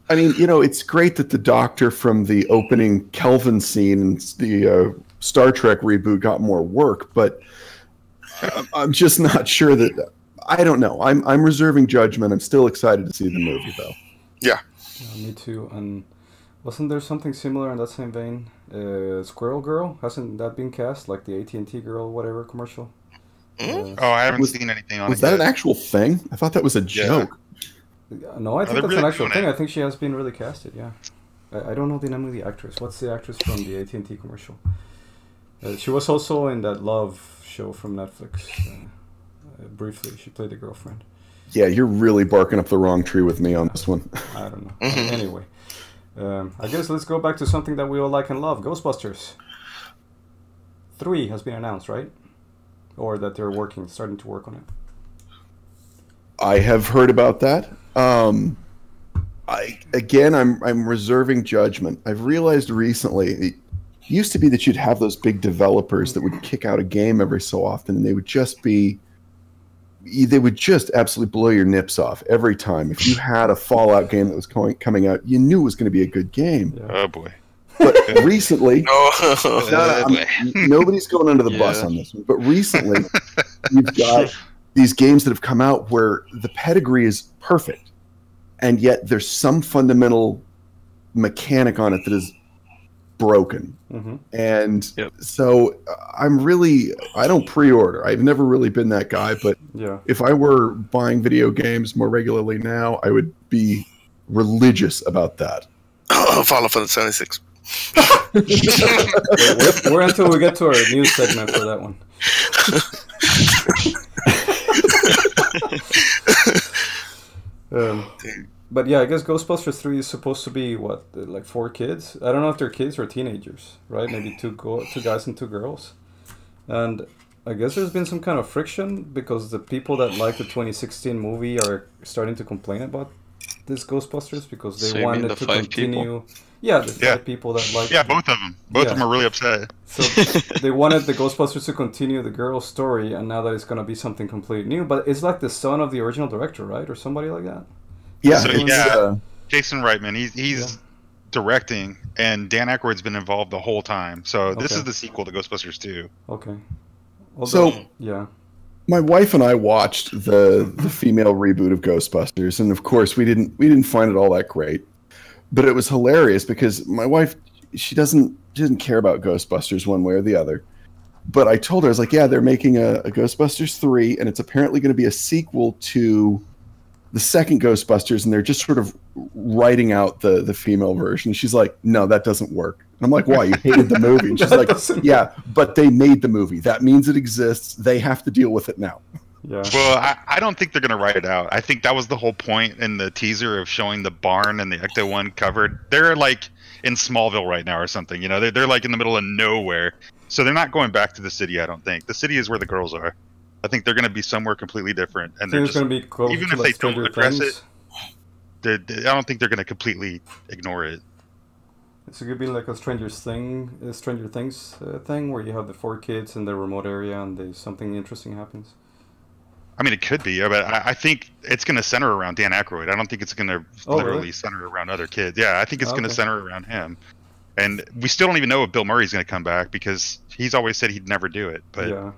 [SPEAKER 4] I mean, it's great that the Doctor from the opening Kelvin scene and the Star Trek reboot got more work, but I'm just not sure that. I don't know. I'm reserving judgment. I'm still excited to see the movie, though.
[SPEAKER 2] Yeah.
[SPEAKER 7] Me too. And wasn't there something similar in that same vein? Squirrel Girl, hasn't that been cast, like the AT&T Girl, whatever commercial?
[SPEAKER 3] I haven't seen anything on it.
[SPEAKER 4] Was that an actual thing? I thought that was a joke.
[SPEAKER 7] No, I think that's an actual thing. I think she has been really casted. Yeah, I don't know the name of the actress. What's the actress from the AT&T commercial? She was also in that Love show from Netflix. Briefly, she played the girlfriend.
[SPEAKER 4] Yeah, you're really barking up the wrong tree with me on this one.
[SPEAKER 7] I don't know. Anyway, I guess let's go back to something that we all like and love. Ghostbusters 3 has been announced, right? Or that they're starting to work on it.
[SPEAKER 4] I have heard about that. I'm reserving judgment. I've realized recently, it used to be that you'd have those big developers that would kick out a game every so often, and they would just absolutely blow your nips off every time. If you had a Fallout game that was coming out, you knew it was going to be a good game.
[SPEAKER 3] Yeah. Oh boy.
[SPEAKER 4] But recently, nobody's going under the bus on this one, but recently you've got these games that have come out where the pedigree is perfect, and yet there's some fundamental mechanic on it that is broken. And so I don't pre-order. I've never really been that guy, but if I were buying video games more regularly now, I would be religious about that.
[SPEAKER 2] Final Fantasy 76.
[SPEAKER 7] We're until we get to our news segment for that one. But yeah, I guess Ghostbusters 3 is supposed to be what, like 4 kids? I don't know if they're kids or teenagers, right? Maybe two guys and 2 girls. And I guess there's been some kind of friction because the people that like the 2016 movie are starting to complain about this Ghostbusters because they wanted to continue. People? Yeah, the 5 people that like.
[SPEAKER 3] Yeah, both of them. Both of them are really upset.
[SPEAKER 7] So they wanted the Ghostbusters to continue the girl's story, and now that it's going to be something completely new. But it's like the son of the original director, right, or somebody like that.
[SPEAKER 4] Yeah,
[SPEAKER 3] so, Jason Reitman. He's directing, and Dan Aykroyd's been involved the whole time. So this is the sequel to Ghostbusters 2.
[SPEAKER 7] Okay.
[SPEAKER 4] My wife and I watched the female reboot of Ghostbusters, and of course we didn't find it all that great. But it was hilarious because my wife, she doesn't care about Ghostbusters one way or the other. But I told her, I was like, yeah, they're making a Ghostbusters 3, and it's apparently going to be a sequel to the second Ghostbusters, and they're just sort of writing out the female version. She's like, no, that doesn't work. And I'm like, why? You hated the movie? And she's like, yeah, but they made the movie. That means it exists. They have to deal with it now.
[SPEAKER 3] Yeah. Well, I don't think they're going to write it out. I think that was the whole point in the teaser of showing the barn and the Ecto-1 covered. They're like in Smallville right now or something. They're like in the middle of nowhere. So they're not going back to the city, I don't think. The city is where the girls are. I think they're going to be somewhere completely different. And they're just going to be even if they don't address it, I don't think they're going to completely ignore it.
[SPEAKER 7] It's going to be like a Stranger Things thing where you have the 4 kids in the remote area and something interesting happens.
[SPEAKER 3] I mean, it could be, but I think it's going to center around Dan Aykroyd. I don't think it's going to literally center around other kids. Yeah, I think it's going to center around him. And we still don't even know if Bill Murray's going to come back because he's always said he'd never do it. But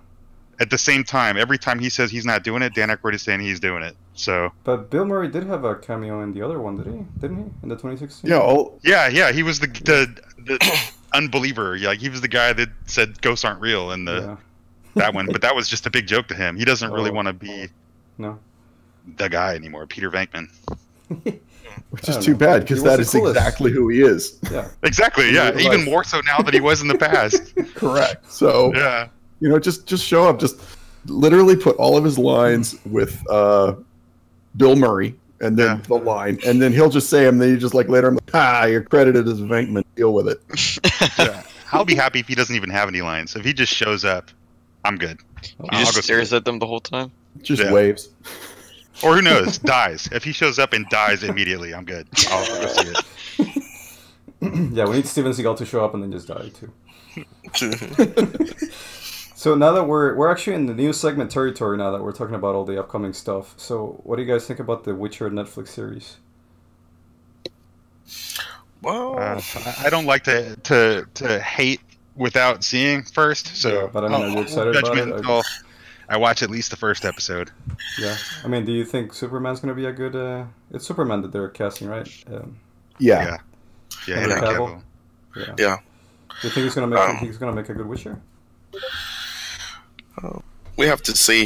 [SPEAKER 3] at the same time, every time he says he's not doing it, Dan Aykroyd is saying he's doing it. So. But
[SPEAKER 7] Bill Murray did have a cameo in the other one, didn't he? In the 2016?
[SPEAKER 3] Yeah. He was the unbeliever. Yeah, he was the guy that said ghosts aren't real in the that one. But that was just a big joke to him. He doesn't really want to be the guy anymore, Peter Venkman.
[SPEAKER 4] Which is too bad because that is exactly who he is.
[SPEAKER 3] Yeah, exactly. Yeah, even more so now that he was in the past.
[SPEAKER 4] Correct. So just show up. Just literally put all of his lines with Bill Murray, and then the line, and then he'll just say them. Then you just later, I'm like, you're credited as Venkman. Deal with it.
[SPEAKER 3] I'll be happy if he doesn't even have any lines. If he just shows up, I'm good.
[SPEAKER 5] He just stares at them the whole time.
[SPEAKER 4] Just waves.
[SPEAKER 3] Or who knows, dies. If he shows up and dies immediately, I'm good. I'll go see it.
[SPEAKER 7] Yeah, we need Steven Seagal to show up and then just die too. So now that we're actually in the new segment territory now that we're talking about all the upcoming stuff. So what do you guys think about the Witcher Netflix series?
[SPEAKER 2] Well,
[SPEAKER 3] I don't like to hate without seeing first. So,
[SPEAKER 7] yeah, but I mean, are you excited about it?
[SPEAKER 3] Until I watch at least the first episode.
[SPEAKER 7] Yeah, I mean, do you think Superman's gonna be a good? It's Superman that they're casting, right?
[SPEAKER 4] Yeah.
[SPEAKER 3] Henry Cavill.
[SPEAKER 2] Yeah.
[SPEAKER 7] Do you think he's gonna make a good Witcher?
[SPEAKER 2] We have to see.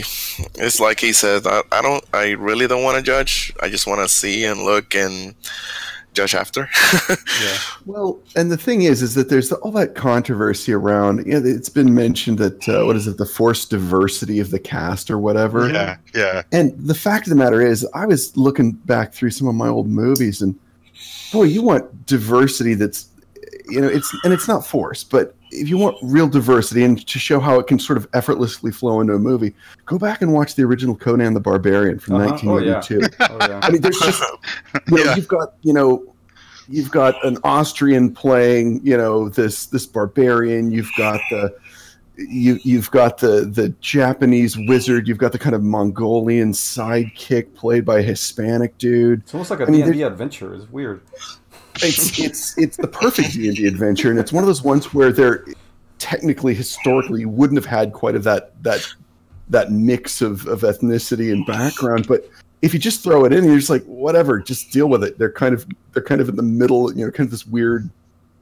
[SPEAKER 2] It's like he said. I really don't want to judge. I just want to see and look and judge after.
[SPEAKER 7] Yeah.
[SPEAKER 4] Well, and the thing is that there's all that controversy around. It's been mentioned that what is it, the forced diversity of the cast or whatever.
[SPEAKER 3] Yeah.
[SPEAKER 4] And the fact of the matter is, I was looking back through some of my old movies, and boy, you want diversity that's, it's not forced, but if you want real diversity and to show how it can sort of effortlessly flow into a movie, go back and watch the original Conan the Barbarian from 1982.
[SPEAKER 7] Oh, yeah.
[SPEAKER 4] I mean, there's just you've got an Austrian playing this barbarian. You've got the Japanese wizard. You've got the kind of Mongolian sidekick played by a Hispanic dude.
[SPEAKER 7] It's almost like a D&D adventure. It's weird.
[SPEAKER 4] It's the perfect D&D adventure, and it's one of those ones where they're technically, historically, you wouldn't have had quite of that mix of ethnicity and background. But if you just throw it in, and you're just like, whatever, just deal with it. They're kind of in the middle, kind of this weird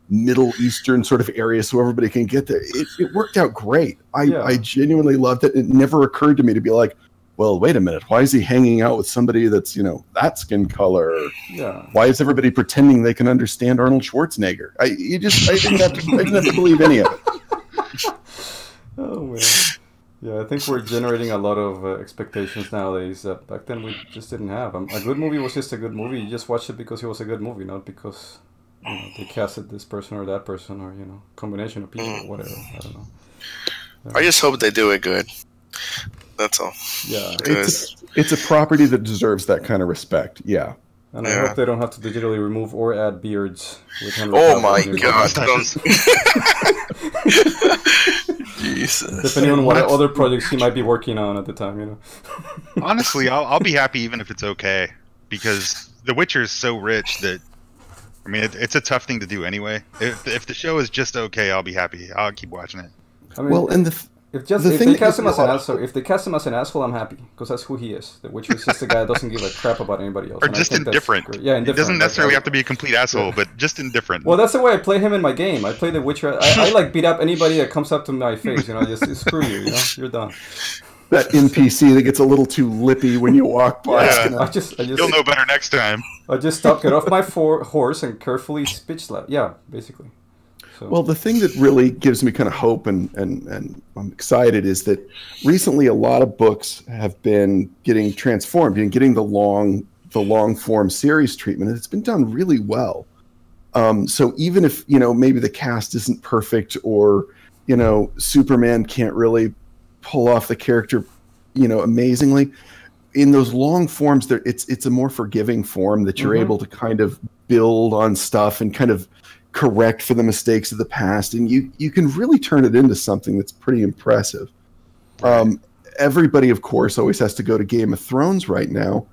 [SPEAKER 4] Middle Eastern sort of area, so everybody can get there. It worked out great. I genuinely loved it. It never occurred to me to be like, well, wait a minute. Why is he hanging out with somebody that's, that skin color?
[SPEAKER 7] Yeah.
[SPEAKER 4] Why is everybody pretending they can understand Arnold Schwarzenegger? I didn't have to believe any of it.
[SPEAKER 7] Oh, man. Yeah, I think we're generating a lot of expectations nowadays that back then we just didn't have. A good movie was just a good movie. You just watched it because it was a good movie, not because they casted this person or that person or, combination of people or whatever. I don't know.
[SPEAKER 2] I just hope they do it good. That's all.
[SPEAKER 7] Yeah.
[SPEAKER 4] It's a property that deserves that kind of respect. Yeah.
[SPEAKER 7] And I hope they don't have to digitally remove or add beards with Henry
[SPEAKER 2] Oh
[SPEAKER 7] Cavill.
[SPEAKER 2] My God. Jesus.
[SPEAKER 7] Depending on what other projects he might be working on at the time,
[SPEAKER 3] Honestly, I'll be happy even if it's okay, because The Witcher is so rich that, I mean, it's a tough thing to do anyway. If the show is just okay, I'll be happy. I'll keep watching it.
[SPEAKER 7] I mean, if they cast him as an asshole, I'm happy because that's who he is. The Witcher is just a guy that doesn't give a crap about anybody else.
[SPEAKER 3] Or just indifferent.
[SPEAKER 7] Yeah, indifferent.
[SPEAKER 3] He doesn't necessarily have to be a complete asshole, but just indifferent.
[SPEAKER 7] Well, that's the way I play him in my game. I play the Witcher. I beat up anybody that comes up to my face. Just screw you. You're done.
[SPEAKER 4] That NPC that gets a little too lippy when you walk past.
[SPEAKER 3] Yeah. You'll know better next time.
[SPEAKER 7] I just stop, get off my horse, and carefully speech slap. Yeah, basically. So.
[SPEAKER 4] Well, the thing that really gives me kind of hope and I'm excited is that recently a lot of books have been getting transformed and getting the long form series treatment. And it's been done really well. So even if, maybe the cast isn't perfect or, Superman can't really pull off the character, amazingly, in those long forms, it's a more forgiving form that you're able to kind of build on stuff and kind of correct for the mistakes of the past, and you can really turn it into something that's pretty impressive. Right. Everybody, of course, always has to go to Game of Thrones right now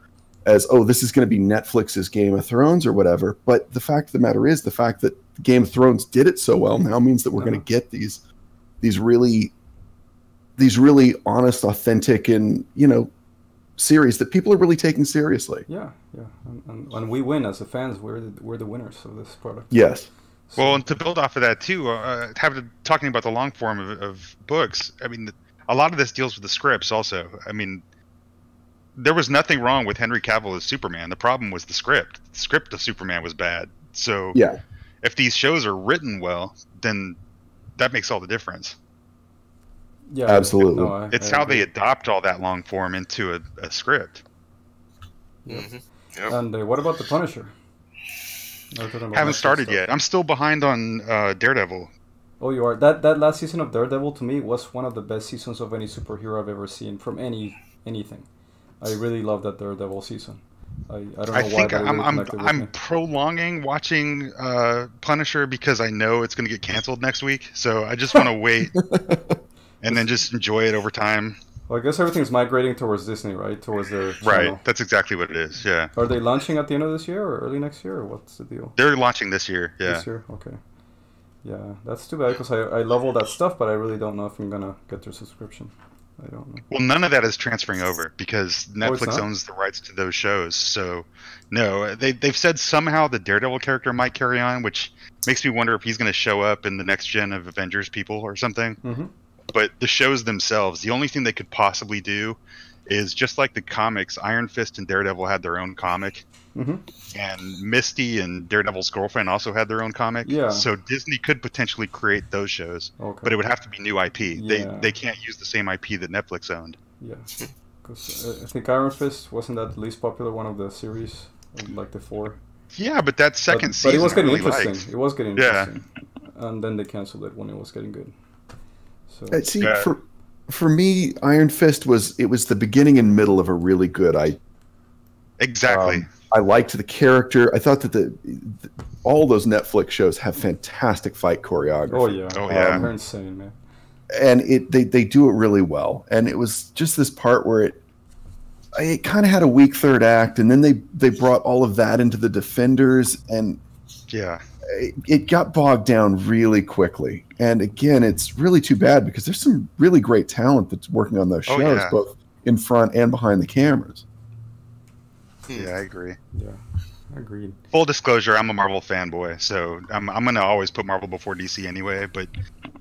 [SPEAKER 4] as, this is going to be Netflix's Game of Thrones or whatever. But the fact of the matter is, the fact that Game of Thrones did it so well now means that we're going to get these really honest, authentic, and series that people are really taking seriously.
[SPEAKER 7] Yeah, and we win as the fans. We're the winners of this product.
[SPEAKER 4] Yes.
[SPEAKER 3] Well, and to build off of that too, talking about the long form of books, I mean, a lot of this deals with the scripts also. I mean, there was nothing wrong with Henry Cavill as Superman. The problem was the script. The script of Superman was bad. So if these shows are written well, then that makes all the difference.
[SPEAKER 4] Yeah, absolutely.
[SPEAKER 3] It's how they adopt all that long form into a script.
[SPEAKER 7] Yeah. Yep. And what about The Punisher?
[SPEAKER 3] Haven't started yet. I'm still behind on Daredevil.
[SPEAKER 7] Oh, you are? That last season of Daredevil, to me, was one of the best seasons of any superhero I've ever seen from anything. I really love that Daredevil season. I don't know why.
[SPEAKER 3] I'm prolonging watching Punisher because I know it's going to get canceled next week. So I just want to wait. and then just enjoy it over time.
[SPEAKER 7] Well, I guess everything's migrating towards Disney, right? Towards their channel.
[SPEAKER 3] Right. That's exactly what it is. Yeah.
[SPEAKER 7] Are they launching at the end of this year or early next year, or what's the deal?
[SPEAKER 3] They're launching this year. Yeah.
[SPEAKER 7] This year, okay. Yeah, that's too bad because I love all that stuff, but I really don't know if I'm gonna get their subscription. I don't know.
[SPEAKER 3] Well, none of that is transferring over because Netflix owns the rights to those shows. So, no, they've said somehow the Daredevil character might carry on, which makes me wonder if he's going to show up in the next gen of Avengers people or something.
[SPEAKER 7] Mm-hmm.
[SPEAKER 3] But the shows themselves, the only thing they could possibly do is just like the comics. Iron Fist and Daredevil had their own comic.
[SPEAKER 7] Mm-hmm.
[SPEAKER 3] And Misty and Daredevil's girlfriend also had their own comic.
[SPEAKER 7] Yeah.
[SPEAKER 3] So Disney could potentially create those shows, but it would have to be new IP.
[SPEAKER 7] Yeah.
[SPEAKER 3] They can't use the same IP that Netflix owned.
[SPEAKER 7] Yeah, because I think Iron Fist wasn't that the least popular one of the series, like the 4.
[SPEAKER 3] Yeah, but that second season,
[SPEAKER 7] but it was getting
[SPEAKER 3] really
[SPEAKER 7] interesting.
[SPEAKER 3] liked.
[SPEAKER 7] It was getting interesting, and then they canceled it when it was getting good. So
[SPEAKER 4] see, for me, Iron Fist was the beginning and middle of a really good.
[SPEAKER 3] Exactly.
[SPEAKER 4] I liked the character. I thought that all those Netflix shows have fantastic fight choreography.
[SPEAKER 7] Oh yeah,
[SPEAKER 3] they're
[SPEAKER 7] insane, man.
[SPEAKER 4] And they do it really well. And it was just this part where it kind of had a weak third act, and then they brought all of that into the Defenders, and it got bogged down really quickly. And again, it's really too bad because there's some really great talent that's working on those shows, both in front and behind the cameras.
[SPEAKER 3] Yeah, I agree.
[SPEAKER 7] Yeah, agreed.
[SPEAKER 3] Full disclosure, I'm a Marvel fanboy, so I'm gonna always put Marvel before DC anyway. But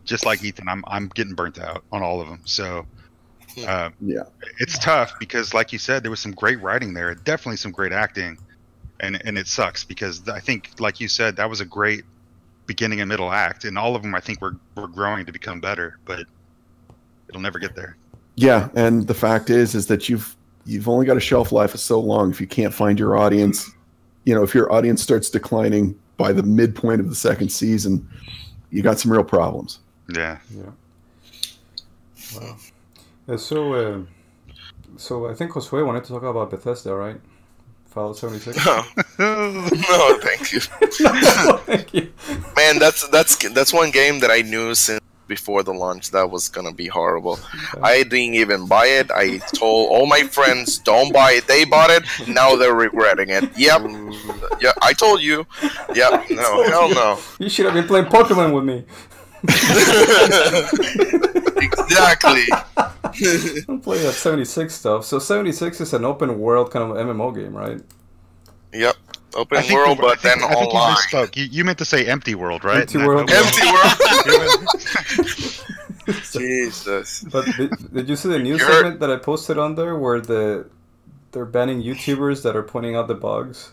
[SPEAKER 3] just like Ethan, I'm getting burnt out on all of them. So it's tough because, like you said, there was some great writing there, definitely some great acting, and it sucks because I think, like you said, that was a great beginning and middle act, and all of them I think were growing to become better, but it'll never get there.
[SPEAKER 4] Yeah, and the fact is that you've only got a shelf life of so long. If you can't find your audience, if your audience starts declining by the midpoint of the second season, you got some real problems.
[SPEAKER 3] Yeah.
[SPEAKER 7] Wow. So I think Josue wanted to talk about Bethesda, right? Fallout 76.
[SPEAKER 2] No, thank you.
[SPEAKER 7] No, thank you.
[SPEAKER 2] Man, that's one game that I knew since before the launch that was gonna be horrible. I didn't even buy it. I told all my friends don't buy it. They bought it. Now they're regretting it. Yep. Yeah, I told you. Yep. No, hell no.
[SPEAKER 7] You should have been playing Pokemon with me.
[SPEAKER 2] Exactly.
[SPEAKER 7] I'm playing that 76 stuff. So 76 is an open world kind of MMO game, right?
[SPEAKER 2] Yep. Open world, but then online.
[SPEAKER 3] You meant to say empty world, right?
[SPEAKER 7] Empty world.
[SPEAKER 2] Empty world. Jesus.
[SPEAKER 7] But did you see the news segment that I posted on there where they're banning YouTubers that are pointing out the bugs?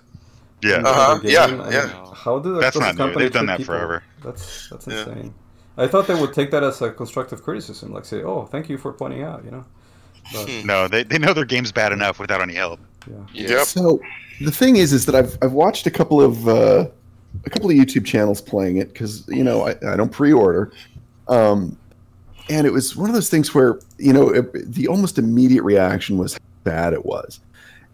[SPEAKER 3] Yeah.
[SPEAKER 7] How do
[SPEAKER 3] that's not new. They've done that
[SPEAKER 7] people?
[SPEAKER 3] Forever.
[SPEAKER 7] That's insane. I thought they would take that as a constructive criticism, like say, "Oh, thank you for pointing out," But,
[SPEAKER 3] no, they know their game's bad enough without any help.
[SPEAKER 2] Yep.
[SPEAKER 4] So the thing is that I've watched a couple of YouTube channels playing it because I don't pre-order, and it was one of those things where the almost immediate reaction was how bad it was.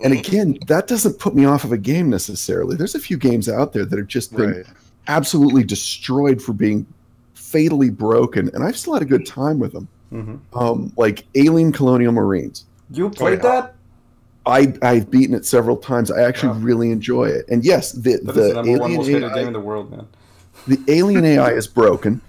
[SPEAKER 4] And again, that doesn't put me off of a game necessarily. There's a few games out there that have just been absolutely destroyed for being fatally broken, and I've still had a good time with them.
[SPEAKER 7] Mm-hmm.
[SPEAKER 4] Like Alien Colonial Marines.
[SPEAKER 7] You played that?
[SPEAKER 4] I've beaten it several times. I actually really enjoy it. And yes, the
[SPEAKER 7] Alien most hated game in the world, man.
[SPEAKER 4] The Alien AI is broken,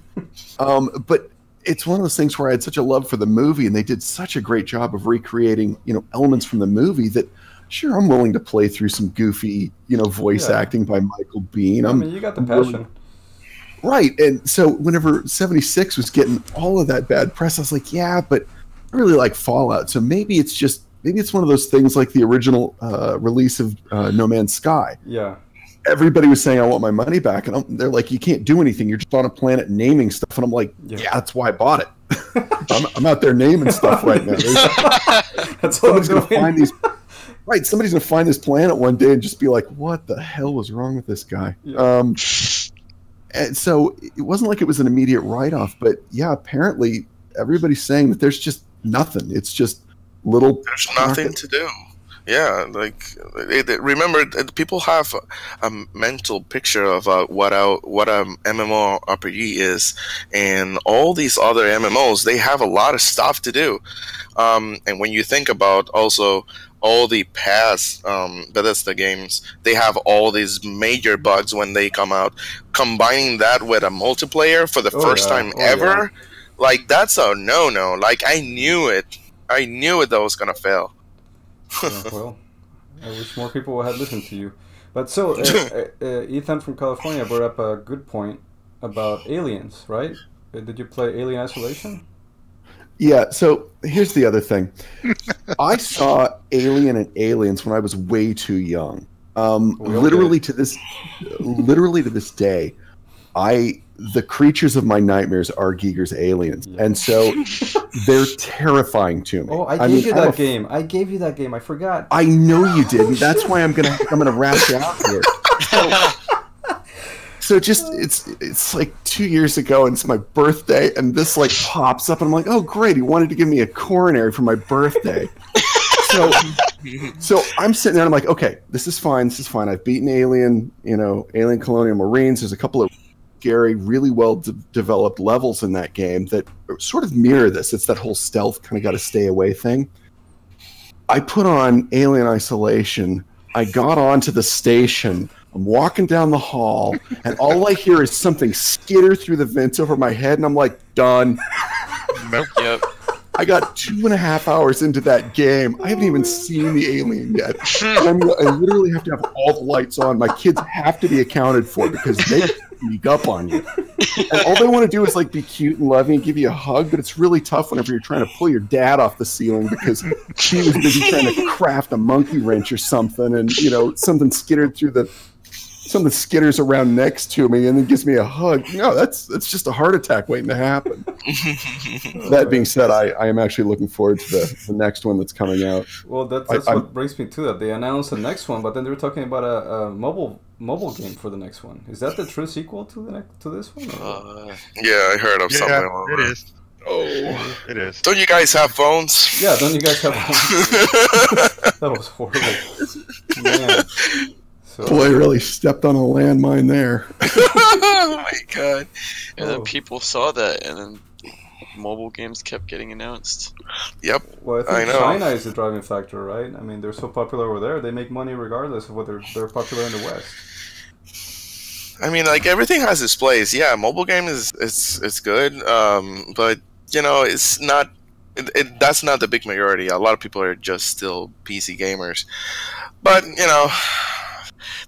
[SPEAKER 4] but it's one of those things where I had such a love for the movie, and they did such a great job of recreating elements from the movie that. Sure, I'm willing to play through some goofy, voice acting by Michael Biehn.
[SPEAKER 7] I mean, you got the passion.
[SPEAKER 4] Right, and so whenever 76 was getting all of that bad press, I was like, yeah, but I really like Fallout, so maybe it's one of those things like the original release of No Man's Sky.
[SPEAKER 7] Yeah.
[SPEAKER 4] Everybody was saying, I want my money back, and they're like, you can't do anything, you're just on a planet naming stuff, and I'm like, yeah that's why I bought it. I'm out there naming stuff right now.
[SPEAKER 7] That's what I'm going to
[SPEAKER 4] find these... Right, somebody's going to find this planet one day and just be like, what the hell was wrong with this guy?
[SPEAKER 7] Yeah.
[SPEAKER 4] And so it wasn't like it was an immediate write-off, but yeah, apparently everybody's saying that there's just nothing. It's just little...
[SPEAKER 2] There's nothing to do. Yeah, like remember, people have a mental picture of what a MMORPG is, and all these other MMOs, they have a lot of stuff to do. And when you think about also all the past Bethesda games, they have all these major bugs when they come out. Combining that with a multiplayer for the first time ever, like that's a no-no. Like I knew it that was gonna fail.
[SPEAKER 7] Yeah, well, I wish more people had listened to you. But so, Ethan from California brought up a good point about aliens, right? Did you play Alien Isolation?
[SPEAKER 4] Yeah, so here's the other thing. I saw Alien and Aliens when I was way too young. Literally to this day, the creatures of my nightmares are Giger's aliens, and so they're terrifying to me.
[SPEAKER 7] Oh, I gave you that game. I gave you that game. I forgot.
[SPEAKER 4] I know you did, and that's why I'm gonna wrap it out here. So just it's like 2 years ago, and it's my birthday, and this like pops up, and I'm like, oh great, he wanted to give me a coronary for my birthday. So I'm sitting there, and I'm like, okay, this is fine. I've beaten Alien, Alien Colonial Marines. There's a couple of scary, really well developed levels in that game that sort of mirror this. It's that whole stealth kind of got to stay away thing. I put on Alien Isolation. I got onto the station. I'm walking down the hall, and all I hear is something skitter through the vents over my head, and I'm like, done.
[SPEAKER 3] Nope.
[SPEAKER 5] Yep.
[SPEAKER 4] I got 2.5 hours into that game. I haven't even seen the alien yet. And I literally have to have all the lights on. My kids have to be accounted for because they sneak up on you. And all they want to do is like be cute and loving and give you a hug, but it's really tough whenever you're trying to pull your dad off the ceiling because he was busy trying to craft a monkey wrench or something, and something skitters around next to me and then gives me a hug. That's just a heart attack waiting to happen. That being said, I am actually looking forward to the next one that's coming out.
[SPEAKER 7] Well, that's what brings me to that. They announced the next one, but then they were talking about a mobile game for the next one. Is that the true sequel to this one?
[SPEAKER 2] Yeah, I heard of something like that.
[SPEAKER 3] It is.
[SPEAKER 2] Oh,
[SPEAKER 3] it is.
[SPEAKER 2] Don't you guys have phones?
[SPEAKER 7] Yeah, don't you guys have phones? That was horrible. Man. So,
[SPEAKER 4] boy, really stepped on a landmine there.
[SPEAKER 2] Oh my god.
[SPEAKER 5] And then people saw that, and then mobile games kept getting announced.
[SPEAKER 2] Yep.
[SPEAKER 7] Well, I think China is the driving factor, right? I mean, they're so popular over there, they make money regardless of whether they're popular in the West.
[SPEAKER 2] I mean, like, everything has its place. Yeah, mobile game is good, but, it's not... that's not the big majority. A lot of people are just still PC gamers. But,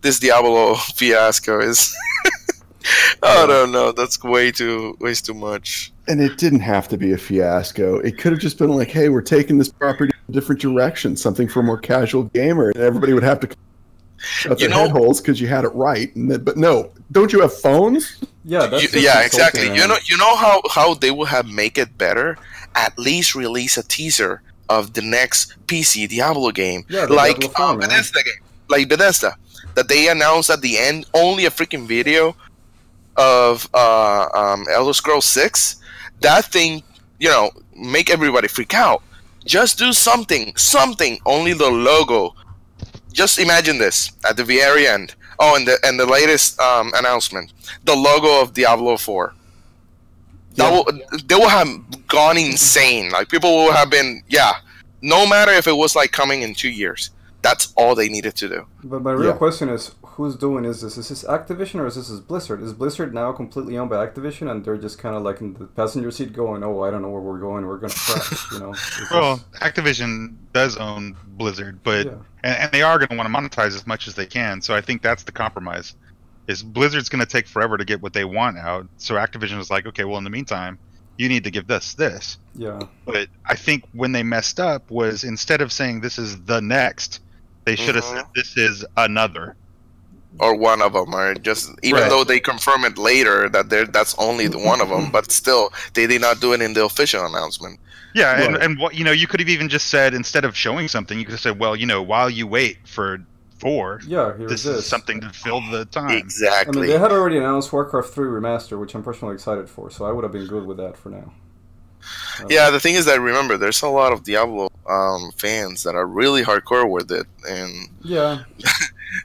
[SPEAKER 2] this Diablo fiasco is... I don't know. That's way too much.
[SPEAKER 4] And it didn't have to be a fiasco. It could have just been like, hey, we're taking this property in a different direction, something for a more casual gamer. And everybody would have to shut their head holes because you had it right. But no, don't you have phones?
[SPEAKER 7] Yeah, that's
[SPEAKER 2] exactly. You know how they would have make it better? At least release a teaser of the next PC Diablo game.
[SPEAKER 7] Yeah,
[SPEAKER 2] like Bethesda game. Like Bethesda. That they announced at the end only a freaking video of Elder Scrolls 6. That thing, make everybody freak out. Just do something, only the logo. Just imagine this at the very end. Oh, and the latest announcement, the logo of Diablo 4. Yeah. They will have gone insane. Like, people will have been, no matter if it was like coming in 2 years. That's all they needed to do.
[SPEAKER 7] But my real question is, who's doing this? Is this Activision or is this Blizzard? Is Blizzard now completely owned by Activision and they're just kind of like in the passenger seat going, oh, I don't know where we're going, we're going to crash,
[SPEAKER 3] Well, Activision does own Blizzard, but and they are going to want to monetize as much as they can, so I think that's the compromise. Is Blizzard's going to take forever to get what they want out, so Activision is like, okay, well, in the meantime, you need to give this.
[SPEAKER 7] Yeah.
[SPEAKER 3] But I think when they messed up was, instead of saying this is the next, they should have said this is another.
[SPEAKER 2] Or one of them, or just even though they confirm it later that that's only the one of them, but still they did not do it in the official announcement.
[SPEAKER 3] Yeah, and what you could have even just said, instead of showing something, you could have said, well, while you wait for 4, this is something to fill the time.
[SPEAKER 2] Exactly.
[SPEAKER 7] I mean, they had already announced Warcraft 3 Remaster, which I'm personally excited for, so I would have been good with that for now.
[SPEAKER 2] Yeah, the thing is that remember, there's a lot of Diablo fans that are really hardcore with it, and
[SPEAKER 7] yeah,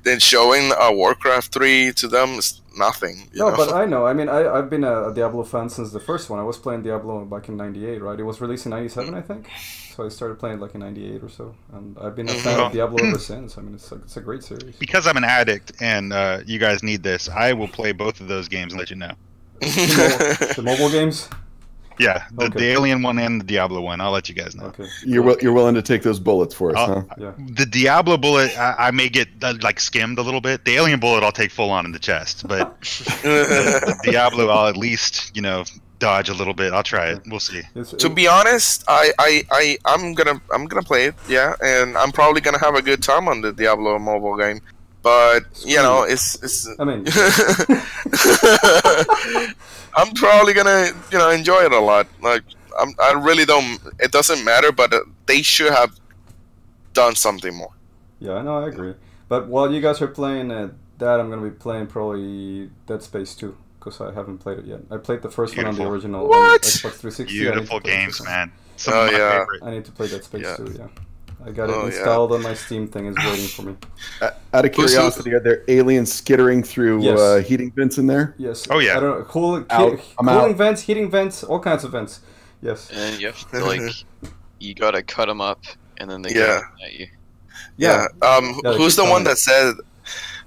[SPEAKER 2] then showing Warcraft 3 to them is nothing. You know?
[SPEAKER 7] But I know. I mean, I've been a Diablo fan since the first one. I was playing Diablo back in '98, right? It was released in '97, I think. So I started playing like in '98 or so, and I've been a fan of Diablo ever since. I mean, it's a great series.
[SPEAKER 3] Because I'm an addict, and you guys need this, I will play both of those games and let you know.
[SPEAKER 7] The mobile games.
[SPEAKER 3] Yeah, the Alien one and the Diablo one. I'll let you guys know.
[SPEAKER 4] Okay. You're willing to take those bullets for us, huh?
[SPEAKER 7] Yeah.
[SPEAKER 3] The Diablo bullet, I may get like skimmed a little bit. The Alien bullet, I'll take full on in the chest. But the Diablo, I'll at least dodge a little bit. I'll try it. We'll see.
[SPEAKER 2] To be honest, I'm gonna play it. Yeah, and I'm probably gonna have a good time on the Diablo mobile game. But it's.
[SPEAKER 7] I mean.
[SPEAKER 2] I'm probably gonna, enjoy it a lot. Like, I really don't. It doesn't matter, but they should have done something more.
[SPEAKER 7] Yeah, no, I agree. But while you guys are playing that, I'm gonna be playing probably Dead Space 2 because I haven't played it yet. I played the first one on the original Xbox 360.
[SPEAKER 3] Beautiful games, man.
[SPEAKER 2] Some of my favorite.
[SPEAKER 7] I need to play Dead Space 2. Yeah. I got it installed on my Steam thing. It's waiting for me.
[SPEAKER 4] Out of curiosity, are there aliens skittering through heating vents in there?
[SPEAKER 7] Yes.
[SPEAKER 3] Oh yeah.
[SPEAKER 7] I don't know. Cooling vents, heating vents, all kinds of vents. Yes.
[SPEAKER 5] And you have to you gotta cut them up, and then they go at you.
[SPEAKER 2] Yeah. Who's the one that said?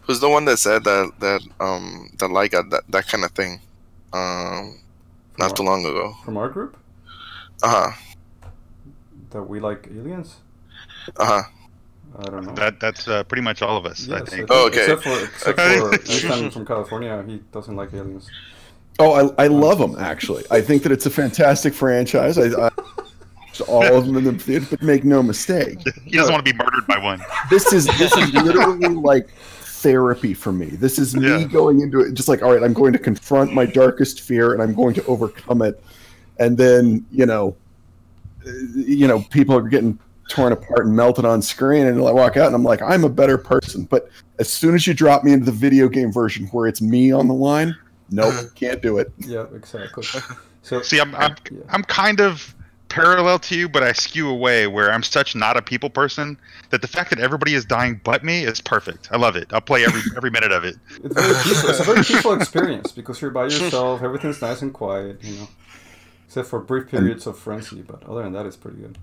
[SPEAKER 2] Who's the one that said that like that kind of thing? Not too long ago.
[SPEAKER 7] From our group. That we like aliens. I don't know.
[SPEAKER 3] That's pretty much all of us, I think.
[SPEAKER 2] Oh, okay.
[SPEAKER 7] Except for Ethan from California, he doesn't like aliens.
[SPEAKER 4] Oh, I love them, actually. I think that it's a fantastic franchise. All of them in the theater, but make no mistake.
[SPEAKER 3] He doesn't want to be murdered by one.
[SPEAKER 4] This is literally like therapy for me. This is me going into it just like, all right, I'm going to confront my darkest fear and I'm going to overcome it. And then, people are getting torn apart and melted on screen, and I walk out and I'm like, I'm a better person. But as soon as you drop me into the video game version where it's me on the line, nope, can't do it.
[SPEAKER 7] Yeah, exactly. So
[SPEAKER 3] see, I'm kind of parallel to you, but I skew away where I'm such not a people person that the fact that everybody is dying but me is perfect. I love it. I'll play every minute of it.
[SPEAKER 7] It's very peaceful. It's a very peaceful experience because you're by yourself. Everything's nice and quiet, except for brief periods of frenzy. But other than that, it's pretty good.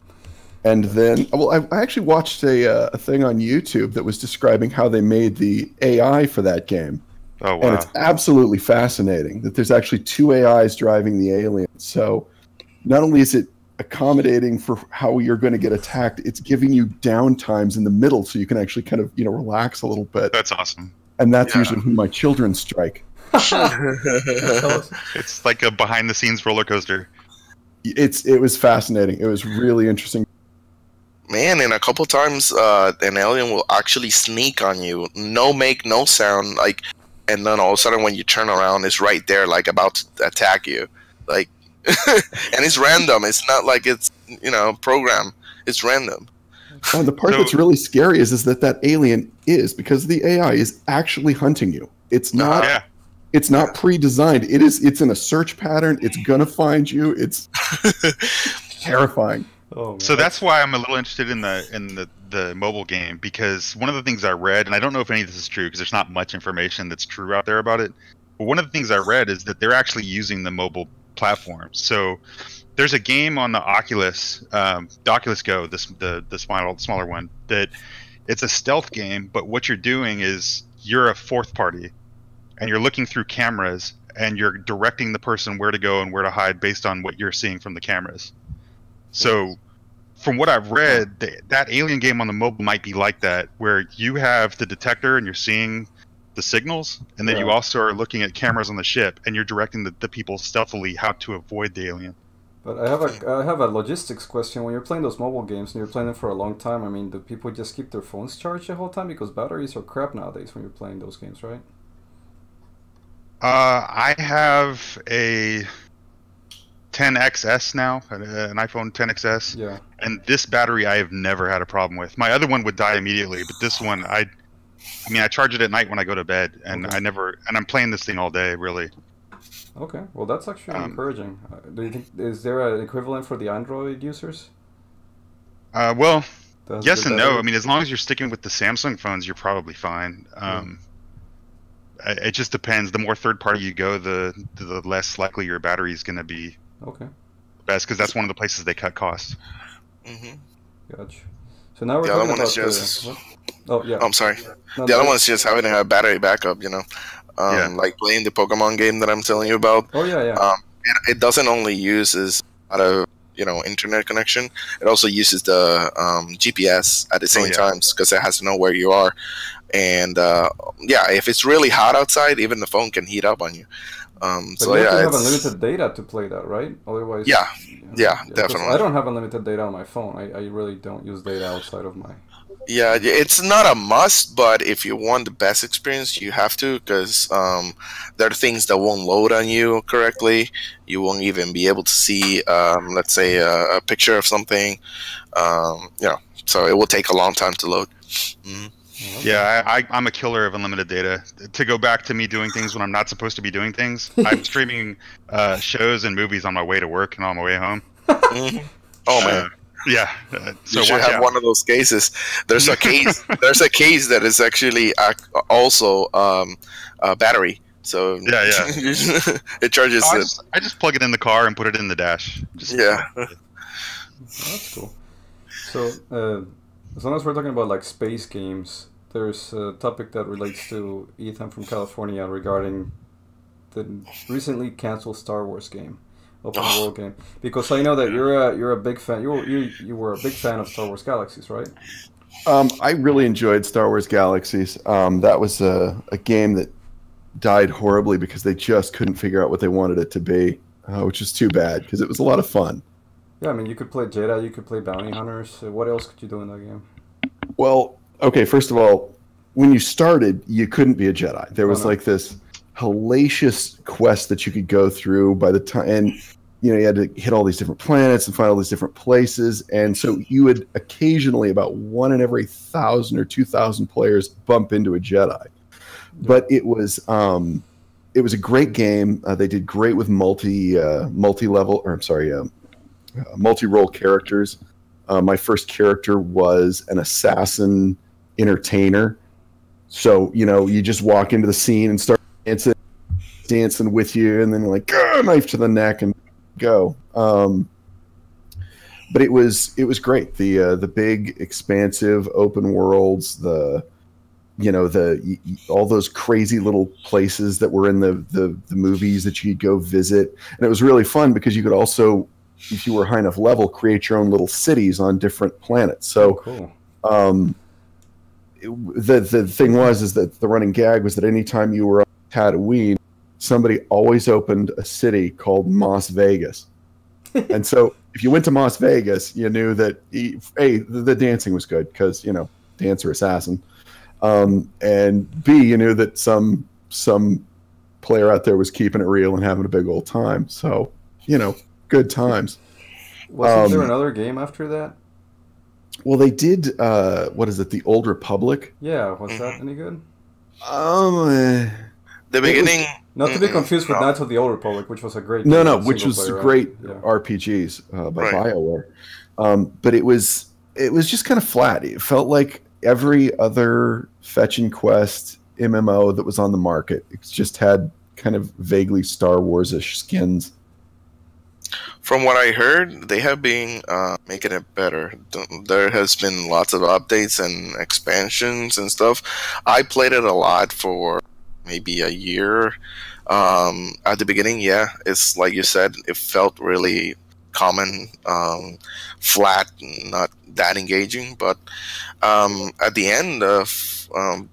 [SPEAKER 4] And then, I actually watched a thing on YouTube that was describing how they made the AI for that game.
[SPEAKER 3] Oh, wow.
[SPEAKER 4] And it's absolutely fascinating that there's actually 2 AIs driving the alien. So not only is it accommodating for how you're going to get attacked, it's giving you down times in the middle so you can actually kind of, relax a little bit.
[SPEAKER 3] That's awesome.
[SPEAKER 4] And that's usually who my children strike.
[SPEAKER 3] It's like a behind-the-scenes roller coaster.
[SPEAKER 4] It was fascinating. It was really interesting.
[SPEAKER 2] Man, and a couple times an alien will actually sneak on you, no sound, and then all of a sudden when you turn around, it's right there, about to attack you, and it's random. It's not like it's program. It's random.
[SPEAKER 4] Oh, the part that's really scary is that alien is, because the AI is actually hunting you. It's not. It's not pre-designed. It's in a search pattern. It's gonna find you. It's terrifying.
[SPEAKER 7] Oh,
[SPEAKER 3] so that's why I'm a little interested in the mobile game, because one of the things I read, and I don't know if any of this is true because there's not much information that's true out there about it, but one of the things I read is that they're actually using the mobile platform. So there's a game on the Oculus, the Oculus Go, the smaller one, that it's a stealth game, but what you're doing is you're a fourth party, and you're looking through cameras, and you're directing the person where to go and where to hide based on what you're seeing from the cameras. So from what I've read, that alien game on the mobile might be like that, where you have the detector and you're seeing the signals, and then you also are looking at cameras on the ship, and you're directing the people stealthily how to avoid the alien.
[SPEAKER 7] But I have a logistics question. When you're playing those mobile games and you're playing them for a long time, I mean, do people just keep their phones charged the whole time? Because batteries are crap nowadays when you're playing those games, right?
[SPEAKER 3] I have a 10XS now, an iPhone 10XS.
[SPEAKER 7] Yeah.
[SPEAKER 3] And this battery I have never had a problem with. My other one would die immediately, but this one I charge it at night when I go to bed, and I'm playing this thing all day, really.
[SPEAKER 7] Okay, well that's actually encouraging. Do you think is there an equivalent for the Android users?
[SPEAKER 3] Well, yes and no. I mean, as long as you're sticking with the Samsung phones, you're probably fine. It just depends. The more third party you go, the less likely your battery is going to be best, because that's one of the places they cut costs.
[SPEAKER 7] Gotcha. So now we're talking about
[SPEAKER 2] I'm sorry. No, the other one's just having a battery backup. Like playing the Pokemon game that I'm telling you about. It doesn't only uses a internet connection. It also uses the GPS at the same time, because it has to know where you are. And if it's really hot outside, even the phone can heat up on you.
[SPEAKER 7] But you have to have unlimited data to play that, right? Otherwise,
[SPEAKER 2] definitely.
[SPEAKER 7] I don't have unlimited data on my phone. I really don't use data outside of my.
[SPEAKER 2] Yeah, it's not a must, but if you want the best experience, you have to, because there are things that won't load on you correctly. You won't even be able to see, let's say, a picture of something. So it will take a long time to load.
[SPEAKER 3] Yeah, I'm a killer of unlimited data. To go back to me doing things when I'm not supposed to be doing things, I'm streaming shows and movies on my way to work and on my way home.
[SPEAKER 2] Oh man.
[SPEAKER 3] Yeah, so
[SPEAKER 2] you should have one of those cases. There's a case. There's a case that is actually also a battery. So it charges.
[SPEAKER 3] I just plug it in the car and put it in the dash.
[SPEAKER 7] That's cool. So as long as we're talking about like space games, there's a topic that relates to Ethan from California regarding the recently canceled Star Wars game. Open world game, because I know that you're a big fan. You were a big fan of Star Wars Galaxies, right?
[SPEAKER 4] I really enjoyed Star Wars Galaxies. That was a game that died horribly because they just couldn't figure out what they wanted it to be, which is too bad because it was a lot of fun.
[SPEAKER 7] Yeah, I mean, you could play Jedi, you could play bounty hunters. What else could you do in that game?
[SPEAKER 4] Well, okay, first of all, when you started, you couldn't be a Jedi. There was like this hellacious quest that you could go through by the time, and you had to hit all these different planets and find all these different places, and so you would occasionally, about 1 in every 1,000 or 2,000 players, bump into a Jedi. But it was a great game. They did great with multi-level, or I'm sorry, multi-role characters. My first character was an assassin entertainer, so you just walk into the scene and start dancing with you, and then like knife to the neck and go. But it was great. The big expansive open worlds, all those crazy little places that were in the movies that you could go visit, and it was really fun because you could also, if you were high enough level, create your own little cities on different planets. So
[SPEAKER 7] cool.
[SPEAKER 4] The thing is that the running gag was that anytime you were on Tatooine, somebody always opened a city called Las Vegas. And so if you went to Las Vegas, you knew that the dancing was good because dancer assassin, and B, you knew that some player out there was keeping it real and having a big old time. So good times.
[SPEAKER 7] Wasn't there another game after that?
[SPEAKER 4] Well, they did. What is it? The Old Republic.
[SPEAKER 7] Yeah, was that any good?
[SPEAKER 2] The beginning.
[SPEAKER 7] Not to be confused with Knights of the Old Republic, which was a great.
[SPEAKER 4] No, which was great RPGs by BioWare. But it was just kind of flat. It felt like every other fetch and quest MMO that was on the market. It just had kind of vaguely Star Wars-ish skins.
[SPEAKER 2] From what I heard, they have been making it better. There has been lots of updates and expansions and stuff. I played it a lot for maybe a year. At the beginning, it's like you said, it felt really common, flat, not that engaging. But at the end of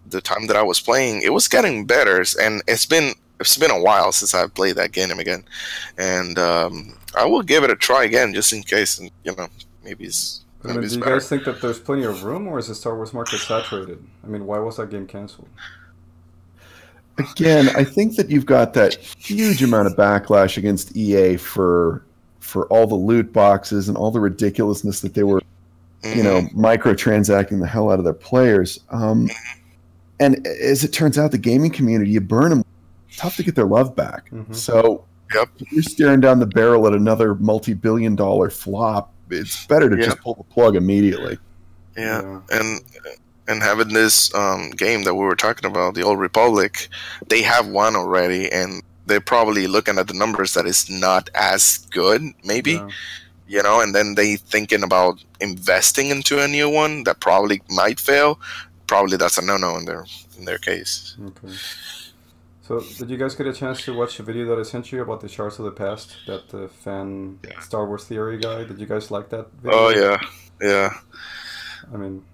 [SPEAKER 2] the time that I was playing, it was getting better. And it's been a while since I've played that game again, and I will give it a try again just in case. And maybe it's.
[SPEAKER 7] Do you guys think that there's plenty of room, or is the Star Wars market saturated? I mean, why was that game canceled?
[SPEAKER 4] Again, I think that you've got that huge amount of backlash against EA for all the loot boxes and all the ridiculousness that they were, microtransacting the hell out of their players. And as it turns out, the gaming community, you burn them tough to get their love back. So if you're staring down the barrel at another multi-billion-dollar flop, it's better to just pull the plug immediately.
[SPEAKER 2] And having this game that we were talking about, the Old Republic, they have one already, and they're probably looking at the numbers that is not as good, maybe, you know, and then they thinking about investing into a new one that probably might fail. Probably that's a no-no in their case.
[SPEAKER 7] Okay. So, did you guys get a chance to watch the video that I sent you about the Shards of the Past, that fan Star Wars theory guy? Did you guys like that video?
[SPEAKER 2] Oh, yeah.
[SPEAKER 7] I mean...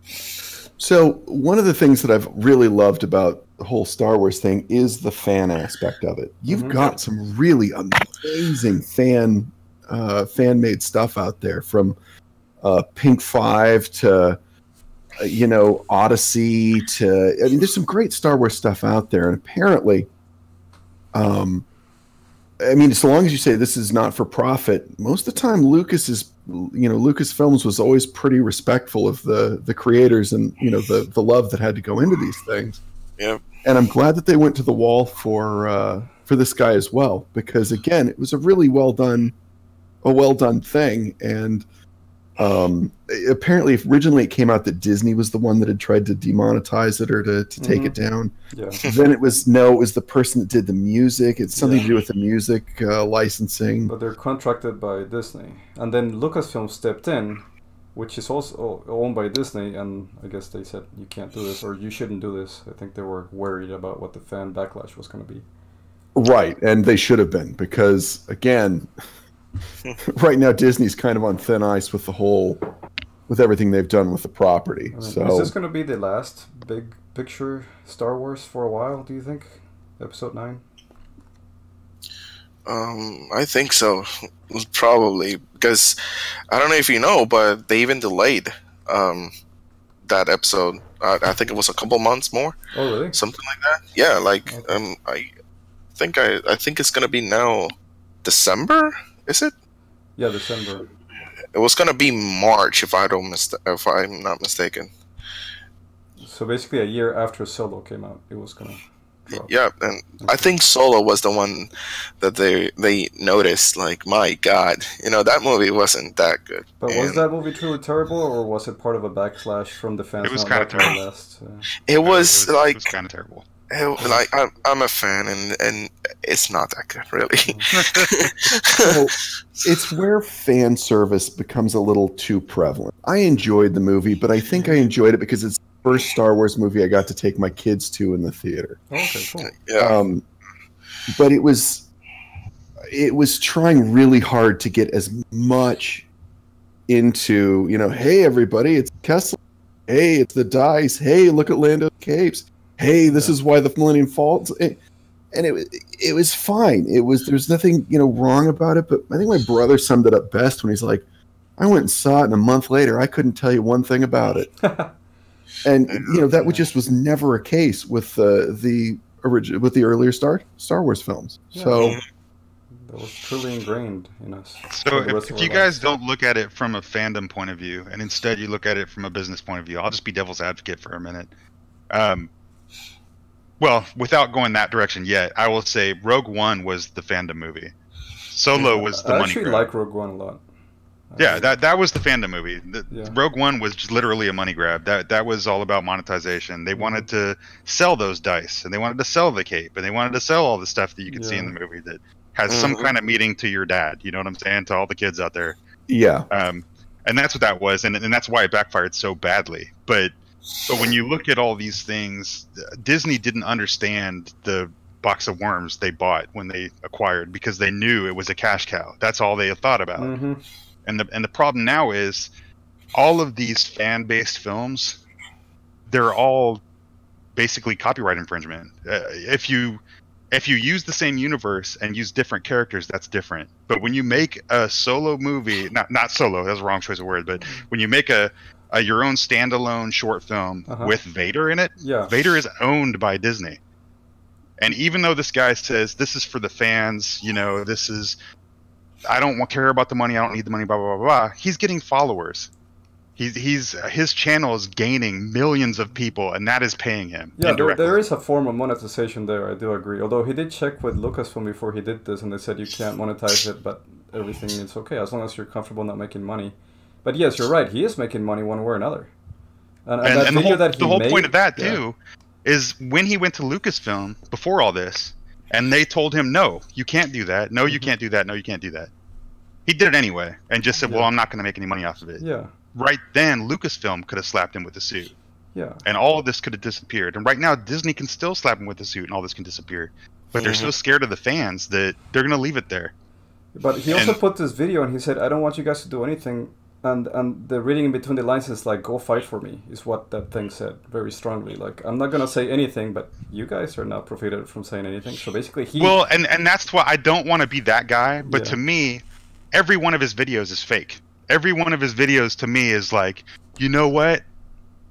[SPEAKER 4] So, one of the things that I've really loved about the whole Star Wars thing is the fan aspect of it. You've got some really amazing fan-made stuff out there, from Pink 5 to... you know, Odyssey to, I mean, there's some great Star Wars stuff out there. And apparently, I mean, so long as you say this is not for profit, most of the time Lucasfilms was always pretty respectful of the creators and, you know, the love that had to go into these things.
[SPEAKER 2] Yeah.
[SPEAKER 4] And I'm glad that they went to the wall for this guy as well, because again, it was a really well done thing. And, apparently originally it came out that Disney was the one that had tried to demonetize it or to take it down. Then it was the person that did the music. It's something to do with the music licensing.
[SPEAKER 7] But they're contracted by Disney, and then Lucasfilm stepped in, which is also owned by Disney, and I guess they said you can't do this, or you shouldn't do this. I think they were worried about what the fan backlash was going to be. Right,
[SPEAKER 4] and they should have been, because again, right now Disney's kind of on thin ice with everything they've done with the property.
[SPEAKER 7] I mean,
[SPEAKER 4] so
[SPEAKER 7] is this going to be the last big picture Star Wars for a while, do you think? Episode 9?
[SPEAKER 2] I think so. Probably, because I don't know if you know, but they even delayed that episode. I think it was a couple months more.
[SPEAKER 7] Oh, really?
[SPEAKER 2] Something like that. Yeah, like I think it's going to be now December. Is it?
[SPEAKER 7] Yeah, December.
[SPEAKER 2] It was gonna be March if I'm not mistaken.
[SPEAKER 7] So basically, a year after Solo came out, it was gonna drop.
[SPEAKER 2] Yeah, and I think Solo was the one that they noticed. Like, my God, you know, that movie wasn't that good.
[SPEAKER 7] But was that movie truly terrible, or was it part of a backslash from the fans?
[SPEAKER 3] It was kind of terrible.
[SPEAKER 2] It was
[SPEAKER 3] kind of terrible.
[SPEAKER 2] Like, I'm a fan, and it's not that good, really.
[SPEAKER 4] So, it's where fan service becomes a little too prevalent. I enjoyed the movie, but I think I enjoyed it because it's the first Star Wars movie I got to take my kids to in the theater.
[SPEAKER 7] Okay, cool.
[SPEAKER 2] Yeah.
[SPEAKER 4] But it was trying really hard to get as much into, you know, hey, everybody, it's Kessler. Hey, it's the dice. Hey, look at Lando's capes. Hey, this is why the Millennium Falls. And it was fine. There's nothing, you know, wrong about it. But I think my brother summed it up best when he's like, I went and saw it, and a month later, I couldn't tell you one thing about it. And you know, that was never a case with the earlier Star Wars films.
[SPEAKER 7] Yeah.
[SPEAKER 4] So
[SPEAKER 7] that was truly ingrained in us.
[SPEAKER 3] So if you guys don't look at it from a fandom point of view, and instead you look at it from a business point of view, I'll just be devil's advocate for a minute. Well, without going that direction yet, I will say Rogue One was the fandom movie. Solo was the money grab.
[SPEAKER 7] I actually like Rogue One a lot.
[SPEAKER 3] Yeah, that was the fandom movie. Rogue One was just literally a money grab. That was all about monetization. They wanted to sell those dice, and they wanted to sell the cape, and they wanted to sell all the stuff that you could see in the movie that has some kind of meaning to your dad. You know what I'm saying? To all the kids out there.
[SPEAKER 4] Yeah.
[SPEAKER 3] And that's what that was, and that's why it backfired so badly. But when you look at all these things, Disney didn't understand the box of worms they bought when they acquired, because they knew it was a cash cow. That's all they had thought about. And the problem now is all of these fan-based films, they're all basically copyright infringement. If you use the same universe and use different characters, that's different. But when you make a solo movie, not solo, that's the wrong choice of word, but when you make your own standalone short film with Vader in it, Vader is owned by Disney. And even though this guy says this is for the fans, you know, this is, I don't care about the money, I don't need the money, blah blah blah blah, he's getting followers. His channel is gaining millions of people, and that is paying him.
[SPEAKER 7] Yeah, there is a form of monetization there. I do agree. Although he did check with Lucasfilm before he did this, and they said you can't monetize it, but everything is okay as long as you're comfortable not making money. But yes, you're right. He is making money one way or another. And the whole
[SPEAKER 3] point of that too is when he went to Lucasfilm before all this, and they told him, "No, you can't do that. No, you can't do that. No, you can't do that." He did it anyway, and just said, "Well, I'm not going to make any money off of it."
[SPEAKER 7] Yeah.
[SPEAKER 3] Right then, Lucasfilm could have slapped him with a suit.
[SPEAKER 7] Yeah.
[SPEAKER 3] And all of this could have disappeared. And right now, Disney can still slap him with a suit, and all this can disappear. But they're so scared of the fans that they're going to leave it there.
[SPEAKER 7] But he also put this video, and he said, "I don't want you guys to do anything." And the reading in between the lines is like, "Go fight for me," is what that thing said very strongly. Like, I'm not gonna say anything, but you guys are not prohibited from saying anything. So basically,
[SPEAKER 3] well, and that's why I don't want to be that guy. But to me, every one of his videos is fake. Every one of his videos to me is like, you know what?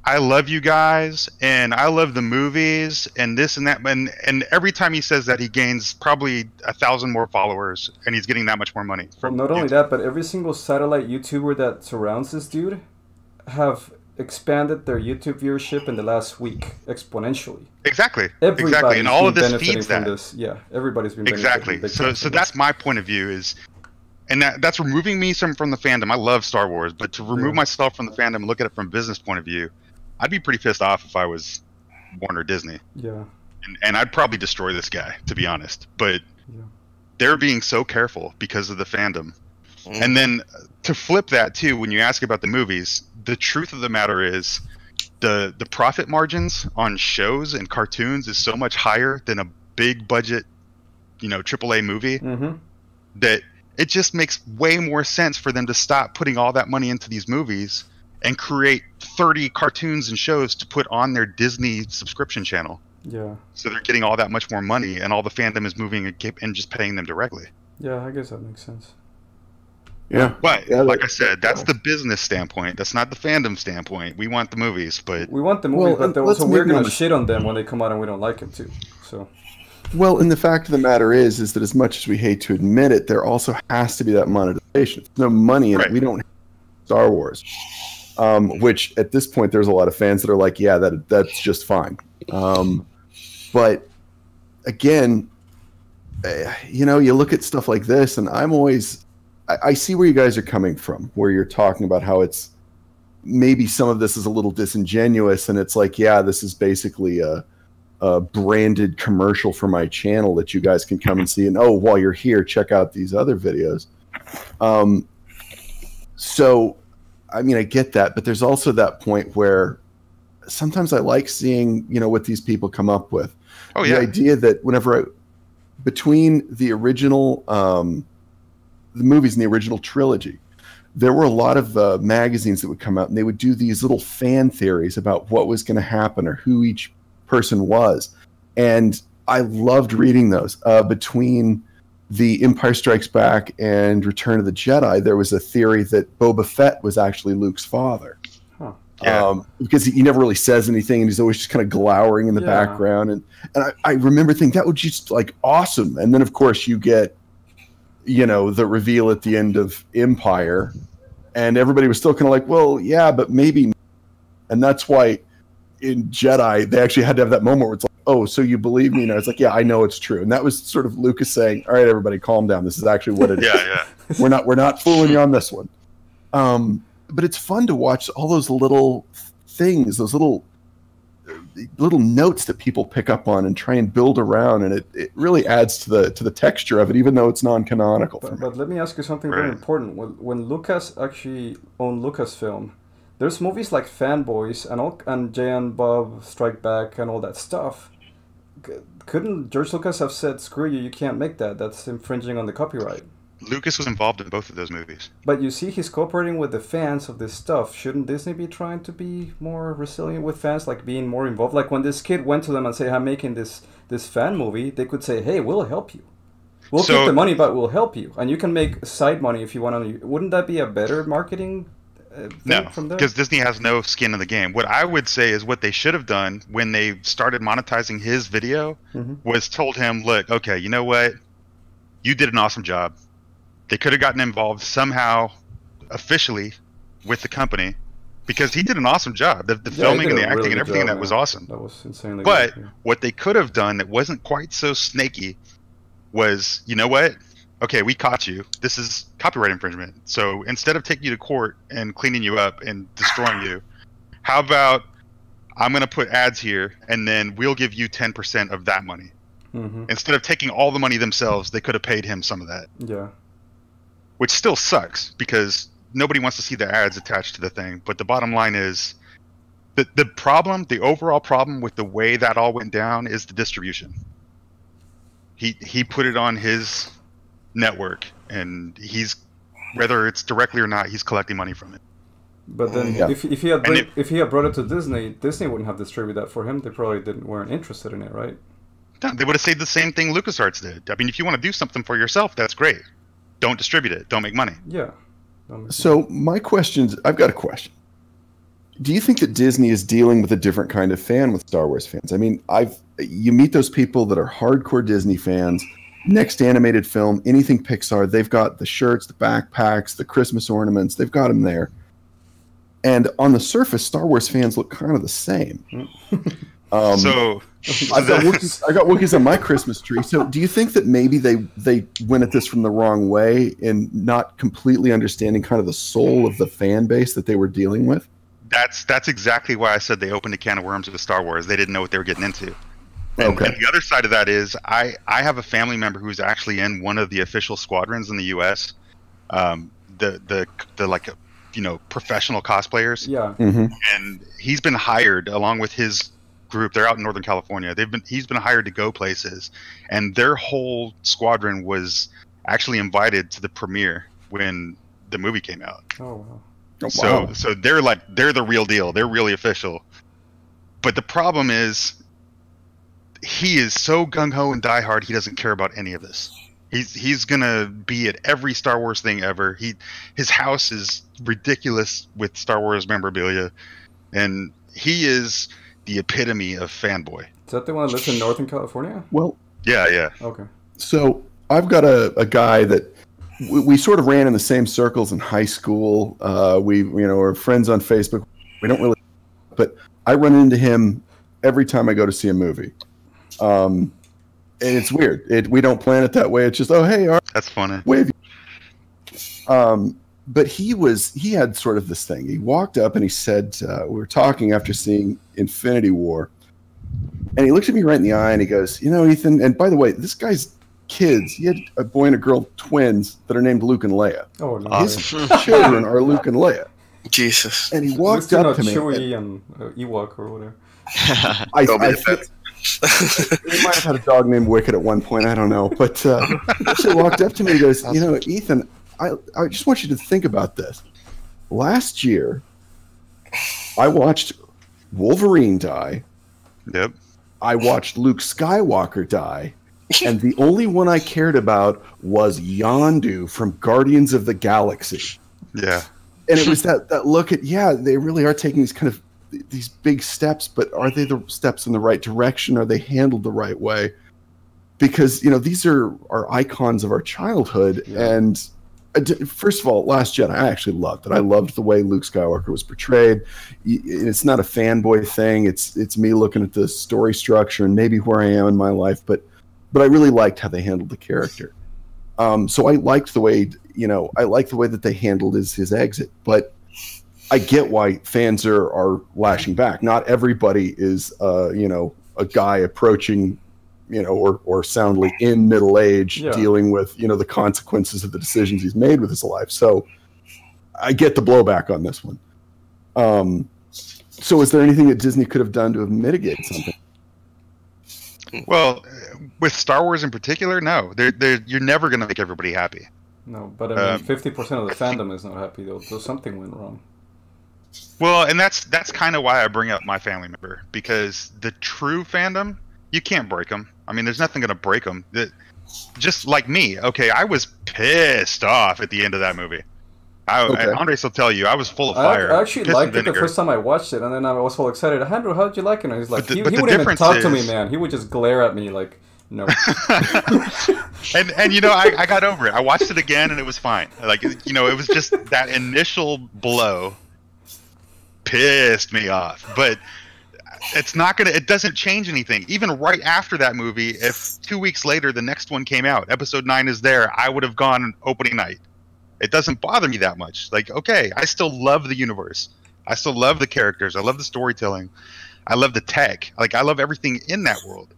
[SPEAKER 3] I love you guys, and I love the movies, and this and that. And every time he says that, he gains probably 1,000 more followers, and he's getting that much more money.
[SPEAKER 7] From not only that, but every single satellite YouTuber that surrounds this dude have expanded their YouTube viewership in the last week exponentially.
[SPEAKER 3] Exactly. Exactly. And all of this feeds that.
[SPEAKER 7] Yeah, everybody's been benefiting.
[SPEAKER 3] Exactly. So that's my point of view is. And that's removing me from the fandom. I love Star Wars, but to remove myself from the fandom and look at it from a business point of view, I'd be pretty pissed off if I was Warner Disney.
[SPEAKER 7] Yeah.
[SPEAKER 3] And I'd probably destroy this guy, to be honest. But they're being so careful because of the fandom. And then to flip that too, when you ask about the movies, the truth of the matter is the profit margins on shows and cartoons is so much higher than a big budget, AAA movie that it just makes way more sense for them to stop putting all that money into these movies and create 30 cartoons and shows to put on their Disney subscription channel.
[SPEAKER 7] Yeah.
[SPEAKER 3] So they're getting all that much more money, and all the fandom is moving and just paying them directly.
[SPEAKER 7] Yeah, I guess that makes sense.
[SPEAKER 4] Yeah.
[SPEAKER 3] But, like I said, that's the business standpoint. That's not the fandom standpoint. We want the movies, but...
[SPEAKER 7] We want the movies, but also we're going to shit on them when they come out and we don't like them too. So...
[SPEAKER 4] Well, and the fact of the matter is that as much as we hate to admit it, there also has to be that monetization. There's no money in it. We don't have Star Wars, which at this point there's a lot of fans that are like, yeah, that's just fine. But again, you look at stuff like this, and I see where you guys are coming from, where you're talking about how it's maybe some of this is a little disingenuous, and it's like, yeah, this is basically a branded commercial for my channel that you guys can come and see, and while you're here, check out these other videos. So I mean, I get that, but there's also that point where sometimes I like seeing what these people come up with. The idea that between the original the movies in the original trilogy, there were a lot of magazines that would come out, and they would do these little fan theories about what was going to happen or who each person was, and I loved reading those. Between The Empire Strikes Back and Return of the Jedi, there was a theory that Boba Fett was actually Luke's father. Because he never really says anything, and he's always just kind of glowering in the background, and I remember thinking that would just like awesome. And then of course you get the reveal at the end of Empire, and everybody was still kind of like, well, yeah, but maybe. And that's why in Jedi, they actually had to have that moment where it's like, oh, so you believe me? And I was like, yeah, I know it's true. And that was sort of Lucas saying, all right, everybody, calm down. This is actually what it is. We're not fooling you on this one. But it's fun to watch all those little things, those little notes that people pick up on and try and build around, and it really adds to the texture of it, even though it's non-canonical.
[SPEAKER 7] But let me ask you something very important. When Lucas actually owned Lucasfilm, there's movies like Fanboys and Jay and Bob Strike Back and all that stuff. Couldn't George Lucas have said, screw you, you can't make that, that's infringing on the copyright?
[SPEAKER 3] Lucas was involved in both of those movies.
[SPEAKER 7] But you see, he's cooperating with the fans of this stuff. Shouldn't Disney be trying to be more resilient with fans, like being more involved? Like when this kid went to them and said, I'm making this fan movie, they could say, hey, we'll help you. We'll keep the money, but we'll help you. And you can make side money if you want to. Wouldn't that be a better marketing thing from there?
[SPEAKER 3] Because Disney has no skin in the game. What I would say is what they should have done when they started monetizing his video was told him, look, okay, you know what? You did an awesome job. They could have gotten involved somehow officially with the company because he did an awesome job. The filming and the acting and everything that was awesome.
[SPEAKER 7] That was insanely
[SPEAKER 3] but
[SPEAKER 7] good.
[SPEAKER 3] What they could have done that wasn't quite so snaky was, you know what? Okay, we caught you. This is copyright infringement. So instead of taking you to court and cleaning you up and destroying you, how about I'm going to put ads here and then we'll give you 10% of that money. Instead of taking all the money themselves, they could have paid him some of that.
[SPEAKER 7] Yeah.
[SPEAKER 3] Which still sucks because nobody wants to see the ads attached to the thing. But the bottom line is the overall problem with the way that all went down is the distribution. He put it on his network, and whether it's directly or not, he's collecting money from it.
[SPEAKER 7] But then, if he had brought it to Disney, Disney wouldn't have distributed that for him. They probably weren't interested in it, right?
[SPEAKER 3] No, they would have said the same thing LucasArts did. I mean, if you want to do something for yourself, that's great. Don't distribute it. Don't make money.
[SPEAKER 7] Yeah.
[SPEAKER 4] So I've got a question. Do you think that Disney is dealing with a different kind of fan with Star Wars fans? I mean, you meet those people that are hardcore Disney fans. Next animated film, anything Pixar, they've got the shirts, the backpacks, the Christmas ornaments. They've got them there. And on the surface, Star Wars fans look kind of the same. I got Wookiees on my Christmas tree. So do you think that maybe they went at this from the wrong way and not completely understanding kind of the soul of the fan base that they were dealing with?
[SPEAKER 3] That's exactly why I said they opened a can of worms with Star Wars. They didn't know what they were getting into. And the other side of that is I have a family member who's actually in one of the official squadrons in the U.S. The like, professional cosplayers.
[SPEAKER 7] Yeah.
[SPEAKER 3] And he's been hired along with his group. They're out in Northern California. He's been hired to go places, and their whole squadron was actually invited to the premiere when the movie came out.
[SPEAKER 7] Oh wow.
[SPEAKER 3] So they're the real deal. They're really official. But the problem is he is so gung-ho and diehard, he doesn't care about any of this. He's gonna be at every Star Wars thing ever. His house is ridiculous with Star Wars memorabilia, and he is the epitome of fanboy.
[SPEAKER 7] Is that the one that lives in Northern California?
[SPEAKER 4] Well,
[SPEAKER 3] yeah.
[SPEAKER 7] Okay.
[SPEAKER 4] So I've got a guy that we sort of ran in the same circles in high school. We are friends on Facebook. We don't really, but I run into him every time I go to see a movie. And it's weird. We don't plan it that way. It's just, oh, hey, all right,
[SPEAKER 3] that's funny.
[SPEAKER 4] Wave. But he had sort of this thing. He walked up and he said, we were talking after seeing Infinity War, and he looked at me right in the eye and he goes, Ethan, and by the way, this guy's kids, he had a boy and a girl twins that are named Luke and Leia.
[SPEAKER 7] Oh, no.
[SPEAKER 4] His children are Luke and Leia.
[SPEAKER 2] Jesus.
[SPEAKER 4] And he walked up to me.
[SPEAKER 7] Chewie and Ewok or whatever.
[SPEAKER 4] He might have had a dog named Wicket at one point. I don't know. But he walked up to me and goes, Ethan, I just want you to think about this. Last year, I watched Wolverine die.
[SPEAKER 3] Yep.
[SPEAKER 4] I watched Luke Skywalker die. And the only one I cared about was Yondu from Guardians of the Galaxy.
[SPEAKER 3] Yeah.
[SPEAKER 4] And it was that look at, they really are taking these big steps, but are they the steps in the right direction? Are they handled the right way? Because, these are icons of our childhood. Yeah. And first of all, Last Jedi, I actually loved it. I loved the way Luke Skywalker was portrayed. It's not a fanboy thing. It's me looking at the story structure and maybe where I am in my life, but I really liked how they handled the character. So I liked the way, that they handled his exit, but I get why fans are lashing back. Not everybody is, a guy approaching, or soundly in middle age, dealing with, the consequences of the decisions he's made with his life. So I get the blowback on this one. So is there anything that Disney could have done to have mitigated something?
[SPEAKER 3] Well, with Star Wars in particular, no. You're never going to make everybody happy.
[SPEAKER 7] No, but I mean, 50% of the fandom is not happy, though, so something went wrong.
[SPEAKER 3] Well, and that's kind of why I bring up my family member, because the true fandom, you can't break them. I mean, there's nothing going to break them. Just like me, okay, I was pissed off at the end of that movie. Andres will tell you, I was full of fire.
[SPEAKER 7] I actually liked it the first time I watched it, and then I was all excited. Andrew, how did you like it? And he's like, he wouldn't even talk to me, man. He would just glare at me like, no.
[SPEAKER 3] and I got over it. I watched it again, and it was fine. Like, it was just that initial blow. pissed me off. But it's not gonna. It doesn't change anything. Even right after that movie, if 2 weeks later the next one came out, episode 9 is there, I would have gone opening night. It doesn't bother me that much. Like, okay, I still love the universe. I still love the characters. I love the storytelling. I love the tech. Like, I love everything in that world.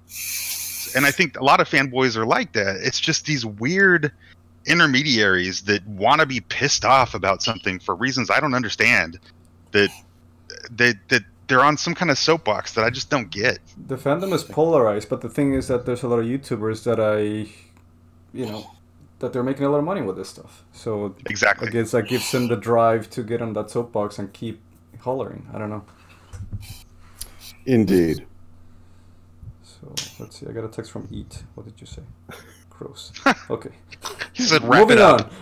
[SPEAKER 3] And I think a lot of fanboys are like that. It's just these weird intermediaries that want to be pissed off about something for reasons I don't understand. That they're on some kind of soapbox that I just don't get.
[SPEAKER 7] The fandom is polarized, but the thing is that there's a lot of YouTubers that that they're making a lot of money with this stuff. So
[SPEAKER 3] exactly,
[SPEAKER 7] I guess that gives them the drive to get on that soapbox and keep hollering. I don't know.
[SPEAKER 4] Indeed.
[SPEAKER 7] So let's see. I got a text from Eat. What did you say? Gross. Okay.
[SPEAKER 3] He said, "Wrap it up."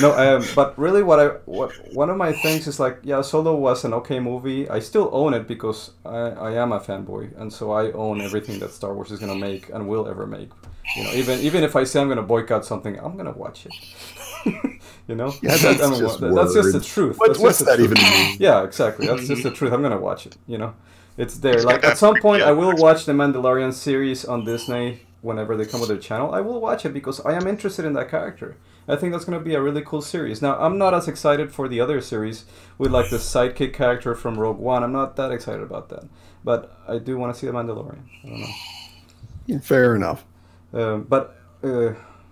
[SPEAKER 7] No, but really, one of my things is like, yeah, Solo was an okay movie. I still own it because I am a fanboy, and so I own everything that Star Wars is gonna make and will ever make. You know, even if I say I'm gonna boycott something, I'm gonna watch it. You know,
[SPEAKER 4] yeah, that's just
[SPEAKER 7] the truth.
[SPEAKER 4] What's that even mean?
[SPEAKER 7] Yeah, exactly. That's just the truth. I'm gonna watch it. You know, it's there. Like at some point, I will watch the Mandalorian series on Disney whenever they come with their channel. I will watch it because I am interested in that character. I think that's going to be a really cool series. Now, I'm not as excited for the other series with like the sidekick character from Rogue One. I'm not that excited about that. But I do want to see the Mandalorian. I don't know.
[SPEAKER 4] Yeah, fair enough.
[SPEAKER 7] But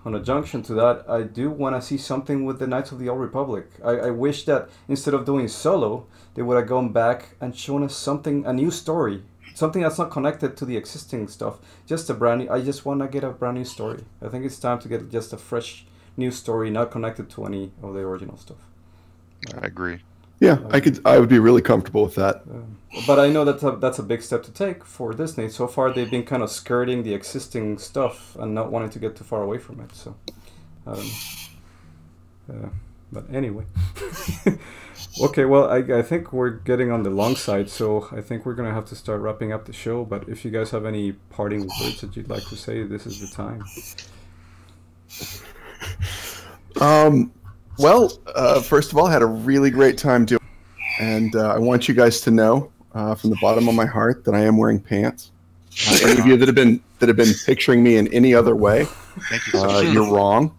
[SPEAKER 7] on a junction to that, I do want to see something with the Knights of the Old Republic. I wish that instead of doing Solo, they would have gone back and shown us a new story. Something that's not connected to the existing stuff. Just a brand new... I just want to get a brand new story. I think it's time to get just a fresh... new story, not connected to any of the original stuff.
[SPEAKER 3] I agree.
[SPEAKER 4] Yeah, I would be really comfortable with that.
[SPEAKER 7] But I know that's a big step to take for Disney. So far, they've been kind of skirting the existing stuff and not wanting to get too far away from it. So, but anyway. Okay, well, I think we're getting on the long side, so I think we're going to have to start wrapping up the show. But if you guys have any parting words that you'd like to say, this is the time.
[SPEAKER 4] Well, first of all, I had a really great time doing it. And I want you guys to know from the bottom of my heart that I am wearing pants. Any of you that have been picturing me in any other way,
[SPEAKER 3] thank you.
[SPEAKER 4] You're wrong.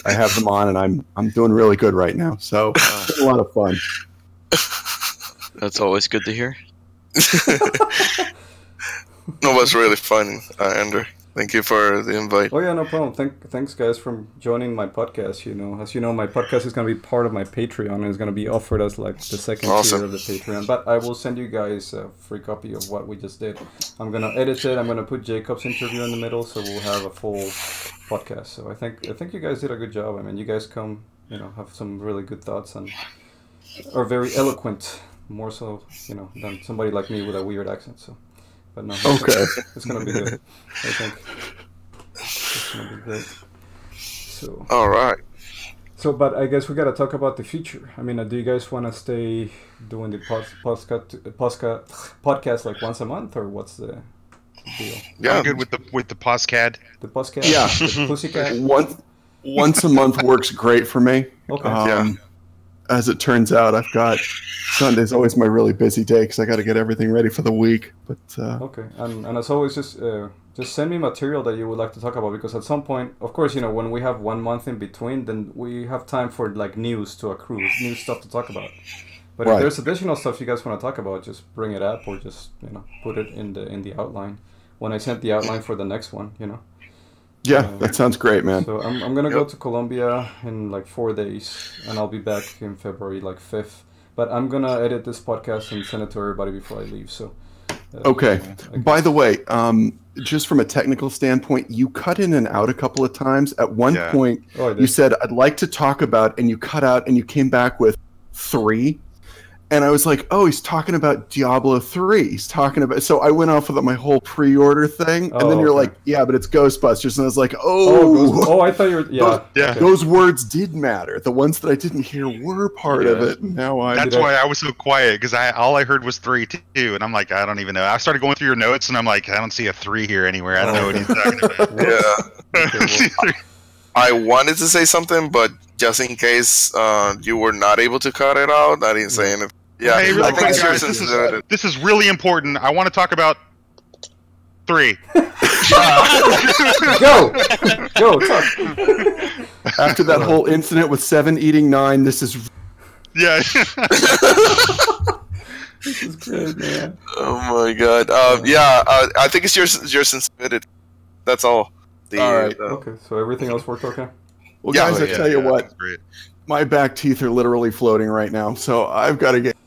[SPEAKER 4] I have them on, and I'm doing really good right now. So it's a lot of fun.
[SPEAKER 5] That's always good to hear.
[SPEAKER 2] No, it was really fun, Andrew. Thank you for the invite.
[SPEAKER 7] Oh yeah, no problem. Thanks guys for joining my podcast. You know, as you know, my podcast is going to be part of my Patreon and it's going to be offered as like the second tier of the Patreon. But I will send you guys a free copy of what we just did. I'm going to edit it. I'm going to put Jacob's interview in the middle, so we'll have a full podcast. So I think you guys did a good job. I mean, you guys have some really good thoughts and are very eloquent, more so than somebody like me with a weird accent. So. But no, it's gonna be good. I think it's gonna be great. So.
[SPEAKER 2] All right.
[SPEAKER 7] So, but I guess we gotta talk about the future. I mean, do you guys want to stay doing the podcast like once a month, or what's the deal?
[SPEAKER 3] Yeah, I'm good with the podcast.
[SPEAKER 7] The podcast.
[SPEAKER 4] Yeah,
[SPEAKER 7] the pussycat.
[SPEAKER 4] Once a month works great for me.
[SPEAKER 7] Okay.
[SPEAKER 4] As it turns out, I've got Sunday's always my really busy day because I got to get everything ready for the week. But
[SPEAKER 7] okay, and as always, just send me material that you would like to talk about, because at some point, of course, when we have 1 month in between, then we have time for like news to accrue, new stuff to talk about. But if there's additional stuff you guys want to talk about, just bring it up, or just put it in the outline when I sent the outline for the next one.
[SPEAKER 4] Yeah, that sounds great, man.
[SPEAKER 7] So I'm gonna go to Colombia in like 4 days, and I'll be back in February, like 5th. But I'm gonna edit this podcast and send it to everybody before I leave. So.
[SPEAKER 4] Okay. By the way, just from a technical standpoint, you cut in and out a couple of times. At one point, you said, "I'd like to talk about," and you cut out, and you came back with 3. And I was like, oh, he's talking about Diablo 3. He's talking about... So I went off with my whole pre-order thing. And then you're like, yeah, but it's Ghostbusters. And I was like,
[SPEAKER 7] I thought you were... Yeah.
[SPEAKER 4] Those words did matter. The ones that I didn't hear were part of it. And now
[SPEAKER 3] That's why I was so quiet, because all I heard was 3, too. And I'm like, I don't even know. I started going through your notes, and I'm like, I don't see a 3 here anywhere. I don't know what he's talking about.
[SPEAKER 2] Yeah. I wanted to say something, but just in case you were not able to cut it out, I didn't say anything. Yeah,
[SPEAKER 3] hey, really quick, guys, this is really important. I want to talk about 3.
[SPEAKER 7] Go, talk.
[SPEAKER 4] After that whole incident with 7 eating 9, this is...
[SPEAKER 3] Yeah.
[SPEAKER 7] This is great, man.
[SPEAKER 2] Oh my god. I think it's your sensitivity. That's all.
[SPEAKER 4] All right.
[SPEAKER 7] Okay, so everything else worked okay?
[SPEAKER 4] Well, guys, I tell you what, my back teeth are literally floating right now, so I've got to get...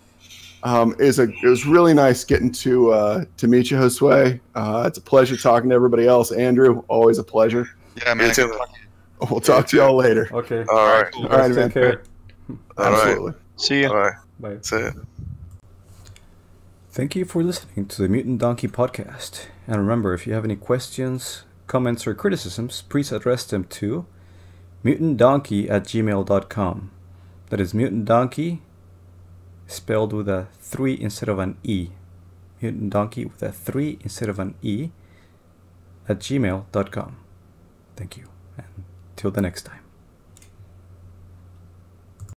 [SPEAKER 4] It was really nice getting to meet you, Josue. It's a pleasure talking to everybody else. Andrew, always a pleasure.
[SPEAKER 3] Yeah, man.
[SPEAKER 4] We'll talk to y'all later.
[SPEAKER 7] Okay.
[SPEAKER 2] All right.
[SPEAKER 7] All right, man. Take care.
[SPEAKER 4] Absolutely.
[SPEAKER 5] See ya.
[SPEAKER 2] All right.
[SPEAKER 7] Bye.
[SPEAKER 2] See ya.
[SPEAKER 7] Thank you for listening to the Mutant Donkey podcast. And remember, if you have any questions, comments, or criticisms, please address them to mutantdonkey@gmail.com. That is mutantdonkey spelled with a 3 instead of an E. Mutantdonkey with a 3 instead of an E @gmail.com. Thank you, and till the next time.